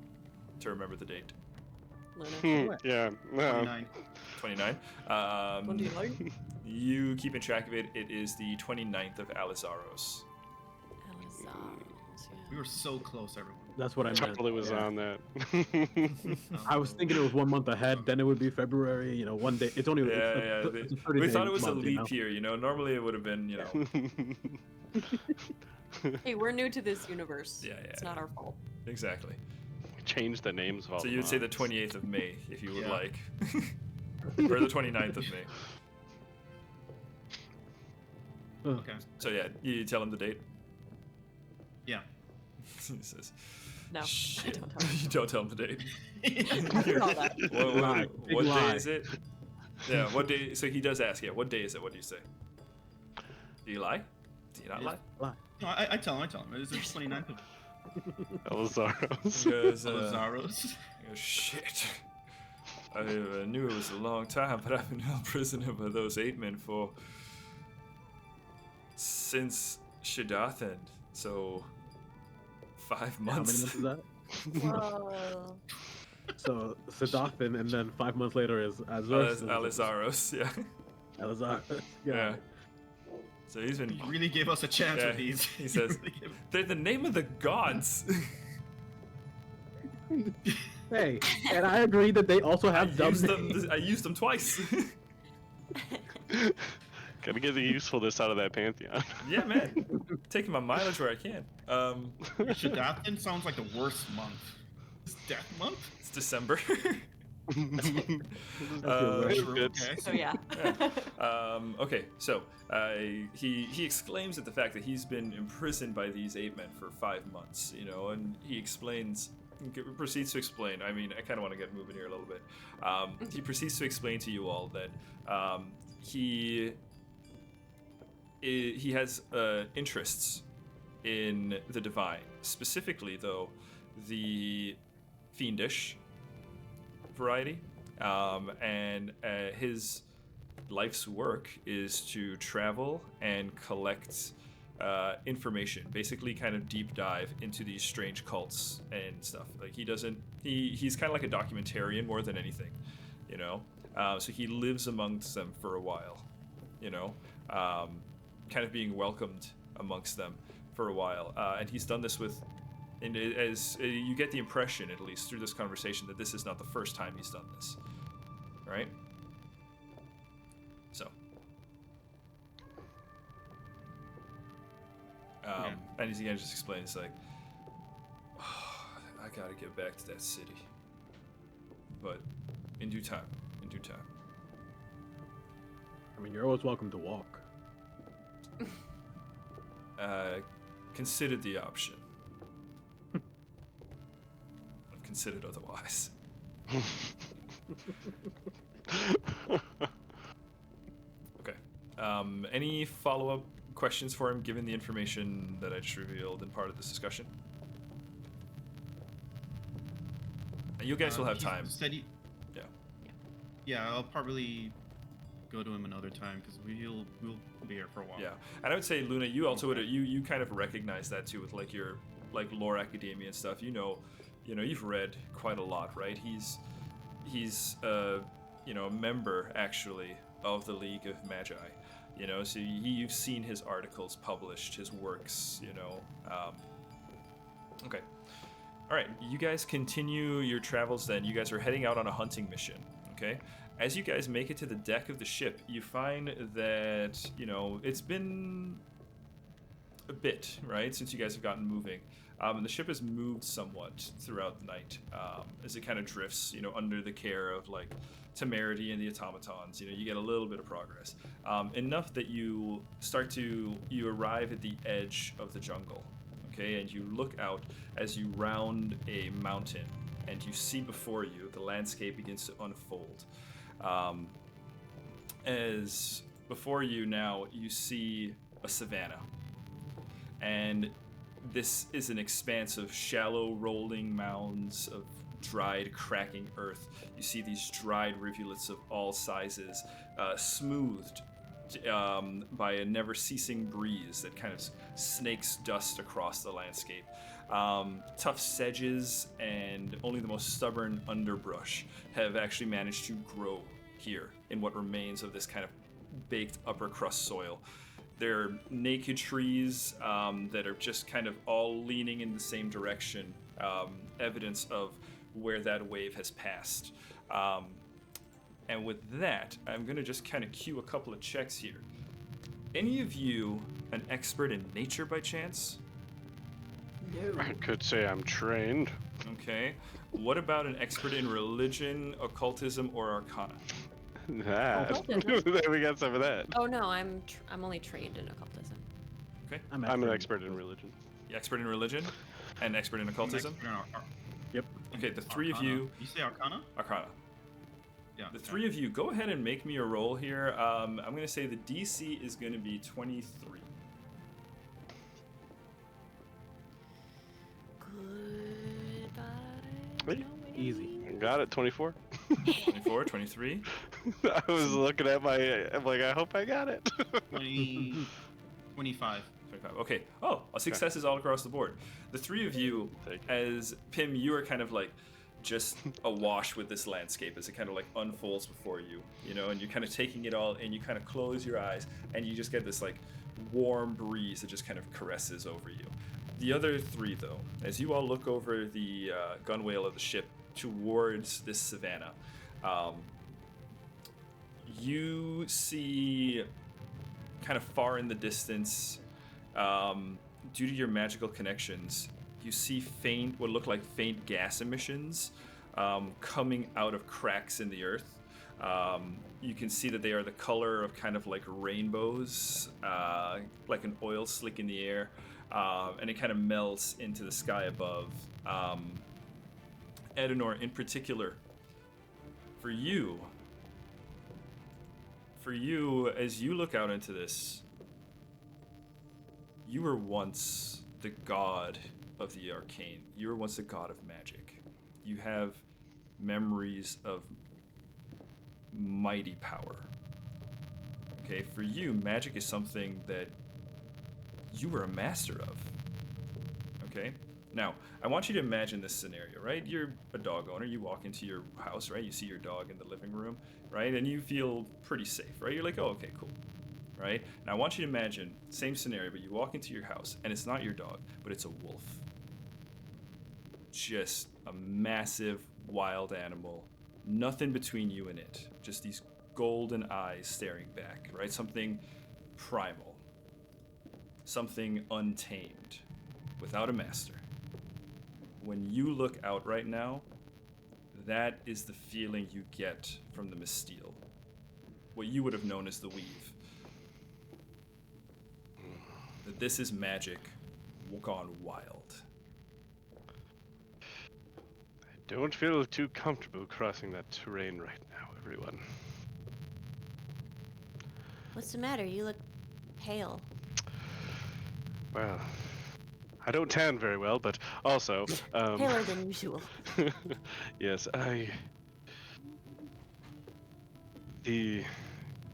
to remember the date. Luna. Yeah. No. 29. 29. What do you like? You keeping track of it. It is the 29th of Alizaros. We were so close, everyone. That's what I meant. Totally was yeah. on that. I was thinking it was 1 month ahead, then it would be February, one day. It's only Yeah. it's a We 30-day thought it was a month, leap year. Normally it would have been, Hey, we're new to this universe. Yeah, It's yeah. not our fault. Exactly. Change the names of all So the you'd say the mods. 28th of May if you would Yeah. like, or the 29th of May. Okay. So yeah, you tell him the date. Yeah. He says, No, I "Shit." don't tell him. You don't tell him the date. After all that. Lie. Big What day lie. is it? Yeah, what day? So he does ask. Yeah, what day is it? What do you say? Do you lie? Do you not lie? No, I tell him. It's the 29th of Elizaros. He goes, Lazaros. he goes, shit. I knew it was a long time, but I've been held prisoner by those ape men since Shaddathan. So 5 How many months. months is that? Whoa. So Sadathan, and then 5 months later is Alizaros, yeah. Alizar. Yeah. So he's been. You really gave us a chance Yeah, with these. he says, they're the name of the gods. Hey, and I agree that they also have dumb names. I used them twice. Gotta get the usefulness out of that pantheon. Yeah, man. Taking my mileage where I can. Shaddathan sounds like the worst month. It's Death Month? It's December. right. True, okay. So yeah. Okay, so he exclaims at the fact that he's been imprisoned by these ape men for 5 months, and he proceeds to explain. I mean, I kind of want to get moving here a little bit. He proceeds to explain to you all that he has interests in the divine, specifically though the fiendish variety, and his life's work is to travel and collect information, basically kind of deep dive into these strange cults and stuff. Like he's kind of like a documentarian more than anything, so he lives amongst them for a while, kind of being welcomed amongst them for a while, and he's done this with, and as you get the impression, at least through this conversation, that this is not the first time he's done this, right? So, and he again just explains, like, gotta get back to that city. But in due time. In due time. I mean, you're always welcome to walk. Considered the option. I've considered otherwise. Okay. Any follow-up questions for him, given the information that I just revealed in part of this discussion? And you guys will have time. Yeah. Yeah, I'll probably go to him another time because we'll be here for a while. Yeah, and I would say, Luna, you also would you kind of recognize that too with like your lore academia and stuff. You know, you've read quite a lot, right? He's a member actually of the League of Magi. So you've seen his articles published, his works. Okay. All right, you guys continue your travels then. You guys are heading out on a hunting mission, okay? As you guys make it to the deck of the ship, you find that, it's been a bit, right, since you guys have gotten moving. And the ship has moved somewhat throughout the night as it kind of drifts, under the care of, like, Temerity and the automatons. You get a little bit of progress. Enough that you arrive at the edge of the jungle. Okay, and you look out as you round a mountain, and you see before you the landscape begins to unfold. As before you now, you see a savanna, and this is an expanse of shallow, rolling mounds of dried, cracking earth. You see these dried rivulets of all sizes, smoothed by a never-ceasing breeze that kind of snakes dust across the landscape. Tough sedges and only the most stubborn underbrush have actually managed to grow here in what remains of this kind of baked upper crust soil. There are naked trees that are just kind of all leaning in the same direction, evidence of where that wave has passed. And with that, I'm going to just kind of cue a couple of checks here. Any of you an expert in nature by chance? No. I could say I'm trained. Okay. What about an expert in religion, occultism, or arcana? That. Occultism. We got some of that. Oh no, I'm only trained in occultism. Okay. I'm an expert in religion. You expert in religion and expert in occultism? Yep. Okay, the three of you... You say Arcana? Arcana. Yeah. The three of you, go ahead and make me a roll here. I'm going to say the DC is going to be 23. Goodbye. Easy. Got it, 24. 24, 23. I was looking at I'm like, I hope I got it. 20, 25. 25. Okay. Oh, successes all across the board. The three of you, as Pim, you are kind of like just awash with this landscape as it kind of like unfolds before you, and you're kind of taking it all in. You kind of close your eyes and you just get this like warm breeze that just kind of caresses over you. The other three, though, as you all look over the gunwale of the ship towards this savanna, you see kind of far in the distance, due to your magical connections, you see what look like faint gas emissions coming out of cracks in the earth. You can see that they are the color of kind of like rainbows, like an oil slick in the air, and it kind of melts into the sky above. Edenor, in particular, for you, as you look out into this, you were once the god of the arcane. You were once the god of magic. You have memories of mighty power. Okay, for you, magic is something that you were a master of. Okay? Now, I want you to imagine this scenario, right? You're a dog owner. You walk into your house, right? You see your dog in the living room, right? And you feel pretty safe, right? You're like, oh, okay, cool. Right? Now, I want you to imagine, same scenario, but you walk into your house, and it's not your dog, but it's a wolf. Just a massive, wild animal. Nothing between you and it. Just these golden eyes staring back, right? Something primal. Something untamed. Without a master. when you look out right now, that is the feeling you get from the Misteel. What you would have known as the Weave. That this is magic gone wild. I don't feel too comfortable crossing that terrain right now, everyone. What's the matter? You look pale. Well, I don't tan very well, but also, Paler than usual. yes, the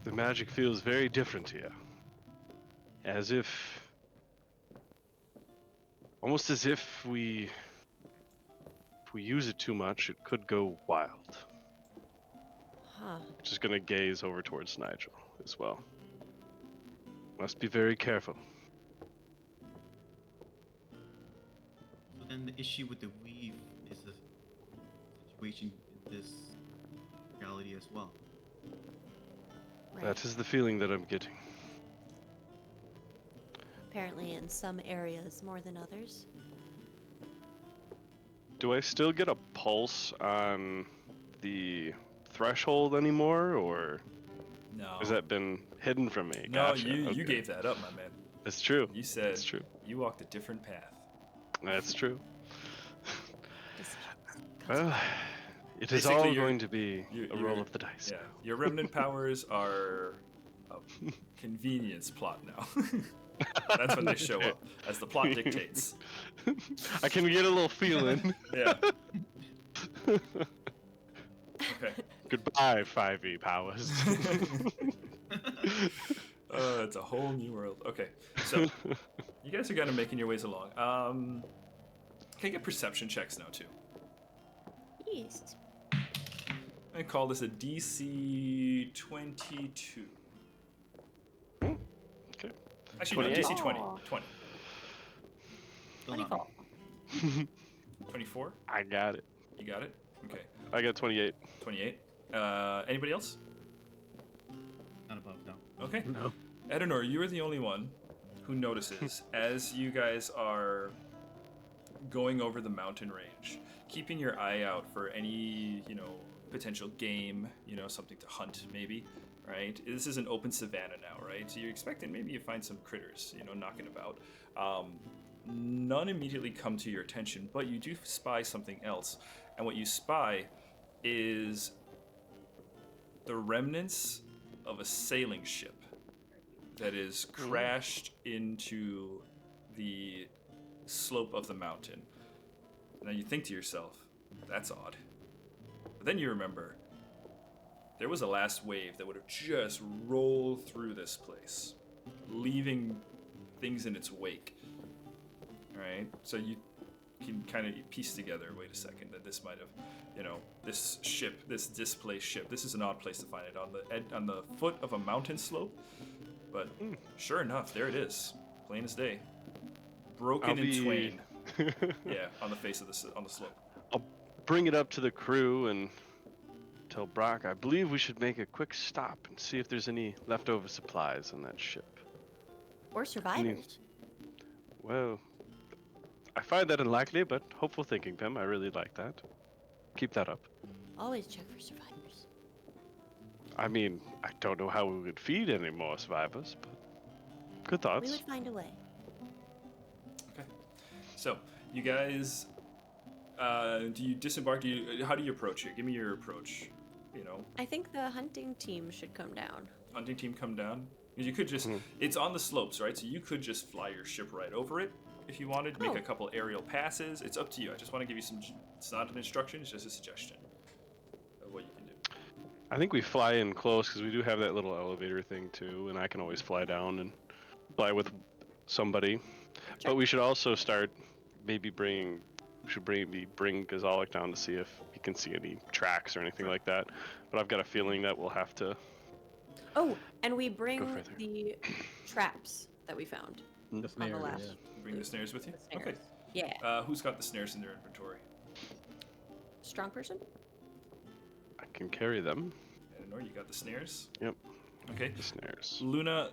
magic feels very different here. Almost as if we use it too much, it could go wild. Huh. Just gonna gaze over towards Nigel as well. Must be very careful. So then the issue with the weave is the situation in this reality as well. Right. That is the feeling that I'm getting. Apparently in some areas more than others. Do I still get a pulse on the threshold anymore, or No. has that been hidden from me? No, Gotcha. you Okay. gave that up, my man. That's true. You said That's true. you walked a different path. That's true. Decisions. Well, it is Basically, all you're- going to be a roll you're- of the dice. Yeah, your remnant powers are a convenience plot now. That's when they show up, as the plot dictates. I can get a little feeling. Yeah. Okay. Goodbye, 5e powers. It's a whole new world. Okay, so you guys are kind of making your ways along. Can I get perception checks now too? Yes. I call this a DC 22. Okay. Actually, no, 28. DC 20. Aw. 20. Still not 24. 24? I got it. You got it? Okay. I got 28. 28. Anybody else? not above now. Okay. No. Edenor, you are the only one who notices as you guys are going over the mountain range, keeping your eye out for any, potential game, something to hunt maybe, right? This is an open savanna now, right? So you're expecting maybe you find some critters, knocking about. None immediately come to your attention, but you do spy something else. And what you spy is the remnants of a sailing ship that is crashed into the slope of the mountain. Now you think to yourself, that's odd. But then you remember, there was a last wave that would have just rolled through this place, leaving things in its wake. Alright? So you can kind of piece together, wait a second, that this might have, this ship, this displaced ship, this is an odd place to find it, on the foot of a mountain slope. But sure enough, there it is, plain as day, broken in twain. Yeah, on the face of on the slope. I'll bring it up to the crew and tell Brock, I believe we should make a quick stop and see if there's any leftover supplies on that ship. Or survivors. Well, I find that unlikely, but hopeful thinking, Pim. I really like that. Keep that up. Always check for survivors. I mean, I don't know how we would feed any more survivors, but good We thoughts. would find a way. Okay. So, you guys, do you disembark? How do you approach it? Give me your approach. I think the hunting team should come down. Hunting team come down. You could just, it's on the slopes, right? So you could just fly your ship right over it if you wanted. Make Oh. a couple aerial passes. It's up to you. I just want to give you some, it's not an instruction, it's just a suggestion of what you can do. I think we fly in close because we do have that little elevator thing too, and I can always fly down and fly with somebody. But we should also start maybe bring Gazalik down to see if he can see any tracks or anything like that. But I've got a feeling that we'll have to. Oh, and we bring further. the traps that we found The on the snare, left. yeah. Bring the snares with you? The snares. Okay. Yeah. Who's got the snares in their inventory? Strong person? I can carry them. Edenor, you got the snares? Yep. Okay. The snares. Luna,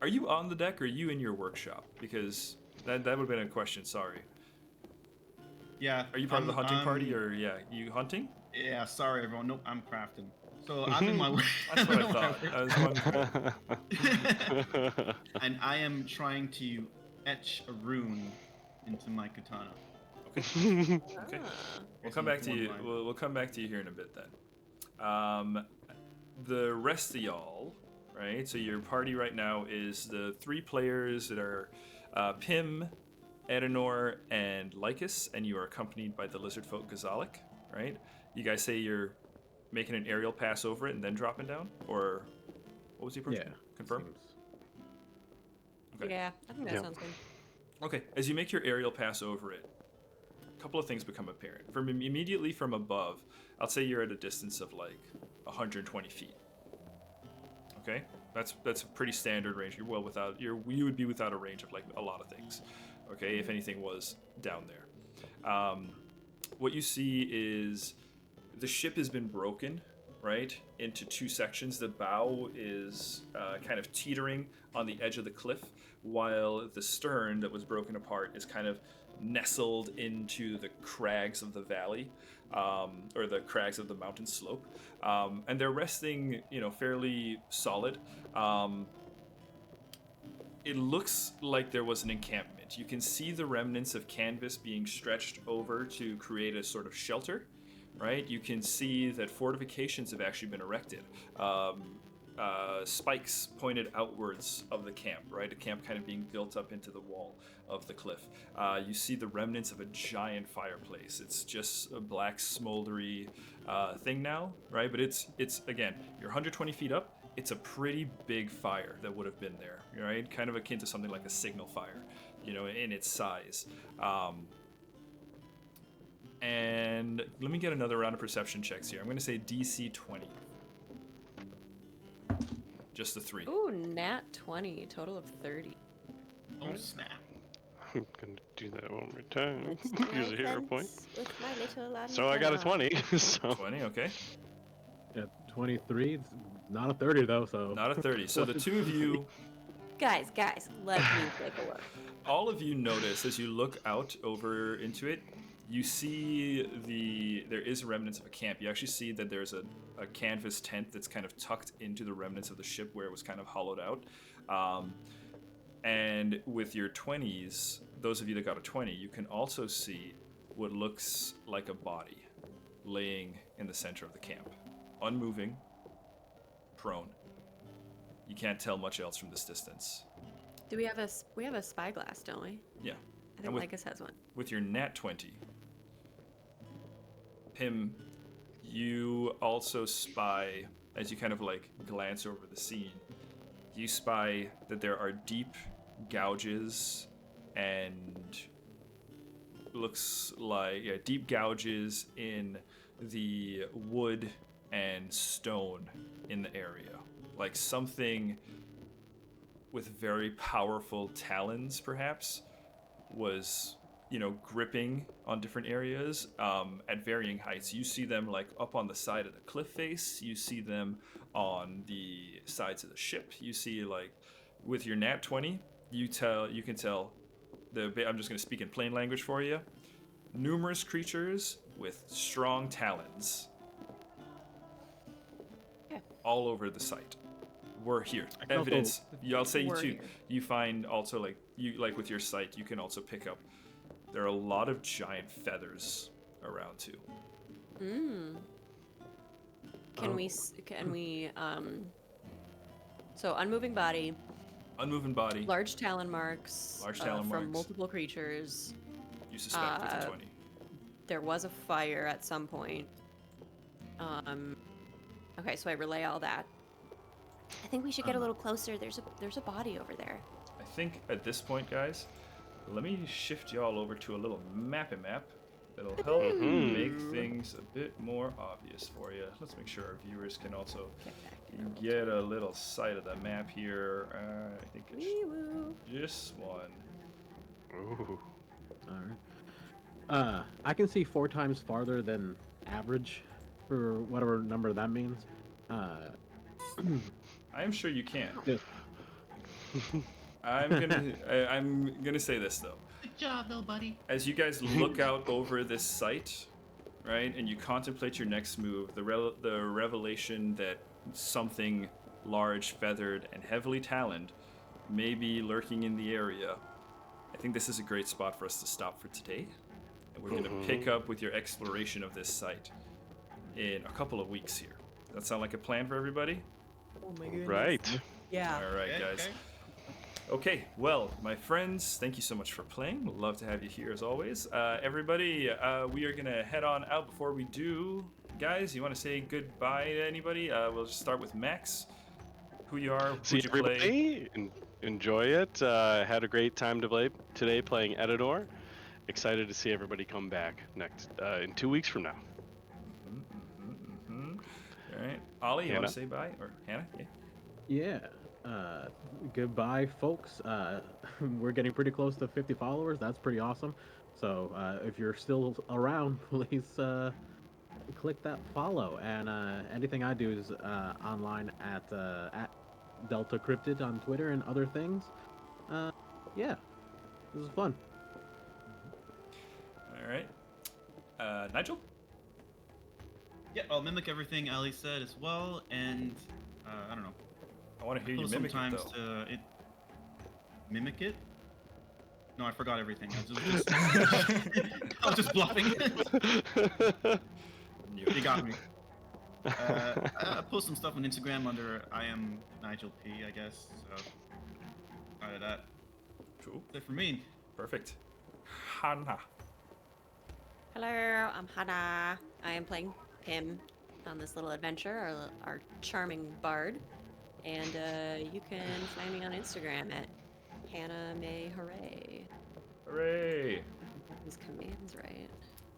are you on the deck or are you in your workshop? Because that would have been a question, sorry. Yeah. Are you part of the hunting party, or you hunting? Yeah. Sorry, everyone. Nope, I'm crafting. So I'm in my way. That's what I thought. I was wondering. And I am trying to etch a rune into my katana. Okay. Okay. Ah. We'll come back to you. We'll come back to you here in a bit then. The rest of y'all, right? So your party right now is the 3 players that are Pim, Edenor, and Lycus, and you are accompanied by the lizard folk Gazalik, right? You guys say you're making an aerial pass over it and then dropping down, or what was the approach? Yeah. Confirm. Okay. Yeah, I think that Yep. sounds good. Okay, as you make your aerial pass over it, a couple of things become apparent. From immediately from above, I'll say you're at a distance of like 120 feet. Okay, that's a pretty standard range. You're well without you would be without a range of like a lot of things. Okay, if anything was down there. What you see is the ship has been broken, right, into 2 sections. The bow is kind of teetering on the edge of the cliff, while the stern that was broken apart is kind of nestled into the crags of the valley, or the crags of the mountain slope, and they're resting, fairly solid. It looks like there was an encampment. You can see the remnants of canvas being stretched over to create a sort of shelter, right? You can see that fortifications have actually been erected. Spikes pointed outwards of the camp, right? A camp kind of being built up into the wall of the cliff. You see the remnants of a giant fireplace. It's just a black smoldery thing now, right? But it's again, you're 120 feet up. It's a pretty big fire that would have been there, right? Kind of akin to something like a signal fire, in its size. And let me get another round of perception checks here. I'm going to say DC 20. Just the 3. Ooh, nat 20, total of 30. Oh snap! I'm gonna do that one more time. Let's do Use my a hero fence point. with my little So I got a antenna. 20. So 20, okay. Yeah, 23. It's not a 30 though, so. Not a 30. So the 2 of you, Guys, let me take a look. all of you notice as you look out over into it, you see there is remnants of a camp. You actually see that there's a canvas tent that's kind of tucked into the remnants of the ship where it was kind of hollowed out. And with your 20s, those of you that got a 20, you can also see what looks like a body laying in the center of the camp. Unmoving, prone. You can't tell much else from this distance. Do we have a spyglass, don't we? Yeah. I think with- Lycus has one. With your nat 20, Pim, you also spy, as you kind of like glance over the scene, you spy that there are deep gouges and looks like deep gouges in the wood and stone in the area. Like something with very powerful talons, perhaps, was gripping on different areas at varying heights. You see them like up on the side of the cliff face. You see them on the sides of the ship. You see like with your nat 20, you can tell I'm just going to speak in plain language for you. Numerous creatures with strong talons Yeah. all over the site. We're here. I can also- Evidence. I'll say you We're too. here. You find also like with your sight, you can also pick up. There are a lot of giant feathers around too. Can we so unmoving body, Unmoving body. large talon marks, Large talon from marks. multiple creatures. You suspect with a 20. There was a fire at some point. Okay, so I relay all that. I think we should get a little closer. There's a body over there. I think at this point, guys, let me shift y'all over to a little mappy map that'll help make things a bit more obvious for you. Let's make sure our viewers can also get a little sight of the map here. I think it's just one. Ooh. All right. I can see 4 times farther than average, for whatever number that means. I am sure you can. Yes. I'm gonna say this though. Good job, little buddy. As you guys look out over this site, right, and you contemplate your next move, the revelation that something large, feathered, and heavily taloned may be lurking in the area, I think this is a great spot for us to stop for today. And we're going to pick up with your exploration of this site in a couple of weeks here. Does that sound like a plan for everybody? Oh my goodness. Right. Yeah. All right, guys. Okay, well, my friends, thank you so much for playing. We'd love to have you here as always. Everybody, we are going to head on out. Before we do, guys, you want to say goodbye to anybody? We'll just start with Max. Who you are, See who'd you play? everybody. Enjoy it. Had a great time to play today playing Edidor. Excited to see everybody come back next in 2 weeks from now. All right, Ollie, you want Hannah? to say bye? Or Hannah? Yeah. Yeah. Goodbye, folks. We're getting pretty close to 50 followers. That's pretty awesome. So if you're still around, please click that follow. And anything I do is online at Delta Cryptid on Twitter and other things. Yeah, this is fun. All right. Nigel? Yeah, I'll mimic everything Ali said as well, and I don't know. I want to hear you Post mimic it, sometimes though. to mimic it. No, I forgot everything. I was just bluffing. You got me. I post some stuff on Instagram under I am Nigel P, I guess. So, out of that. Cool. That's it for me. Perfect. Hannah. Hello, I'm Hannah. I am playing Pim on this little adventure, our charming bard. And you can find me on Instagram at Hannah May Hooray. Hooray. These commands right.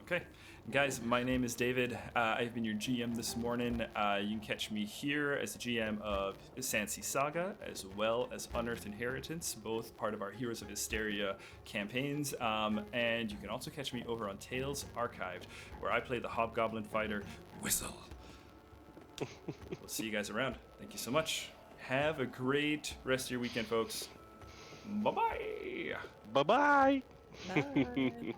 Okay, guys, my name is David. I've been your GM this morning. You can catch me here as the GM of Sandsea Saga, as well as Unearthed Inheritance, both part of our Heroes of Histaeria campaigns. And you can also catch me over on Tales Archived, where I play the Hobgoblin fighter Whistle. We'll see you guys around. Thank you so much. Have a great rest of your weekend, folks. Bye-bye. Bye-bye. Bye.